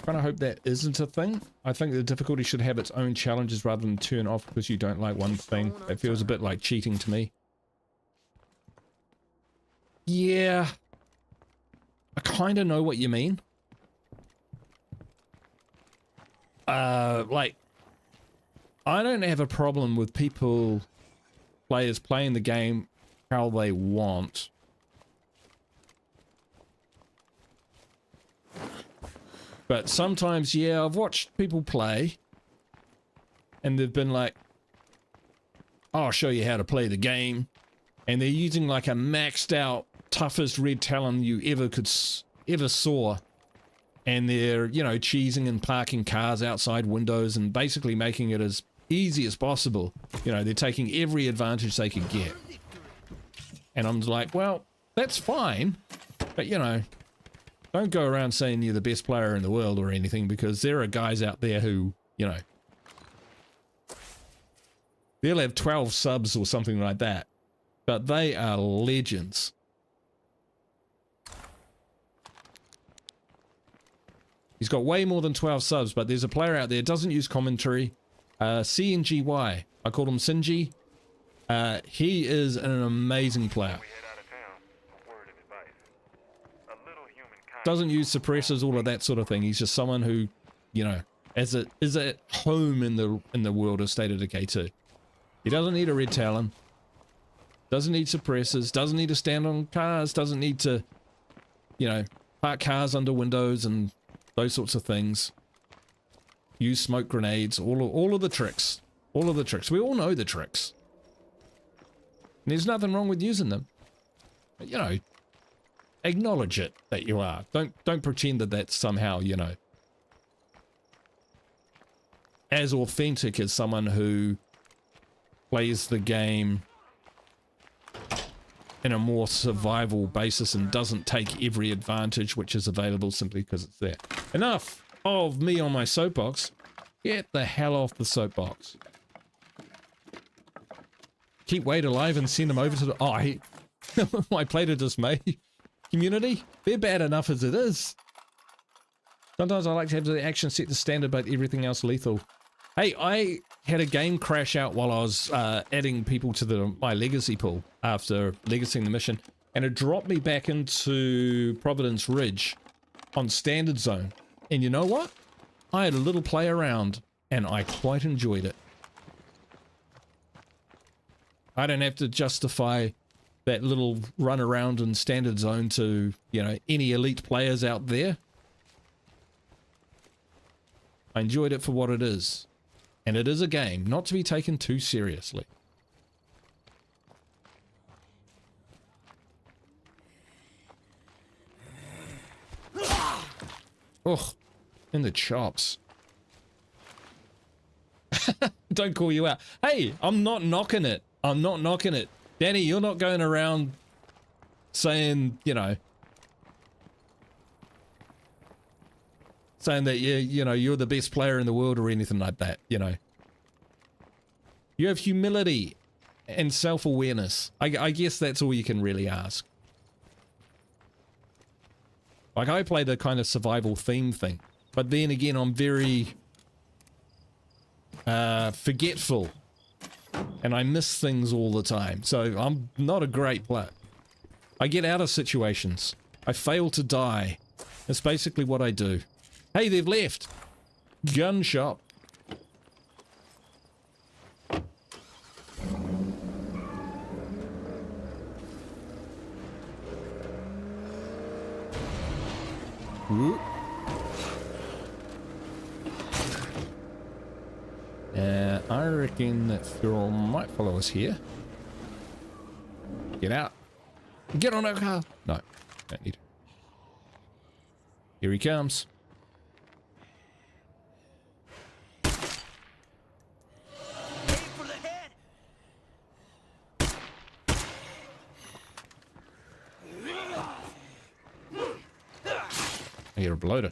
Kind of hope that isn't a thing. I think the difficulty should have its own challenges rather than turn off because you don't like one thing. It feels a bit like cheating to me. Yeah. I kind of know what you mean. Like, I don't have a problem with players playing the game how they want. But sometimes, yeah, I've watched people play and they've been like, I'll show you how to play the game. And they're using like a maxed out, toughest red talon you ever saw. And they're, cheesing and parking cars outside windows and basically making it as easy as possible. They're taking every advantage they can get. And I'm like, well, that's fine. But, don't go around saying you're the best player in the world or anything, because there are guys out there who, They'll have 12 subs or something like that. But they are legends. He's got way more than 12 subs, but there's a player out there, doesn't use commentary. CNGY. I call him Sinji. He is an amazing player. Doesn't use suppressors, all of that sort of thing. He's just someone who, you know, is at home in the world of State of Decay 2. He doesn't need a red talon. Doesn't need suppressors. Doesn't need to stand on cars. Doesn't need to, you know, park cars under windows and those sorts of things. Use smoke grenades. All of the tricks. All of the tricks. We all know the tricks. And there's nothing wrong with using them. But, you know, acknowledge it that you are. Don't pretend that that's somehow, you know, as authentic as someone who plays the game in a more survival basis and doesn't take every advantage which is available simply because it's there. Enough of me on my soapbox. Get the hell off the soapbox. Keep Wade alive and send him over to the... Oh, I played a dismay. Community, they're bad enough as it is. Sometimes I like to have the action set to standard, but everything else lethal. Hey, I had a game crash out while I was adding people to my legacy pool after legacying the mission, and it dropped me back into Providence Ridge on standard zone. And you know what? I had a little play around, and I quite enjoyed it. I don't have to justify that little run around in standard zone to, you know, any elite players out there. I enjoyed it for what it is. And it is a game, not to be taken too seriously. Ugh, in the chops. Don't call you out. Hey, I'm not knocking it. I'm not knocking it. Danny, you're not going around saying, you know, saying that you know, you're the best player in the world or anything like that, you know. You have humility and self-awareness. I guess that's all you can really ask. Like, I play the kind of survival theme thing, but then again, I'm very forgetful, and I miss things all the time, so I'm not a great player. I get out of situations. I fail to die. That's basically what I do. Hey, they've left. Gun shop. Ooh. I reckon that Phil might follow us here. Get out. Get on our car. No, don't need it. Here he comes. I hear a bloater.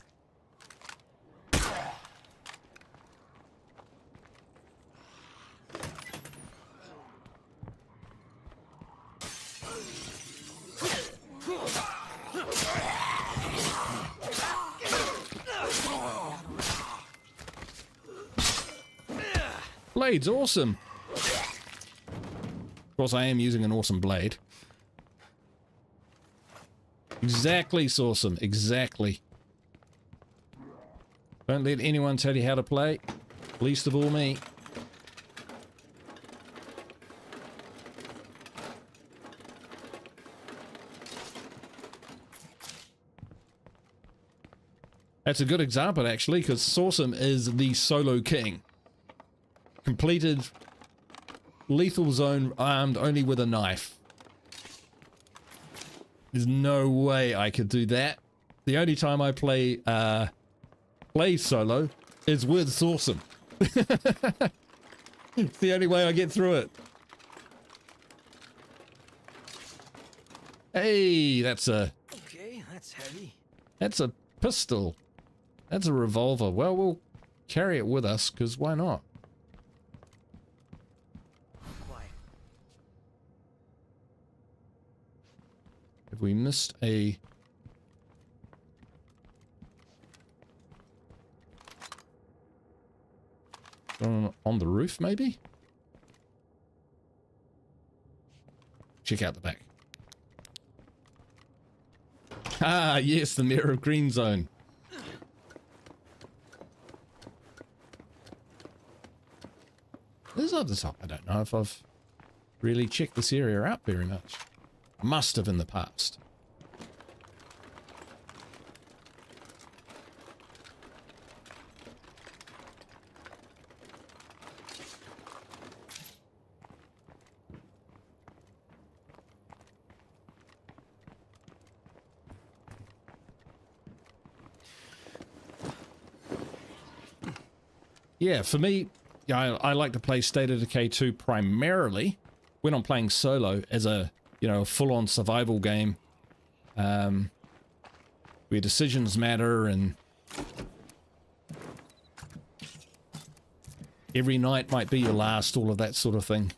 Blade's awesome. Of course, I am using an awesome blade. Exactly, awesome. Exactly. Don't let anyone tell you how to play. Least of all me. That's a good example, actually, because Sawsome is the solo king. Completed lethal zone armed only with a knife. There's no way I could do that. The only time I play solo is with Sawsome. It's the only way I get through it. Hey, that's a... Okay, that's heavy. That's a pistol. That's a revolver. Well, we'll carry it with us, because why not? Have we missed a... on the roof, maybe? Check out the back. Ah, yes, the Mirror of Green Zone. This is at the top. I don't know if I've really checked this area out very much. Must have in the past. Yeah, for me, I like to play State of Decay 2 primarily when I'm playing solo as a, you know, full-on survival game, where decisions matter and every night might be your last, all of that sort of thing.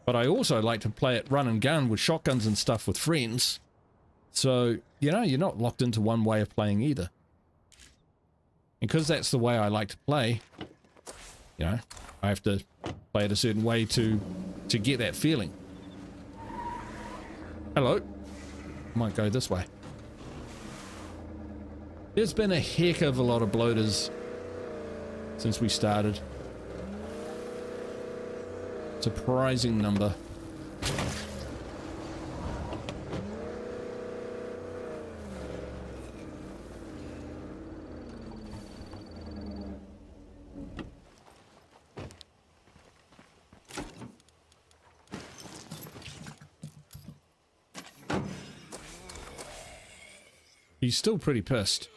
But I also like to play it run and gun with shotguns and stuff with friends. So, you know, you're not locked into one way of playing either. And because that's the way I like to play, you know, I have to play it a certain way to get that feeling. Hello. Might go this way. There's been a heck of a lot of bloaters since we started. Surprising number. He's still pretty pissed.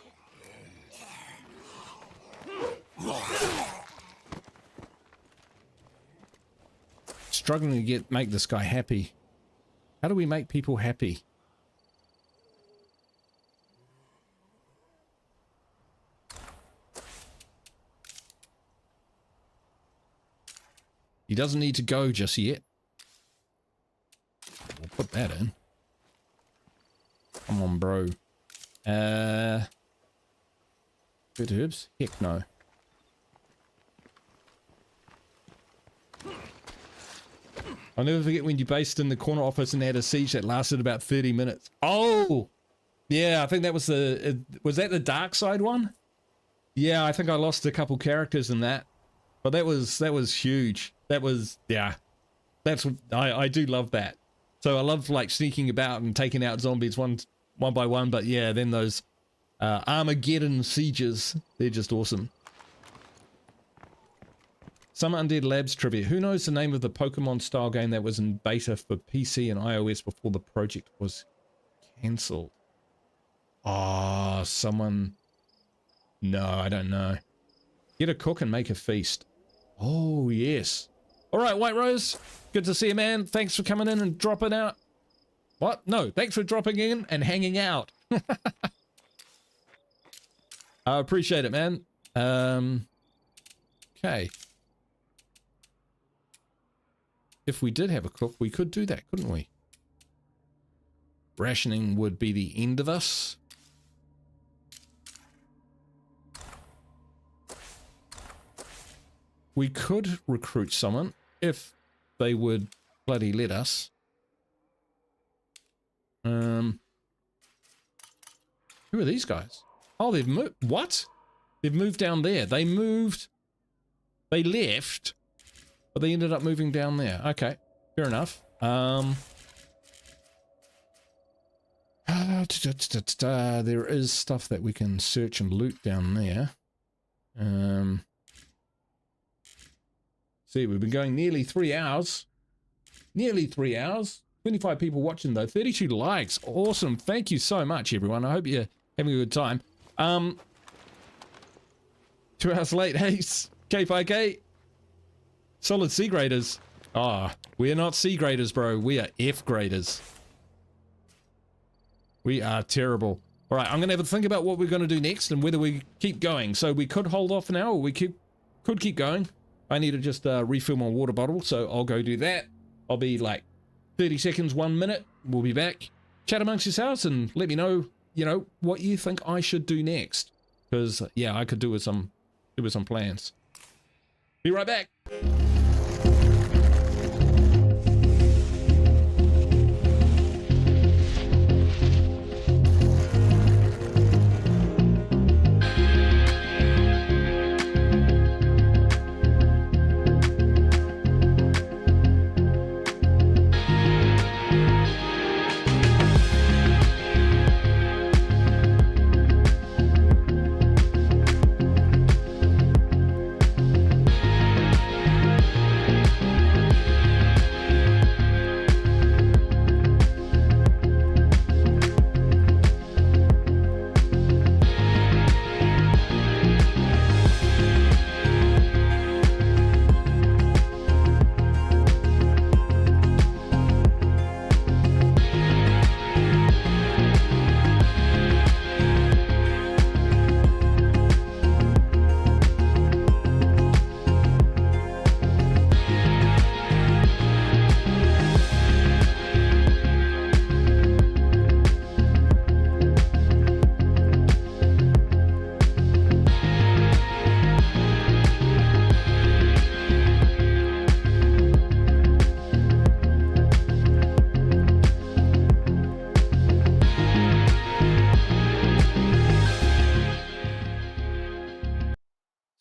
Struggling to make this guy happy. How do we make people happy? He doesn't need to go just yet. We'll put that in. Come on, bro. Good herbs? Heck no. I'll never forget when you based in the corner office and had a siege that lasted about 30 minutes. Oh! Yeah, I think that was the... was that the dark side one? Yeah, I think I lost a couple characters in that. But that was huge. That was... yeah. That's... I do love that. So I love, like, sneaking about and taking out zombies one by one, but yeah, then those Armageddon sieges, they're just awesome. Some Undead Labs trivia. Who knows the name of the Pokemon style game that was in beta for PC and iOS before the project was cancelled? Ah, someone... no, I don't know. Get a cook and make a feast. Oh, yes. All right, White Rose. Good to see you, man. Thanks for coming in and dropping out. What? No, thanks for dropping in and hanging out. I appreciate it, man. Okay. If we did have a cook, we could do that, couldn't we? Rationing would be the end of us. We could recruit someone if they would bloody let us. Who are these guys? Oh, they've moved. What? They've moved down there. They moved. They left, but they ended up moving down there. Okay, fair enough. There is stuff that we can search and loot down there. See, we've been going nearly 3 hours. Nearly 3 hours. 25 people watching though. 32 likes. Awesome. Thank you so much, everyone. I hope you're having a good time. 2 hours late. Hey, K5K. Solid C graders. Ah, we are not C graders, bro. We are F graders. We are terrible. All right, I'm going to have a think about what we're going to do next and whether we keep going. So we could hold off now or we could keep going. I need to just refill my water bottle, so I'll go do that. I'll be like 30 seconds, 1 minute. We'll be back. chat amongst yourselves and let me know, you know, what you think I should do next. Because, yeah, I could do with some plans. Be right back.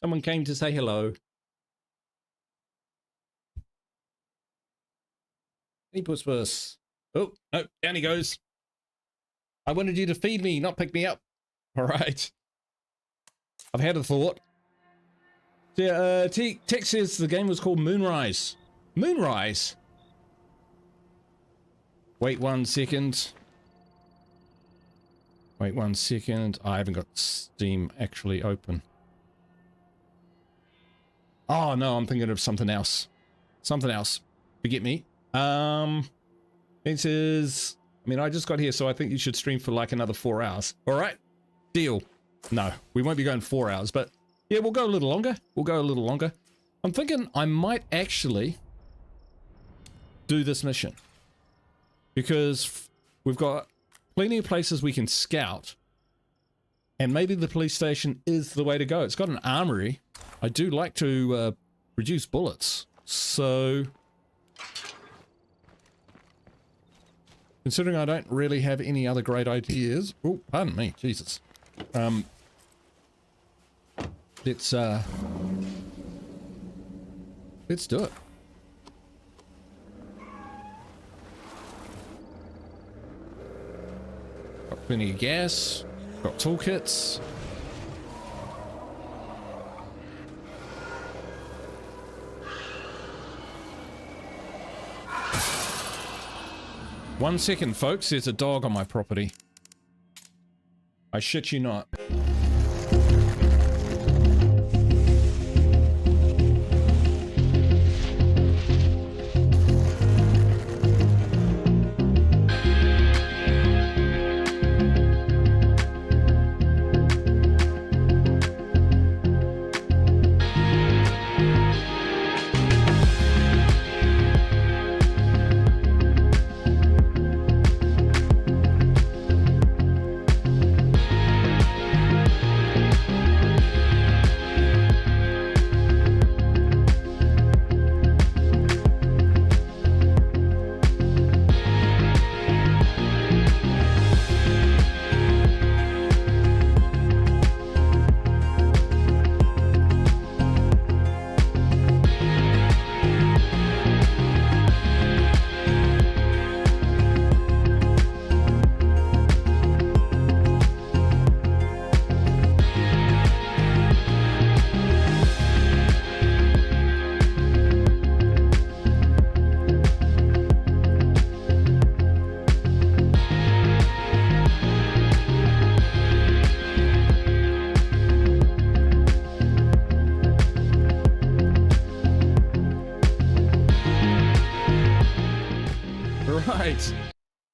Someone came to say hello. Hey, puss puss. Oh, no, down he goes. I wanted you to feed me, not pick me up. All right. I've had a thought. Yeah, Tech says the game was called Moonrise. Moonrise? Wait 1 second. Wait 1 second. I haven't got Steam actually open. Oh no, I'm thinking of something else. Something else. Forget me. It says, I mean, I just got here, so I think you should stream for like another 4 hours. All right, deal. No, we won't be going 4 hours, but yeah, we'll go a little longer. We'll go a little longer. I'm thinking I might actually do this mission because we've got plenty of places we can scout, and maybe the police station is the way to go. It's got an armory. I do like to reduce bullets, so considering I don't really have any other great ideas. Oh, pardon me, Jesus. Let's do it. Got plenty of gas. Got toolkits. One second, folks. There's a dog on my property. I shit you not.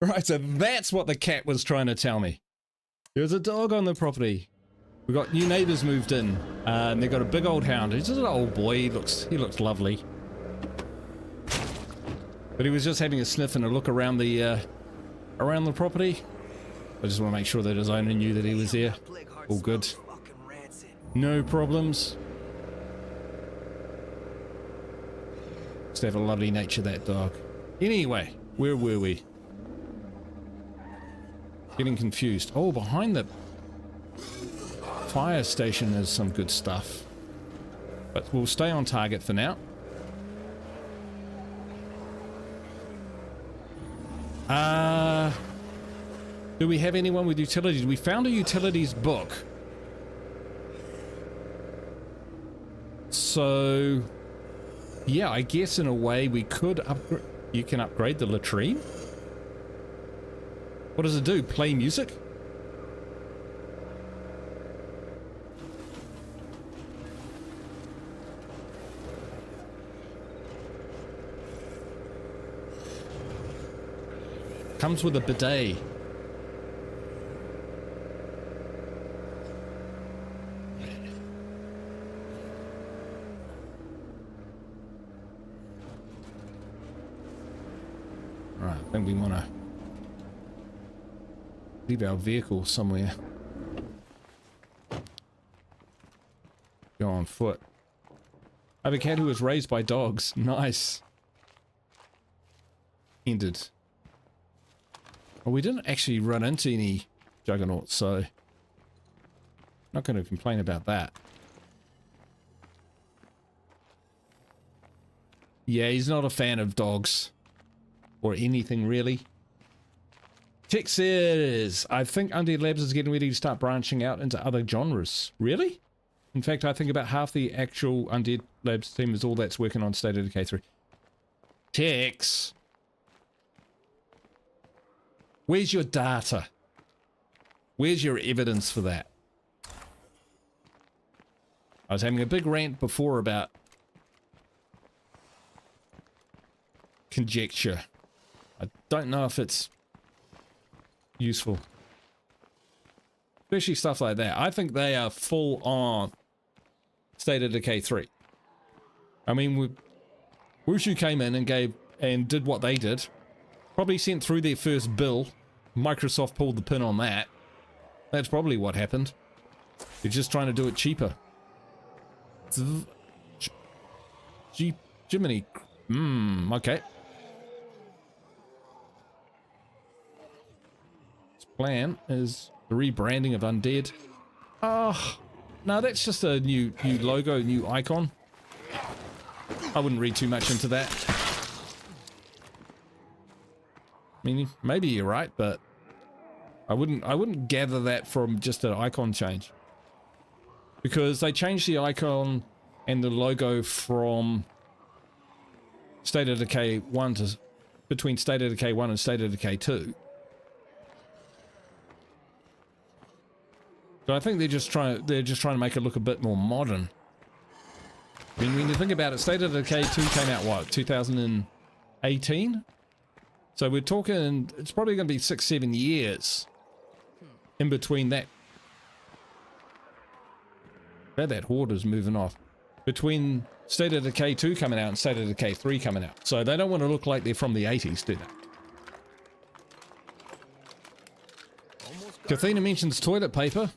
Right, so that's what the cat was trying to tell me. There's a dog on the property. We got new neighbors moved in, and they got a big old hound. He's just an old boy. He looks lovely. But he was just having a sniff and a look around the around the property. I just want to make sure that his owner knew that he was there. Plague heart All good. smells fucking rancid. No problems. Just have a lovely nature, that dog. Anyway, where were we? Getting confused. Oh, behind the fire station is some good stuff. But we'll stay on target for now. Do we have anyone with utilities? We found a utilities book. So, yeah, I guess in a way we could upgrade. You can upgrade the latrine. What does it do? Play music? Comes with a bidet. Right, I think we want to leave our vehicle somewhere. Go on foot. I have a cat who was raised by dogs. Nice. Ended. Well, we didn't actually run into any juggernauts, so not going to complain about that. Yeah, he's not a fan of dogs or anything really. Tech says, I think Undead Labs is getting ready to start branching out into other genres. Really? In fact, I think about half the actual Undead Labs team is all that's working on State of Decay 3. Tex, where's your data? Where's your evidence for that? I was having a big rant before about conjecture. I don't know if it's useful. Especially stuff like that. I think they are full on State of Decay 3. I mean, Wushu came in and did what they did. Probably sent through their first bill. Microsoft pulled the pin on that. That's probably what happened. They're just trying to do it cheaper. Jiminy. Okay. This plan is the rebranding of Undead. Oh, no, that's just a new logo, new icon. I wouldn't read too much into that. I mean, maybe you're right, but I wouldn't gather that from just an icon change. Because they changed the icon and the logo from State of Decay 1 to between State of Decay 1 and State of Decay 2. So I think they're just trying to make it look a bit more modern. I mean, when you think about it, State of Decay 2 came out what, 2018? So we're talking, it's probably going to be 6-7 years in between that. That horde is moving off. Between State of Decay 2 coming out and State of Decay 3 coming out. So they don't want to look like they're from the 80s, do they? Kathina mentions toilet paper.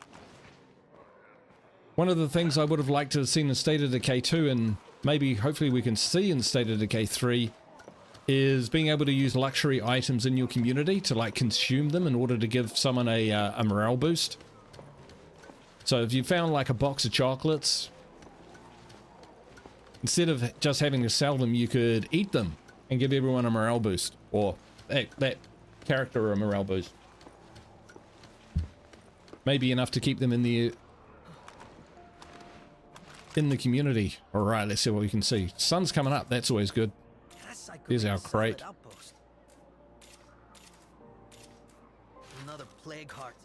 One of the things I would have liked to have seen in State of Decay 2, and maybe hopefully we can see in State of Decay 3, is being able to use luxury items in your community to like consume them in order to give someone a morale boost. So if you found like a box of chocolates, instead of just having to sell them, you could eat them and give everyone a morale boost, or that character a morale boost. Maybe enough to keep them in the community. All right, let's see what we can see. Sun's coming up. That's always good. Here's our crate. Another plague heart.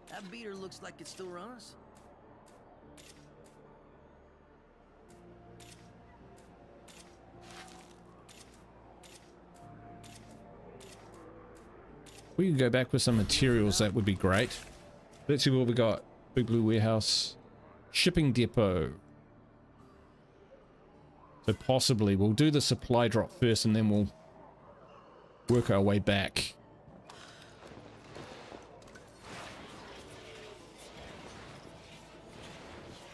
That beater looks like it still runs. We can go back with some materials, that would be great. Let's see what we got. Big Blue Warehouse. Shipping depot. So possibly we'll do the supply drop first and then we'll work our way back.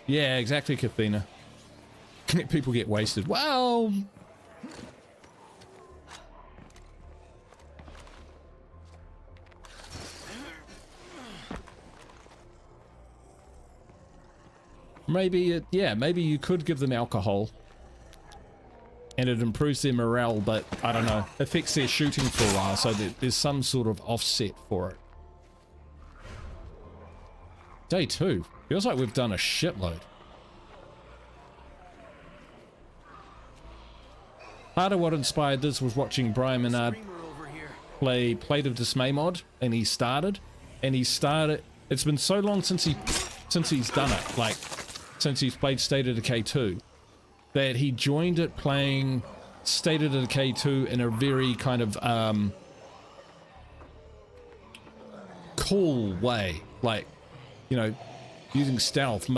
Yeah, exactly, Kathina. People get wasted. Wow! Maybe maybe you could give them alcohol and it improves their morale, but I don't know, affects their shooting for a while, so there's some sort of offset for it. Day 2. Feels like we've done a shitload. Part of what inspired this was watching Brian Menard play Plate of Dismay mod, and he started, it's been so long since he's done it, like since he's played State of Decay 2, that he joined it playing State of Decay 2 in a very kind of cool way, like, you know, using stealth,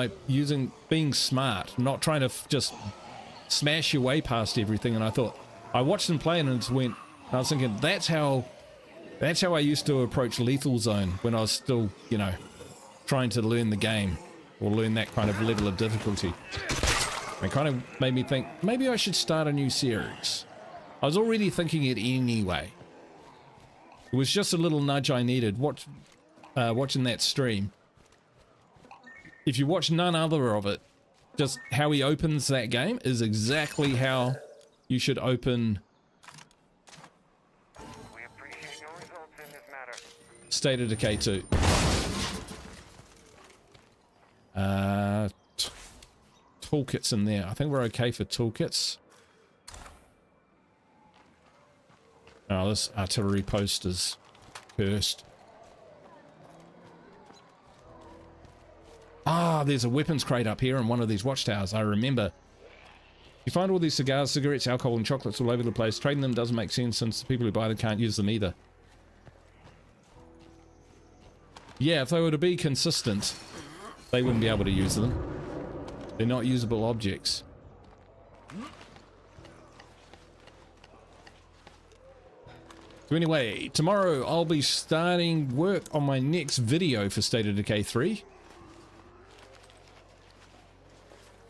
being smart, not trying to just smash your way past everything. And I thought, I watched him play and it went, I was thinking, that's how I used to approach Lethal Zone when I was still, you know, trying to learn the game or learn that kind of level of difficulty. It kind of made me think, maybe I should start a new series. I was already thinking it anyway. It was just a little nudge I needed. Watching that stream. If you watch none other of it, just how he opens that game is exactly how you should open We appreciate your results in this matter. State of Decay 2. Toolkits in there. I think we're okay for toolkits. Oh, this artillery post is cursed. Ah, there's a weapons crate up here in one of these watchtowers. I remember. You find all these cigars, cigarettes, alcohol, and chocolates all over the place. Trading them doesn't make sense since the people who buy them can't use them either. Yeah, if they were to be consistent, they wouldn't be able to use them. They're not usable objects. So anyway, tomorrow I'll be starting work on my next video for State of Decay 3.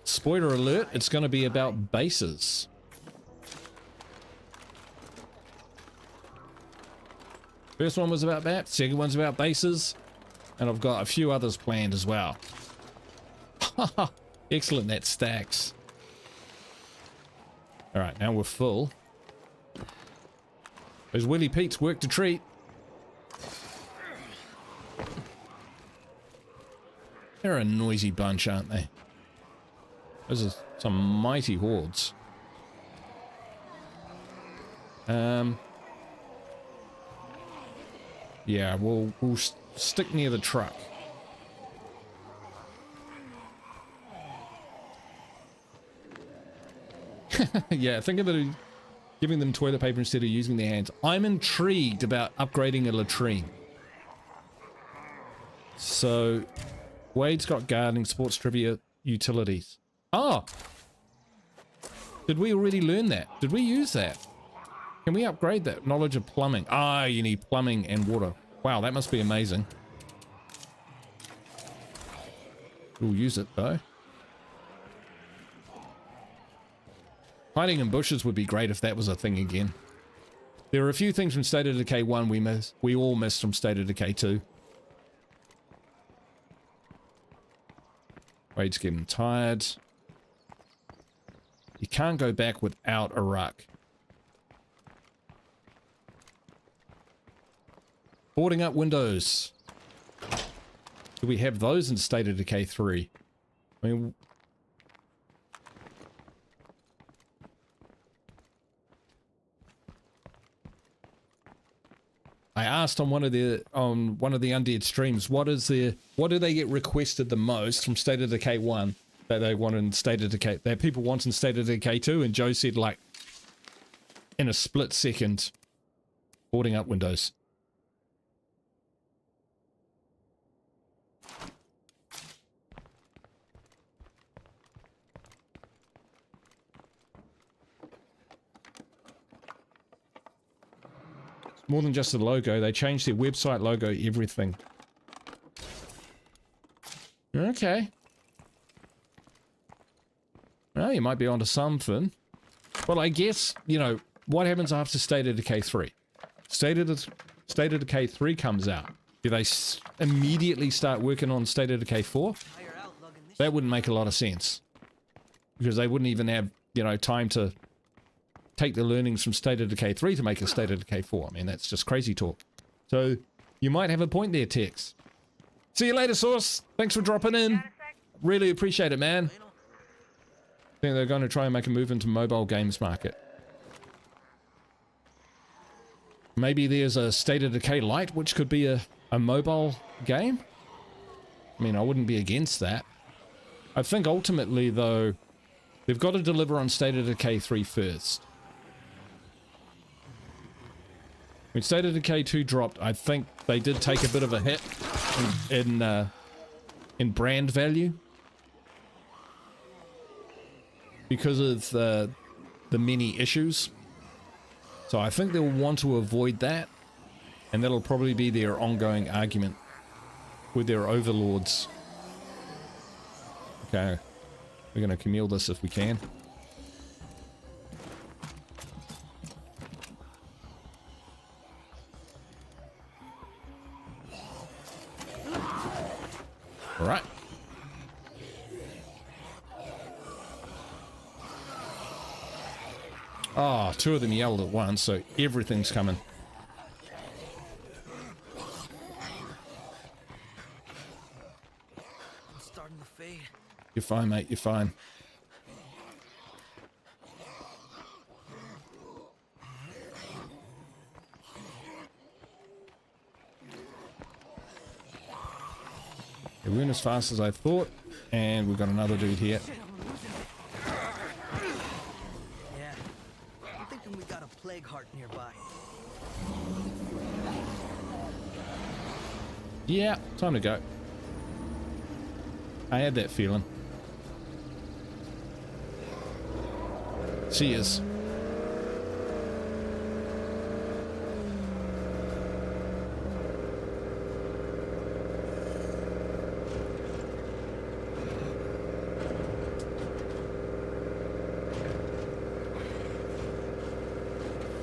Spoiler alert, it's going to be about bases. First one was about that, second one's about bases, and I've got a few others planned as well. Excellent, that stacks. Alright, now we're full. There's Willie Pete's work to treat. They're a noisy bunch, aren't they? Those are some mighty hordes. Yeah, we'll stick near the truck. Yeah, think about it, giving them toilet paper instead of using their hands. I'm intrigued about upgrading a latrine. So, Wade's got gardening, sports trivia, utilities. Oh! Did we already learn that? Did we use that? Can we upgrade that? Knowledge of plumbing. Ah, you need plumbing and water. Wow, that must be amazing. We'll use it though. Hiding in bushes would be great if that was a thing again. There are a few things from State of Decay 1 we all missed from State of Decay 2. Wade's getting tired. You can't go back without a ruck. Boarding up windows. Do we have those in State of Decay 3? I mean, I asked on one of the Undead streams, what do they get requested the most from State of Decay 1 that they want in State of Decay, that people want in State of Decay 2, and Joe said, like, in a split second, boarding up windows. more than just the logo. They changed their website logo, everything. Okay. Well, you might be onto something. Well, I guess, you know, what happens after State of Decay 3? State of Decay 3 comes out. Do they immediately start working on State of Decay 4? That wouldn't make a lot of sense. Because they wouldn't even have, you know, time to take the learnings from State of Decay 3 to make a State of Decay 4. I mean, that's just crazy talk. So, you might have a point there, Tex. See you later, Source. Thanks for dropping in. Really appreciate it, man. I think they're going to try and make a move into mobile games market. Maybe there's a State of Decay Lite, which could be a mobile game. I mean, I wouldn't be against that. I think ultimately, though, they've got to deliver on State of Decay 3 first. When State of Decay 2 dropped, I think they did take a bit of a hit in brand value. Because of the many issues. So I think they'll want to avoid that. And that'll probably be their ongoing argument with their overlords. Okay. We're going to Camille this if we can. Alright. Oh, two of them yelled at once, so everything's coming. I'm starting to fade. You're fine, mate. You're fine. It went as fast as I thought, and we've got another dude here. Yeah, I'm thinking we got a plague heart nearby. Yeah, time to go. I had that feeling. Cheers.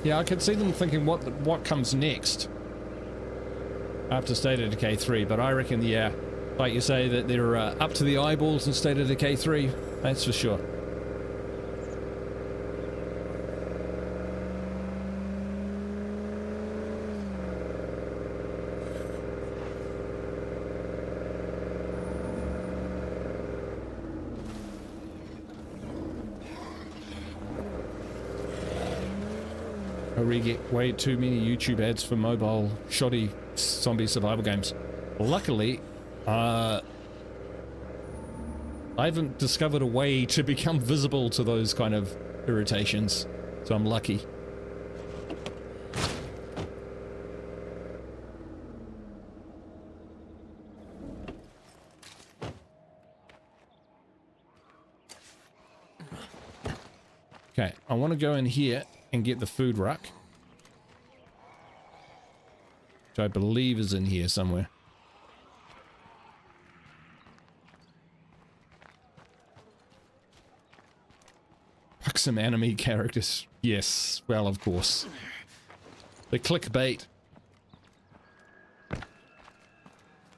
Yeah, I could see them thinking what comes next after State of Decay 3, but I reckon, yeah, like you say, that they're up to the eyeballs in State of Decay 3, that's for sure. We get way too many YouTube ads for mobile shoddy zombie survival games. Luckily, I haven't discovered a way to become visible to those kind of irritations, so I'm lucky. Okay, I want to go in here and get the food ruck, which I believe is in here somewhere. Fuck some anime characters. Yes, well, of course. The clickbait.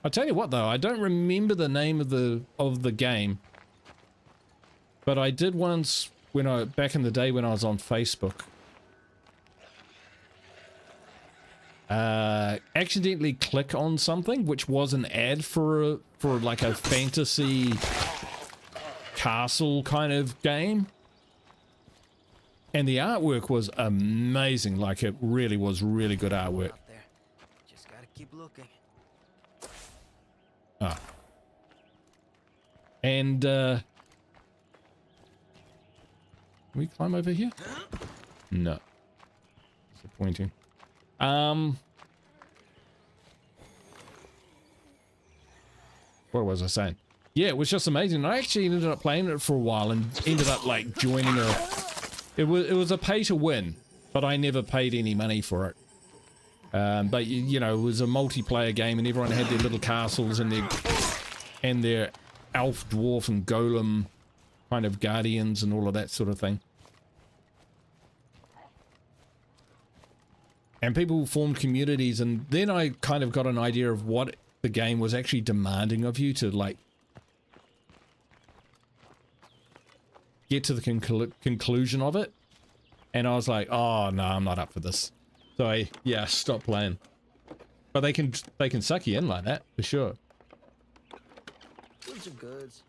I'll tell you what though, I don't remember the name of the game, but I did once when back in the day when I was on Facebook. Accidentally click on something which was an ad for like a fantasy castle kind of game, and the artwork was amazing. Like, it really was really good artwork. Out there. Just gotta keep looking. Ah, and can we climb over here? No, disappointing. What was I saying? Yeah, it was just amazing. I actually ended up playing it for a while and ended up like joining a... It was a pay to win, but I never paid any money for it. But you know, it was a multiplayer game, and everyone had their little castles and their elf, dwarf, and golem kind of guardians and all of that sort of thing. And people formed communities, and then I kind of got an idea of what the game was actually demanding of you to, like, get to the conclusion of it. And I was like, oh no, I'm not up for this. So I, yeah, stop playing. But they can suck you in like that, for sure. Goods are goods.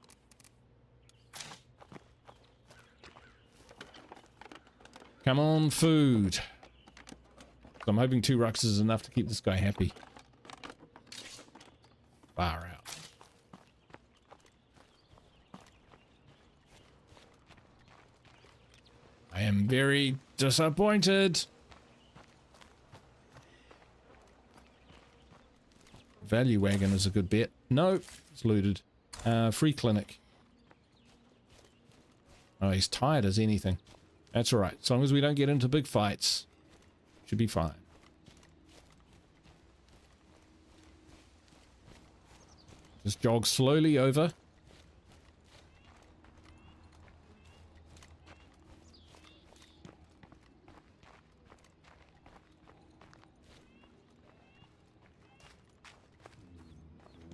Come on, food. I'm hoping 2 rucks is enough to keep this guy happy. Far out. I am very disappointed. Value wagon is a good bet. No, it's looted. Free clinic. Oh, he's tired as anything. That's alright. As long as we don't get into big fights, should be fine. Just jog slowly over.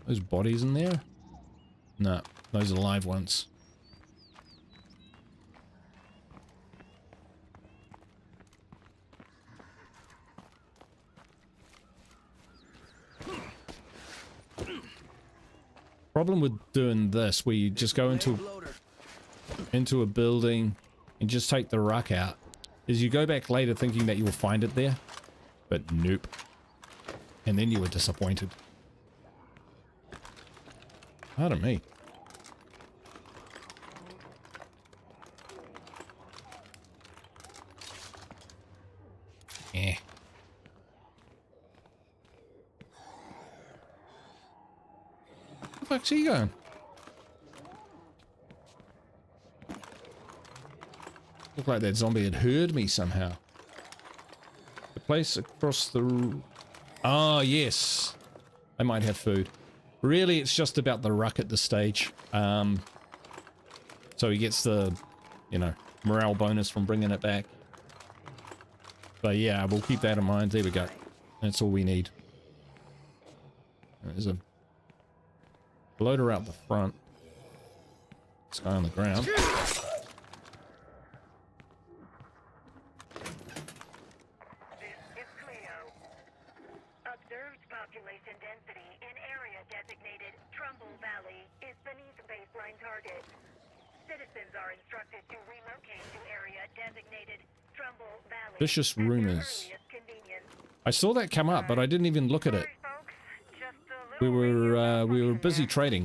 Those bodies in there? No, those are live ones. Problem with doing this, where you just go into a building and just take the ruck out, is you go back later thinking that you will find it there, but nope. And then you were disappointed. Pardon me. Eh. Where the fuck's he going? Looked like that zombie had heard me somehow. The place across the... Ah, yes. I might have food. Really, it's just about the ruck at this stage. So he gets the, you know, morale bonus from bringing it back. But yeah, we'll keep that in mind. There we go. That's all we need. There's a bloater out the front. This guy on the ground. Vicious rumors. I saw that come up, but I didn't even look at it. We were busy trading.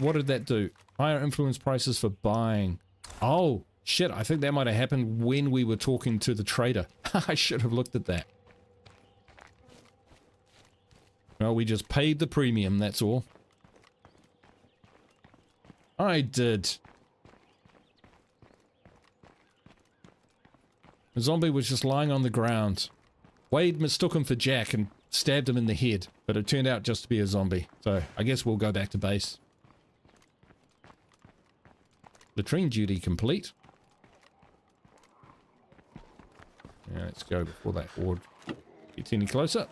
What did that do? Higher influence prices for buying. Oh shit! I think that might have happened when we were talking to the trader. I should have looked at that. Well, we just paid the premium. That's all. I did. The zombie was just lying on the ground. Wade mistook him for Jack and stabbed him in the head, but it turned out just to be a zombie. So I guess we'll go back to base. Latrine duty complete. Yeah, let's go before that horde gets any closer.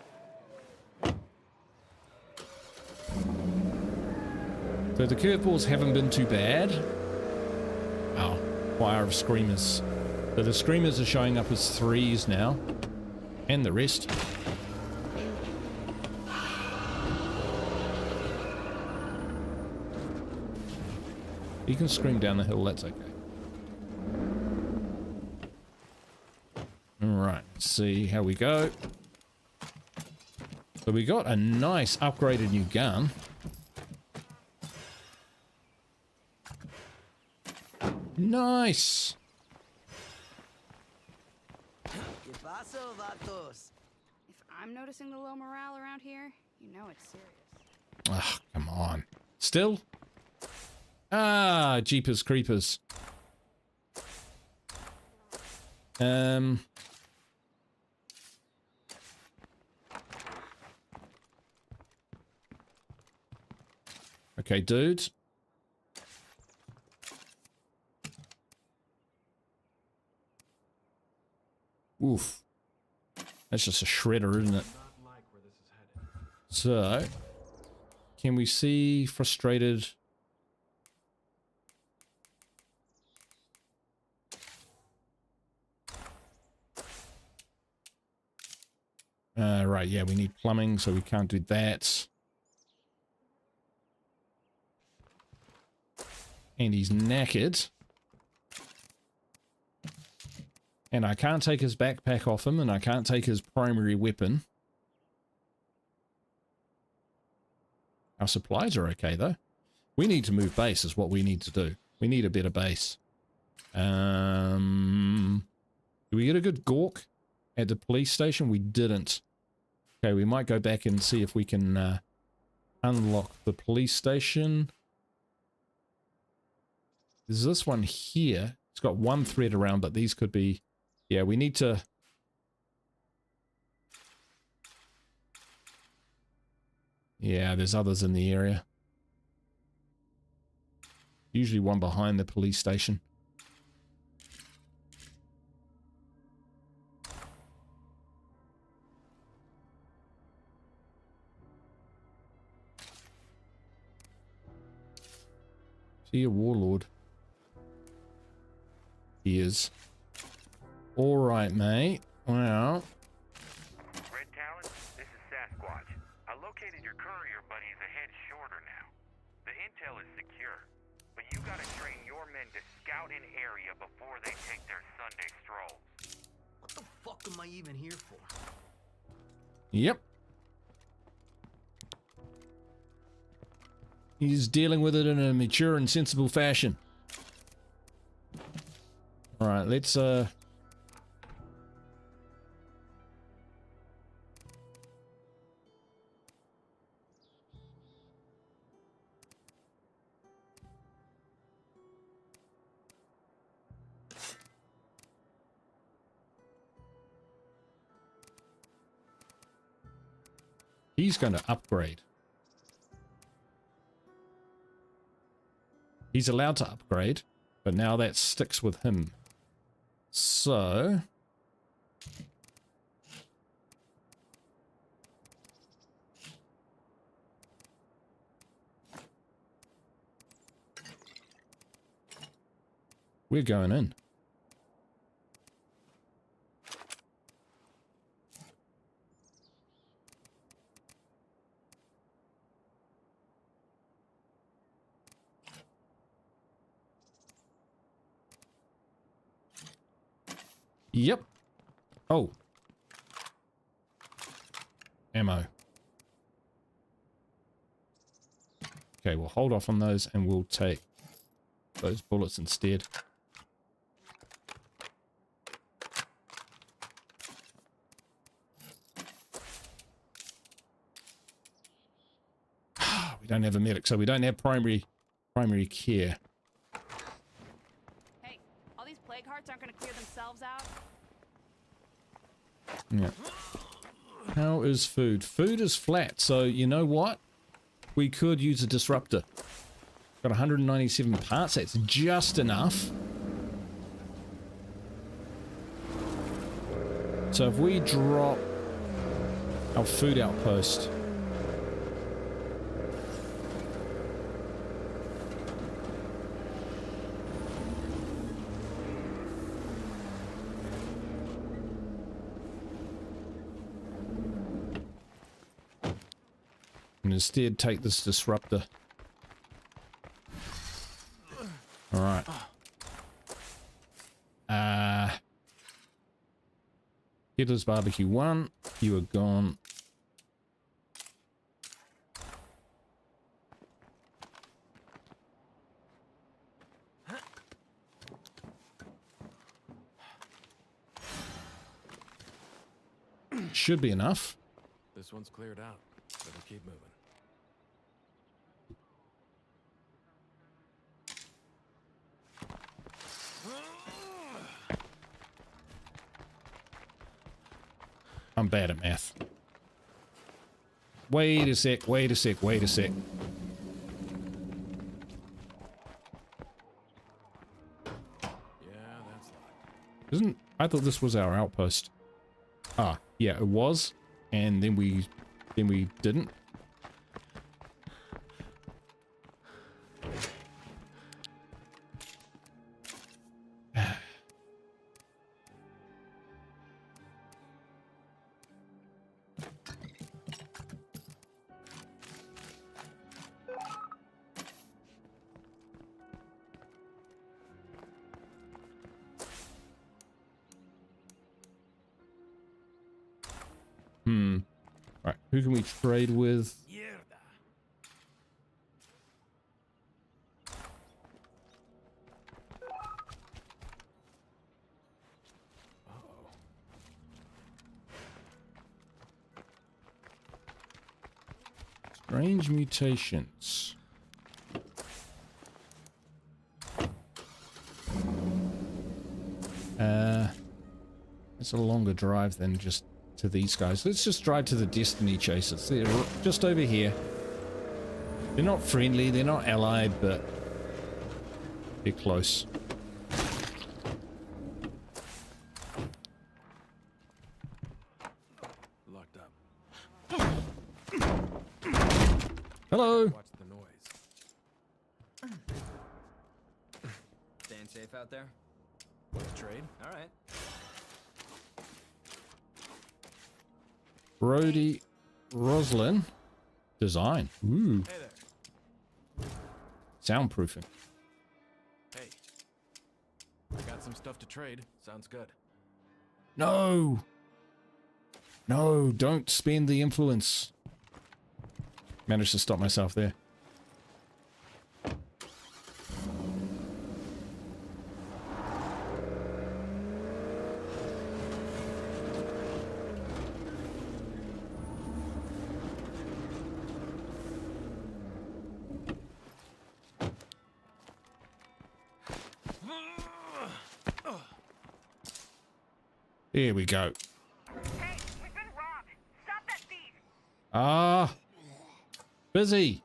So the curveballs haven't been too bad. Oh, choir of screamers. So the screamers are showing up as 3s now. And the rest. You can scream down the hill, that's okay. Alright, let's see how we go. So we got a nice upgraded new gun. Nice! If I'm noticing the low morale around here, you know it's serious. Ah, come on. Still? Ah, Jeepers Creepers. Okay, dude. Oof. That's just a shredder, isn't it? So, can we see frustrated? Right, yeah, we need plumbing, so we can't do that. And he's knackered. And I can't take his backpack off him, and I can't take his primary weapon. Our supplies are okay, though. We need to move base is what we need to do. We need a better base. Do we get a good Gork at the police station? We didn't. Okay, we might go back and see if we can unlock the police station. There's this one here. It's got one thread around, but these could be... Yeah, we need to... Yeah, there's others in the area. Usually one behind the police station. See a warlord. He is. Alright, mate. Well. Red Talon, this is Sasquatch. I located your courier buddies ahead shorter now. The intel is secure, but you gotta train your men to scout an area before they take their Sunday strolls. What the fuck am I even here for? Yep. He's dealing with it in a mature and sensible fashion. Alright, let's he's going to upgrade. He's allowed to upgrade, but now that sticks with him. So... we're going in. Yep. Oh. Ammo. Okay, we'll hold off on those and we'll take those bullets instead. We don't have a medic, so we don't have primary care. Hey, all these plague hearts aren't gonna clear themselves out. Yeah. How is food? Food is flat, so you know what? We could use a disruptor. Got 197 parts, that's just enough. So if we drop our food outpost, and instead take this disruptor. Alright. Hitler's Barbecue 1, you are gone. Should be enough. This one's cleared out. Better keep moving. I'm bad at math. Wait a sec, wait a sec, wait a sec. Isn't... I thought this was our outpost. Ah, yeah, it was. And then we didn't. Right, who can we trade with? Strange mutations. It's a longer drive than just to these guys. Let's just drive to the Destiny Chasers. They're just over here. They're not friendly, they're not allied, but they're close. Locked up. Hello. Watch the noise. Staying safe out there? Trade? All right. Brody Roslyn design. Ooh. Hey there. Soundproofing. Hey. I got some stuff to trade. Sounds good. No. No, don't spend the influence. Managed to stop myself there. Here we go. Hey, we've been robbed. Stop that thief. Ah. Busy.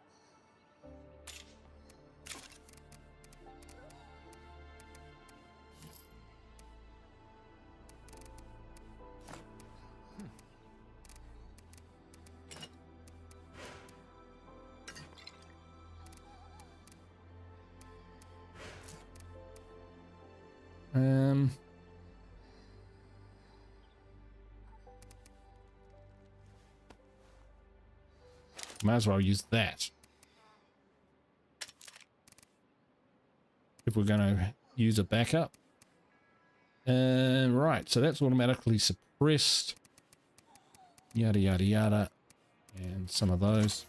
Might as well use that. If we're going to use a backup. Right, so that's automatically suppressed. Yada, yada, yada. And some of those.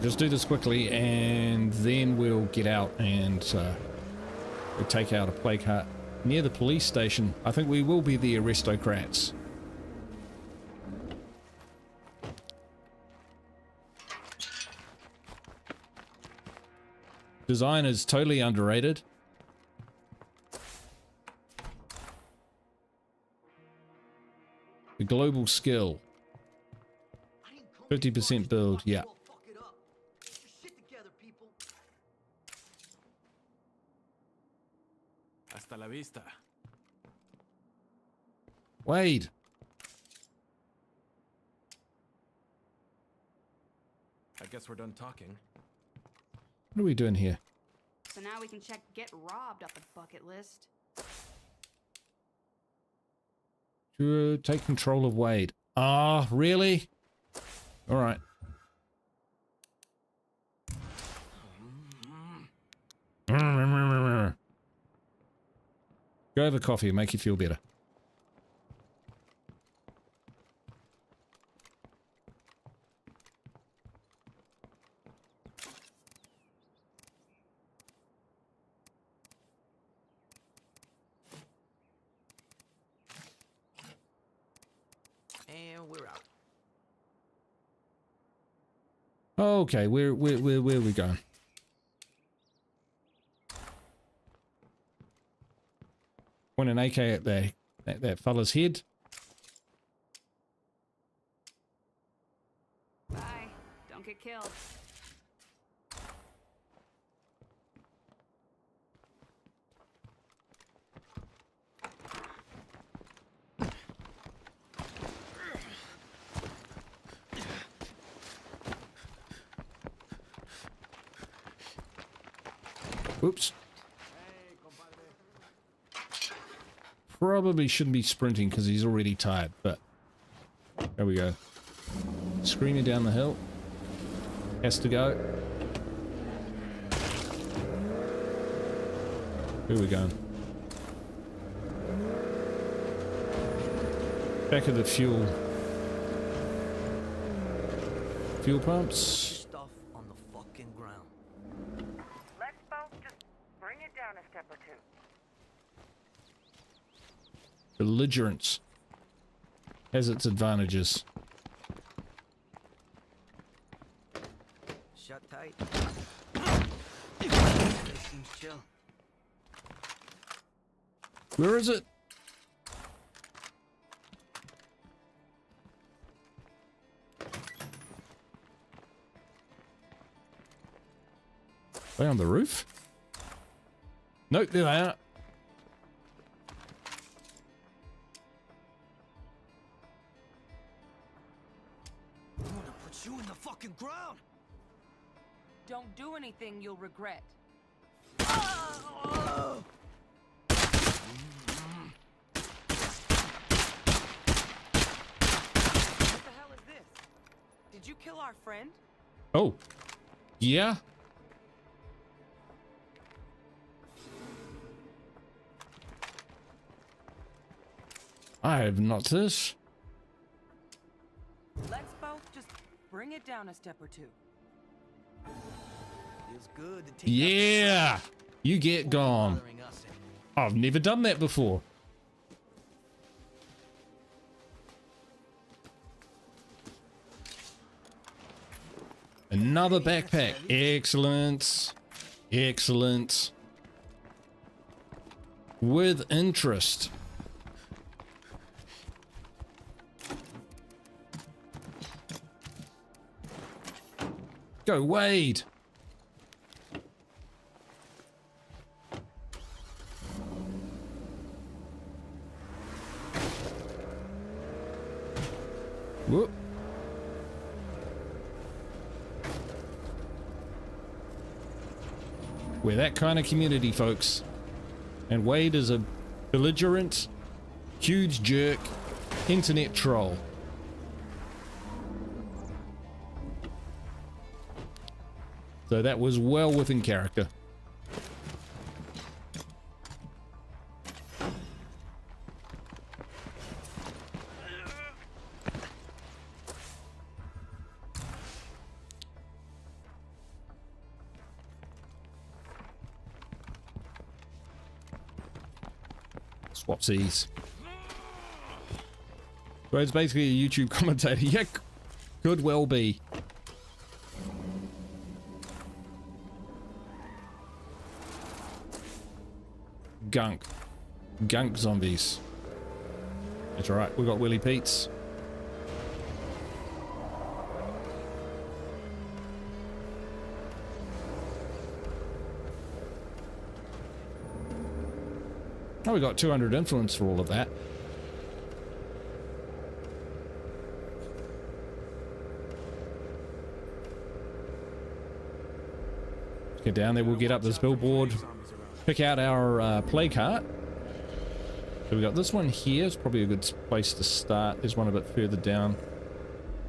Just do this quickly and then we'll get out and we'll take out a plague hut near the police station. I think we will be the Aristocrats. Design is totally underrated. The global skill. 50% build, yeah. Hasta la vista. Wade. I guess we're done talking. What are we doing here? So now we can check get robbed off the bucket list. To take control of Wade. Ah, really? All right. Go have a coffee, make you feel better. And we're out. Okay, where are we going? Point an AK at that fella's head. killed. Oops. Probably shouldn't be sprinting because he's already tired, but there we go. Screaming down the hill. Has to go. Where are we going? Back of the fuel pumps. Stuff on the fucking ground. Let's both just bring it down a step or two. Belligerence has its advantages. Shut tight. This seems chill. Where is it? Way on the roof? Nope, there they are. I'm gonna put you in the fucking ground. Don't do anything you'll regret. What the hell is this? Did you kill our friend? Oh. Yeah. I have not this. Let's both just bring it down a step or two. Feels good to take Yeah. You get gone. bothering us anymore. I've never done that before. Another backpack. Excellent. Excellent. With interest. Go, Wade. Whoop. We're that kind of community, folks. And Wade is a belligerent, huge jerk, internet troll. So that was well within character. Swapsies. So it's basically a YouTube commentator. Yeah, could well be. Gunk zombies. That's alright, we got Willy Pete's. Oh, we got 200 influence for all of that. Let's get down there, we'll get up this billboard. Pick out our play cart. So we got this one here. It's probably a good place to start. There's one a bit further down.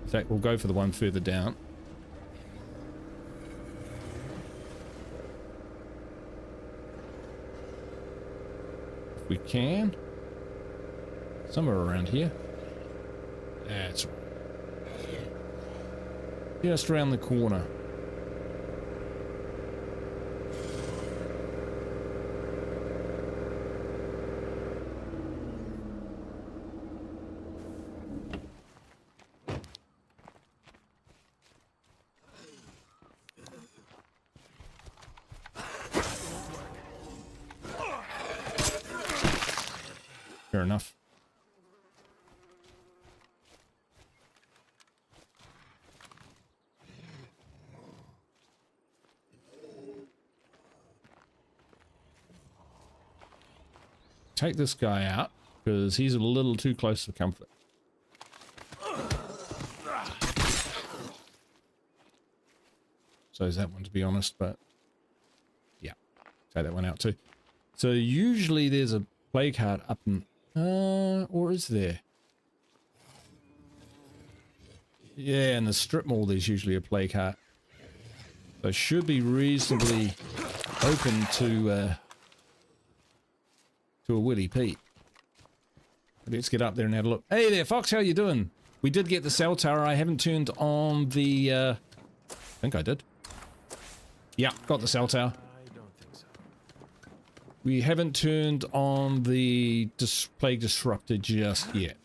In fact, we'll go for the one further down. If we can. Somewhere around here. That's right. Just around the corner. Fair enough. take this guy out because he's a little too close for comfort. So is that one, to be honest, but yeah, take that one out too. So usually there's a plague heart up in, or is there? Yeah, in the strip mall there's usually a plague heart. So should be reasonably open to a Willy Pete. Let's get up there and have a look. Hey there, Fox, how you doing? We did get the cell tower. I haven't turned on the, I think I did. Yeah, got the cell tower. I don't think so. We haven't turned on the plague disruptor just yet.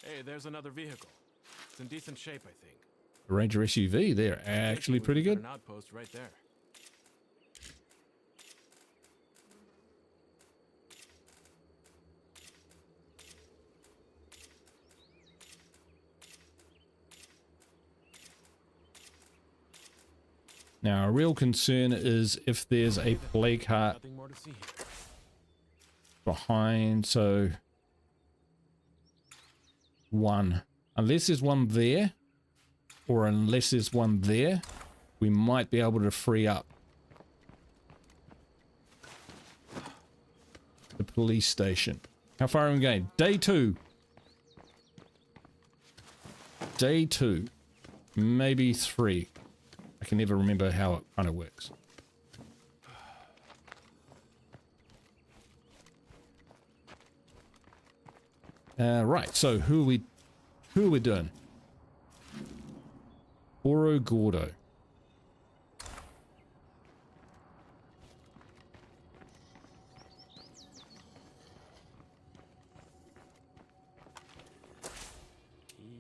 Hey, there's another vehicle. It's in decent shape, I think. The Ranger SUV, they're actually pretty good. An outpost right there. Now, our real concern is if there's a plague heart Nothing more to see here. behind, so one. Unless there's one there, or unless there's one there, we might be able to free up the police station. How far are we going? Day 2. Day 2. Maybe 3. I can never remember how it kind of works. Right, so who are we doing? Oro Gordo.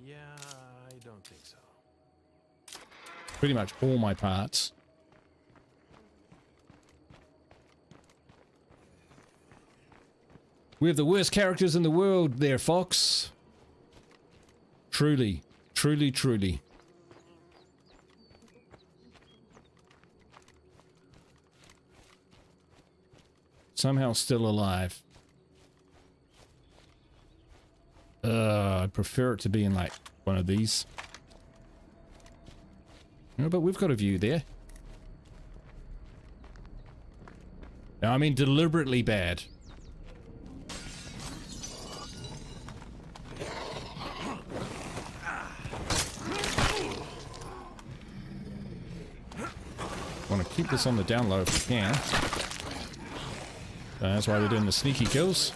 Yeah, I don't think so. Pretty much all my parts. We have the worst characters in the world there, Fox. Truly, truly, truly. Somehow still alive. I'd prefer it to be in like one of these. No, but we've got a view there. No, I mean deliberately bad. Want to keep this on the down low if we can. That's why we're doing the sneaky kills.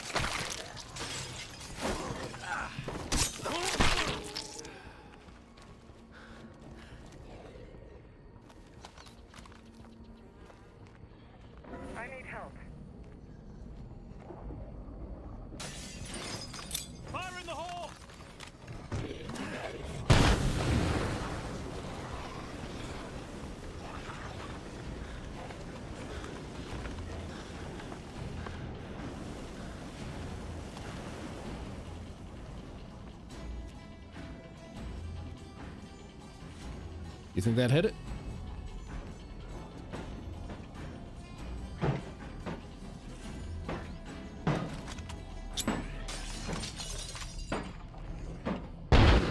I need help. Fire in the hole! You think that hit it?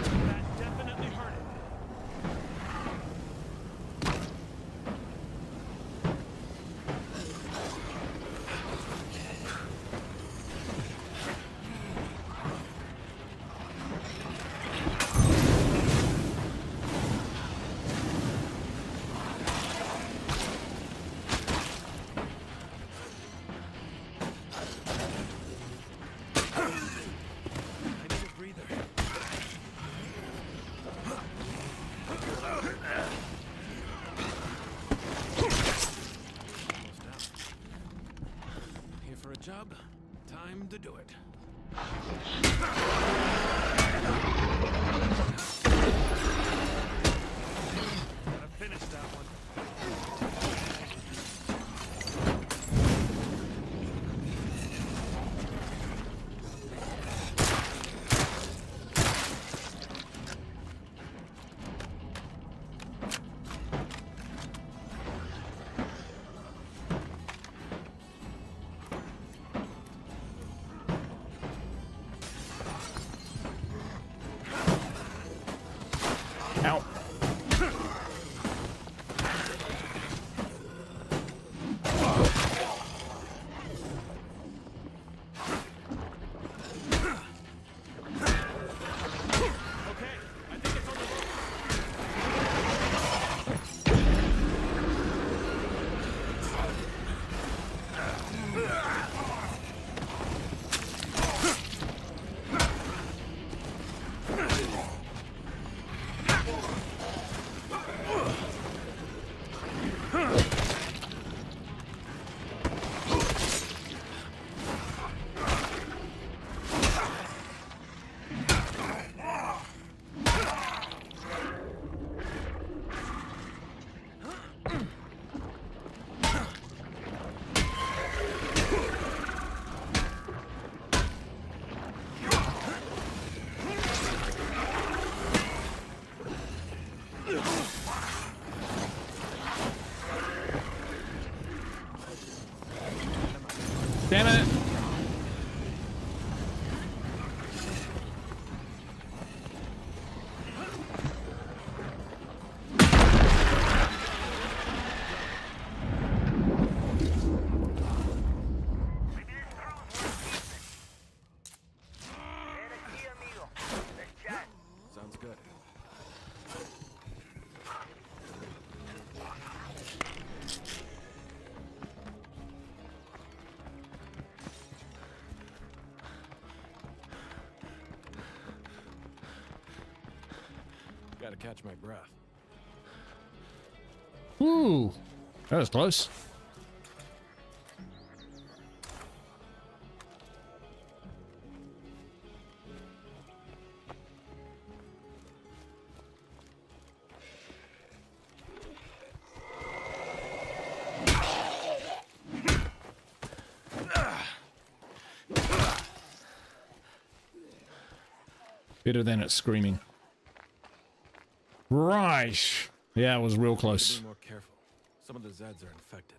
That definitely hurt it. I need a breather. Almost out. Here for a job? Time to do it. Gotta finish that one. Damn it! Sounds good. Gotta catch my breath. Ooh, that was close. Better than it screaming. Right. Yeah, it was real close. Be more careful. Some of the Zeds are infected.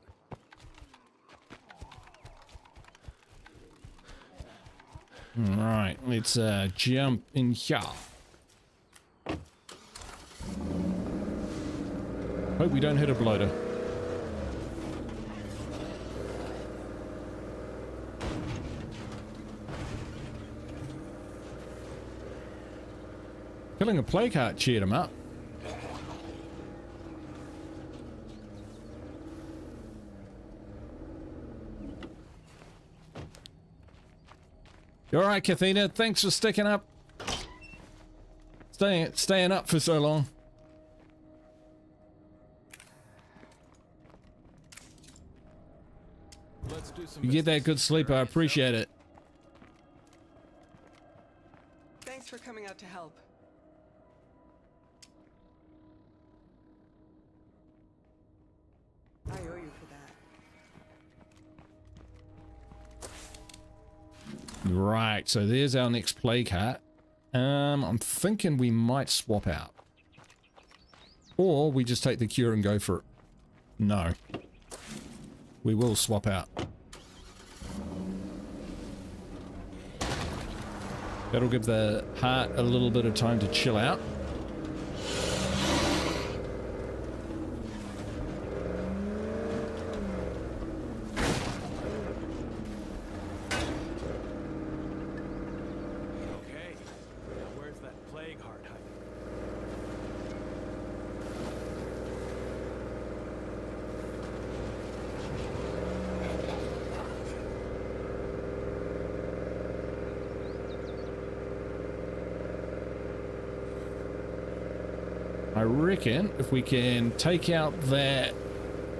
Right, let's jump in here. Hope we don't hit a bloater. Killing a plague heart cheered him up. You alright, Kathina? Thanks for sticking up. Staying up for so long. Let's do some You get that business. good sleep, I appreciate it. Thanks for coming out to help. I owe you for that. Right, so there's our next plague heart. I'm thinking we might swap out. Or we just take the cure and go for it. No. We will swap out. That'll give the heart a little bit of time to chill out. Okay. Now where's that plague heart hiding? I reckon if we can take out that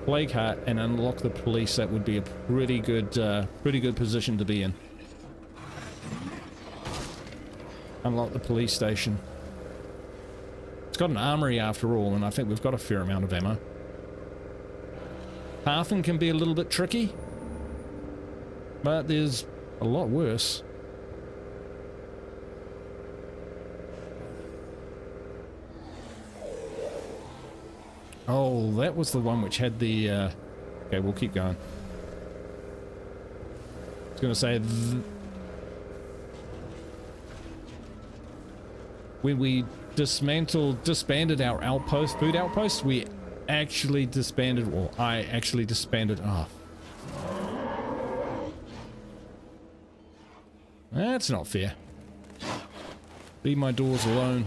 plague heart and unlock the police, that would be a pretty good position to be in. Unlock the police station. It's got an armory after all, and I think we've got a fair amount of ammo. Pathing can be a little bit tricky, but there's a lot worse. Oh, that was the one which had the, okay, we'll keep going. I was going to say, when we disbanded our outpost, food outpost, we actually disbanded, or I actually disbanded, That's not fair. Leave my doors alone.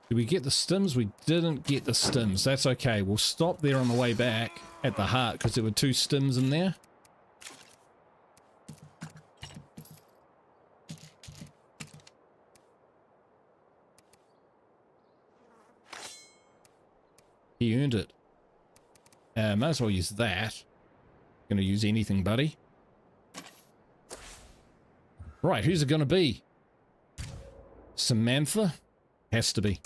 Did we get the stims? We didn't get the stims. That's okay. We'll stop there on the way back at the heart because there were 2 stims in there. He earned it. Might as well use that. Gonna use anything, buddy. Right, who's it gonna be? Samantha? Has to be.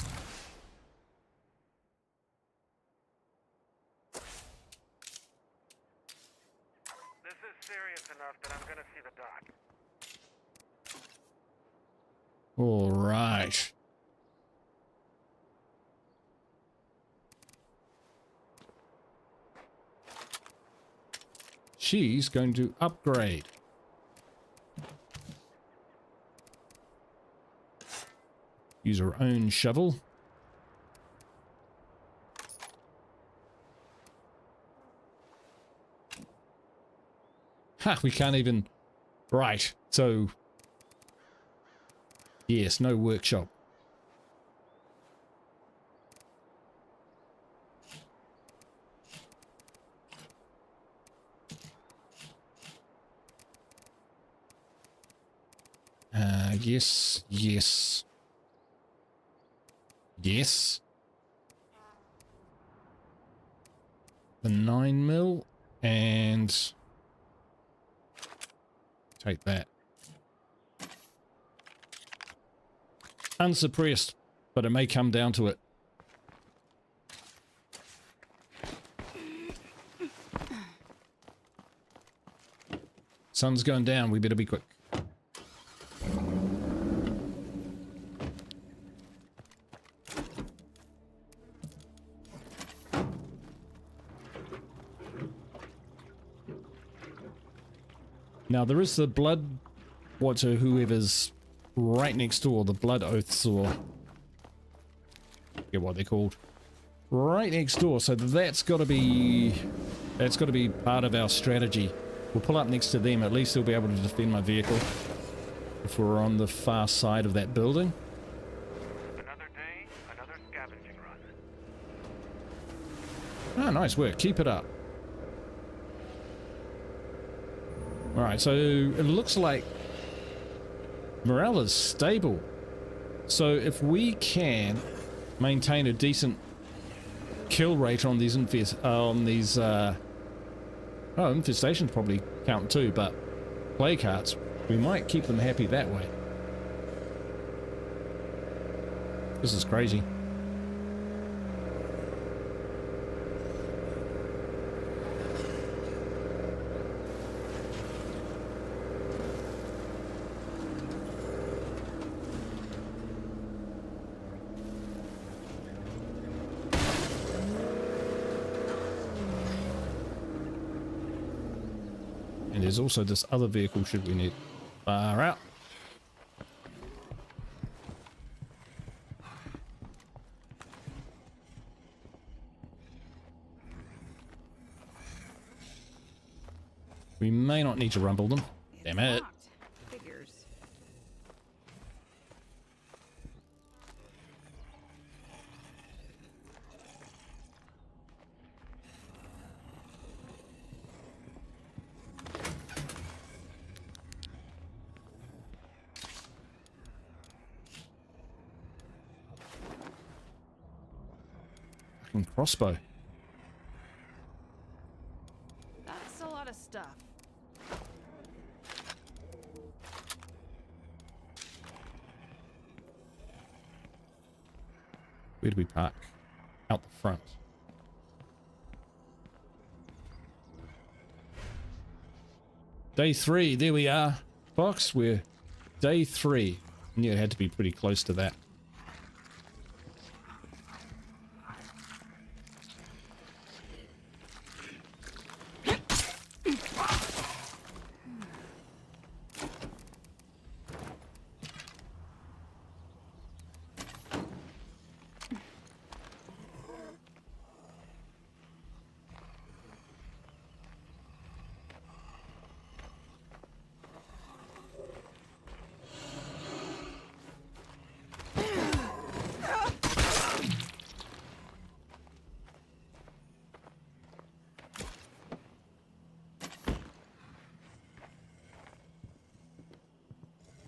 This is serious enough that I'm gonna see the doc. All right. She's going to upgrade. Use her own shovel. Ha, we can't even... Right, so... Yes, no workshop. Yes, yes. Yes. The 9mm and take that. Unsuppressed, but it may come down to it. Sun's going down, we better be quick. Now there is the blood watcher, whoever's right next door, the blood oaths, or I forget what they're called. Right next door, so that's got to be part of our strategy. We'll pull up next to them, at least they'll be able to defend my vehicle if we're on the far side of that building. Another day, another scavenging run. Ah, nice work, keep it up. Alright, so it looks like morale is stable. So if we can maintain a decent kill rate on these infestations probably count too, but plague hearts, we might keep them happy that way. This is crazy. And there's also this other vehicle should we need. Far out. We may not need to rumble them. Damn it. Figures. Fucking crossbow. That's a lot of stuff. Where do we park? Out the front. Day 3, there we are. Box, we're day 3. Knew it had to be pretty close to that.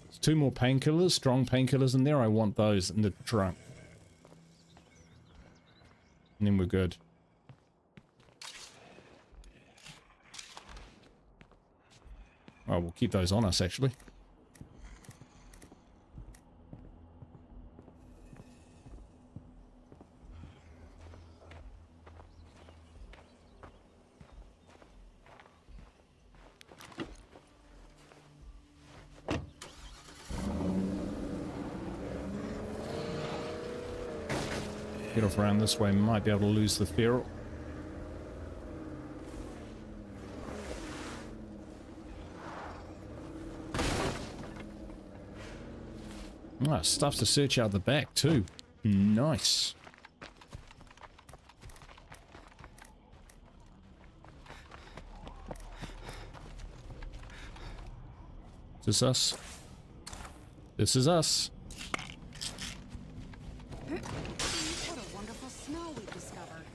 There's 2 more painkillers, strong painkillers in there. I want those in the trunk. And then we're good. Oh, we'll keep those on us, actually. Get off around this way. Might be able to lose the feral. Ah, stuff to search out the back too. Nice. Is this us? This is us. What a wonderful smell we've discovered.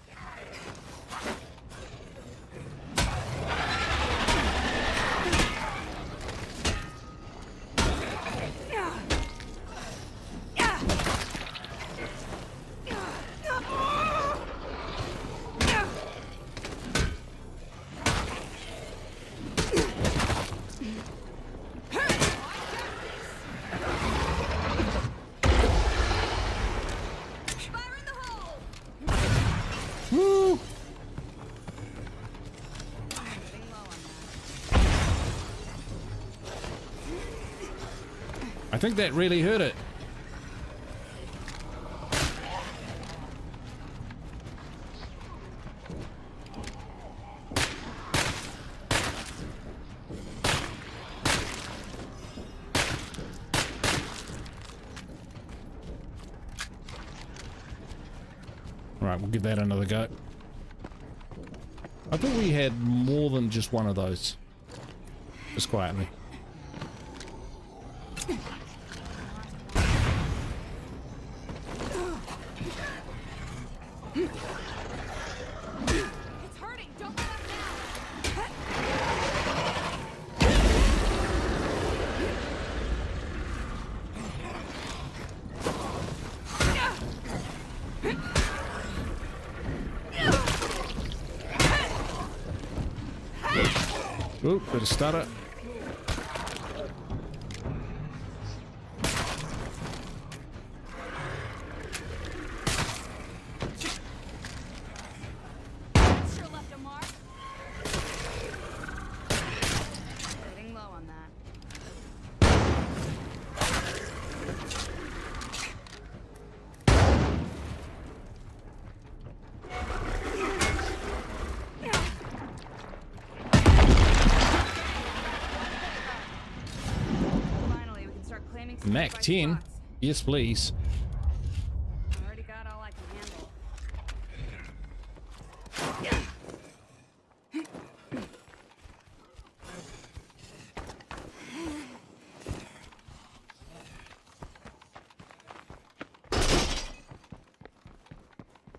Woo! I think that really hurt it. Alright, we'll give that another go. I thought we had more than just one of those. Just quietly. It's hurting. Don't let up now. Ooh, bit of stutter. Sure left a mark. Getting low on that. Finally, we can start claiming some Mac nearby 10. spots. Yes, please. I already got all I can handle.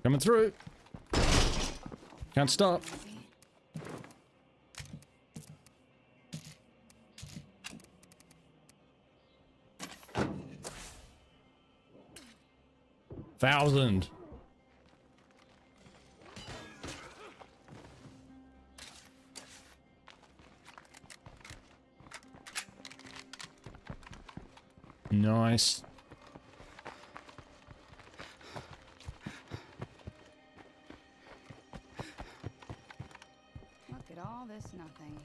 Coming through. Can't stop. Thousand. Nice. Look at all this nothing.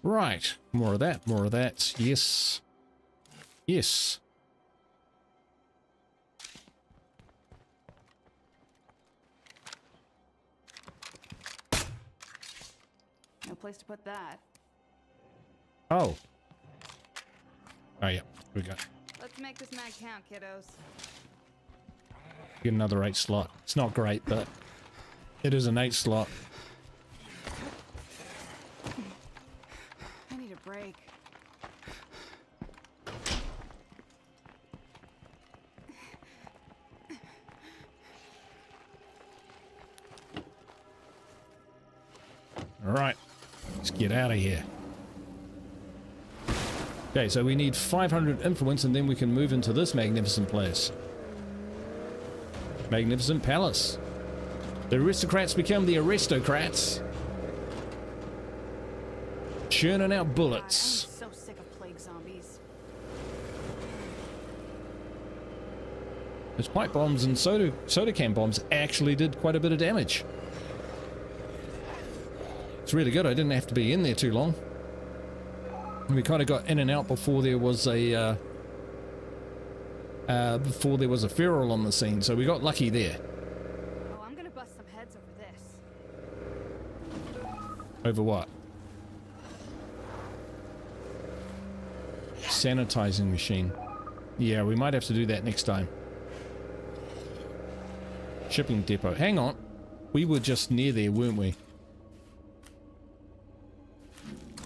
Right. More of that. More of that. Yes. Yes. No place to put that. Oh. Oh, yeah. Here we go. Let's make this mag count, kiddos. Get another 8 slot. It's not great, but it is an 8 slot. I need a break. All right. Let's get out of here. Okay, so we need 500 influence and then we can move into this magnificent place. Magnificent palace. The aristocrats become the aristocrats. Churning out bullets. God, I'm so sick of plague zombies. Those pipe bombs and soda can bombs actually did quite a bit of damage. It's really good. I didn't have to be in there too long. We kind of got in and out before there was a feral on the scene, so we got lucky there. Oh, I'm gonna bust some heads over this. Over what? Sanitizing machine. Yeah, we might have to do that next time. Shipping depot. Hang on. We were just near there, weren't we?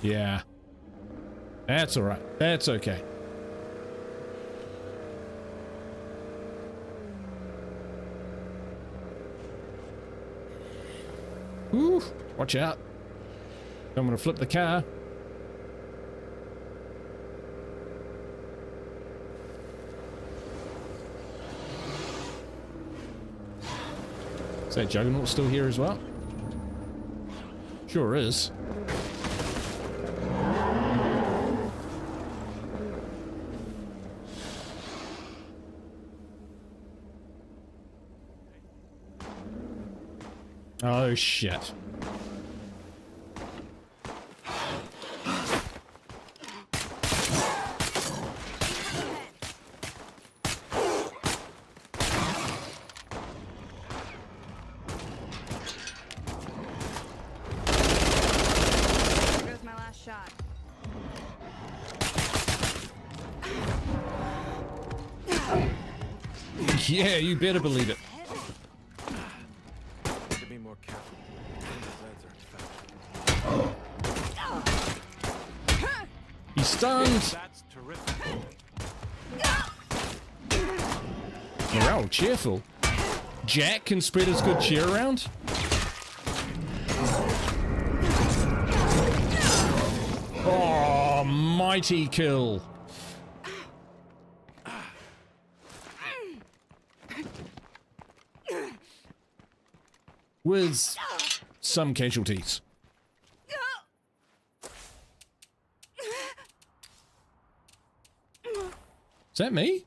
Yeah. That's alright. That's okay. Ooh, watch out. I'm gonna flip the car. Is that Juggernaut still here as well? Sure is. Oh shit. There goes my last shot. Yeah, you better believe it. To be more careful. These are He's stunned. That's terrific. Morale cheerful. Jack can spread his good cheer around. Oh, mighty kill. With some casualties. Is that me?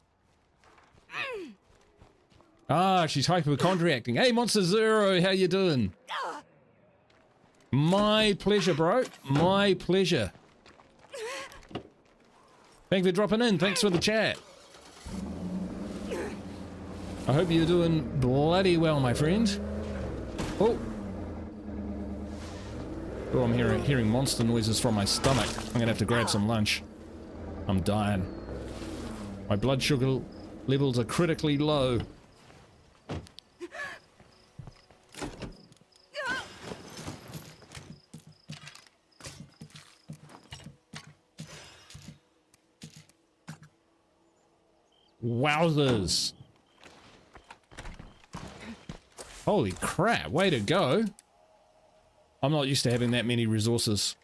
Ah, she's hypochondriacting. Hey, Monster Zero, how you doing? My pleasure, bro. My pleasure. Thanks for dropping in. Thanks for the chat. I hope you're doing bloody well, my friend. Oh. Oh, I'm hearing monster noises from my stomach. I'm gonna have to grab some lunch. I'm dying. My blood sugar levels are critically low. Wowzers. Holy crap, way to go. I'm not used to having that many resources.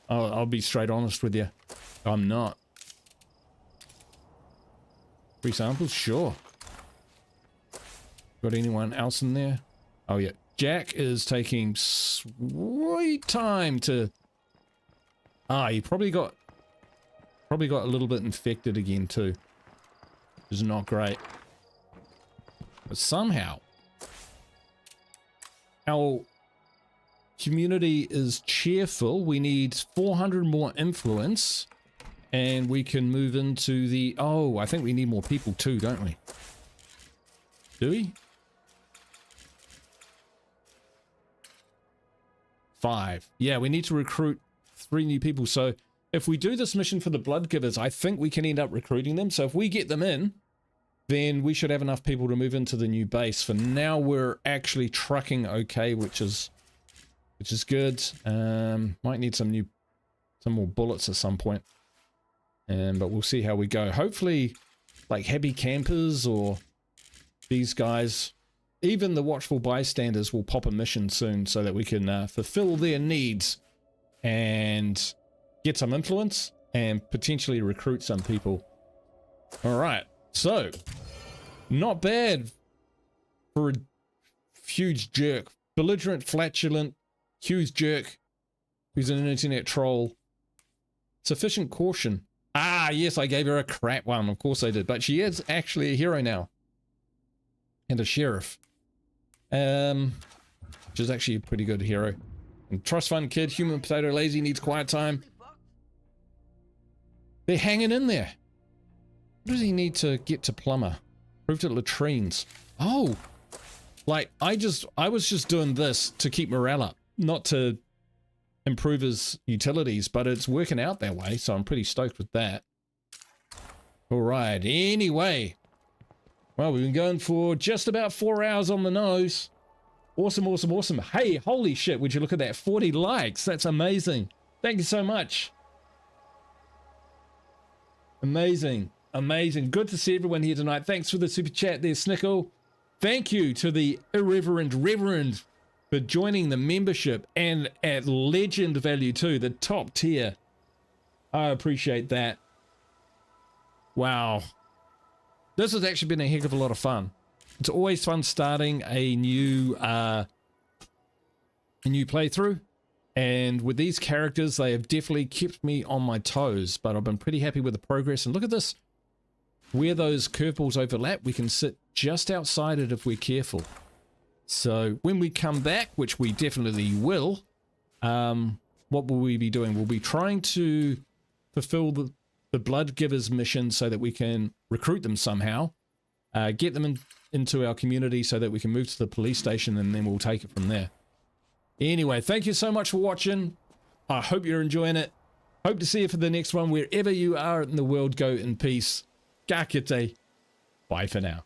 I'll be straight honest with you. I'm not. Free samples? Sure. Got anyone else in there? Oh yeah. Jack is taking sweet time to... Ah, he probably got a little bit infected again too. Which is not great. But somehow our community is cheerful. We need 400 more influence and we can move into the... Oh, I think we need more people too, don't we? Do we? 5. Yeah, we need to recruit 3 new people. So if we do this mission for the Blood Givers, I think we can end up recruiting them. So if we get them in, then we should have enough people to move into the new base. For now, we're actually trucking okay, which is good. Might need some more bullets at some point. But we'll see how we go. Hopefully, like Happy Campers or these guys, even the Watchful Bystanders will pop a mission soon so that we can fulfill their needs and get some influence and potentially recruit some people. All right, so not bad for a huge jerk. Belligerent, flatulent, huge jerk who's an internet troll. Sufficient caution. Ah, yes, I gave her a crap one. Of course I did. But she is actually a hero now. And a sheriff. Which is actually a pretty good hero. And trust fund kid, human potato lazy, needs quiet time. They're hanging in there. What does he need to get to plumber? Proved at latrines. Oh, like I was just doing this to keep morale up, not to improve his utilities, but it's working out that way, so I'm pretty stoked with that. All right, anyway. Well, we've been going for just about 4 hours on the nose. Awesome, awesome, awesome. Hey, holy shit, would you look at that? 40 likes. That's amazing. Thank you so much. Amazing, amazing. Good to see everyone here tonight. Thanks for the super chat there, Snickle. Thank you to the Irreverent Reverend for joining the membership, and at legend value too, the top tier. I appreciate that. Wow. This has actually been a heck of a lot of fun. It's always fun starting a new playthrough, and with these characters, they have definitely kept me on my toes, but I've been pretty happy with the progress. And look at this. Where those curveballs overlap, we can sit just outside it if we're careful. So when we come back, which we definitely will, what will we be doing? We'll be trying to fulfill the Blood Givers mission so that we can recruit them somehow, get them into our community so that we can move to the police station, and then we'll take it from there. Anyway, thank you so much for watching. I hope you're enjoying it. Hope to see you for the next one. Wherever you are in the world, go in peace. Ka kite. Bye for now.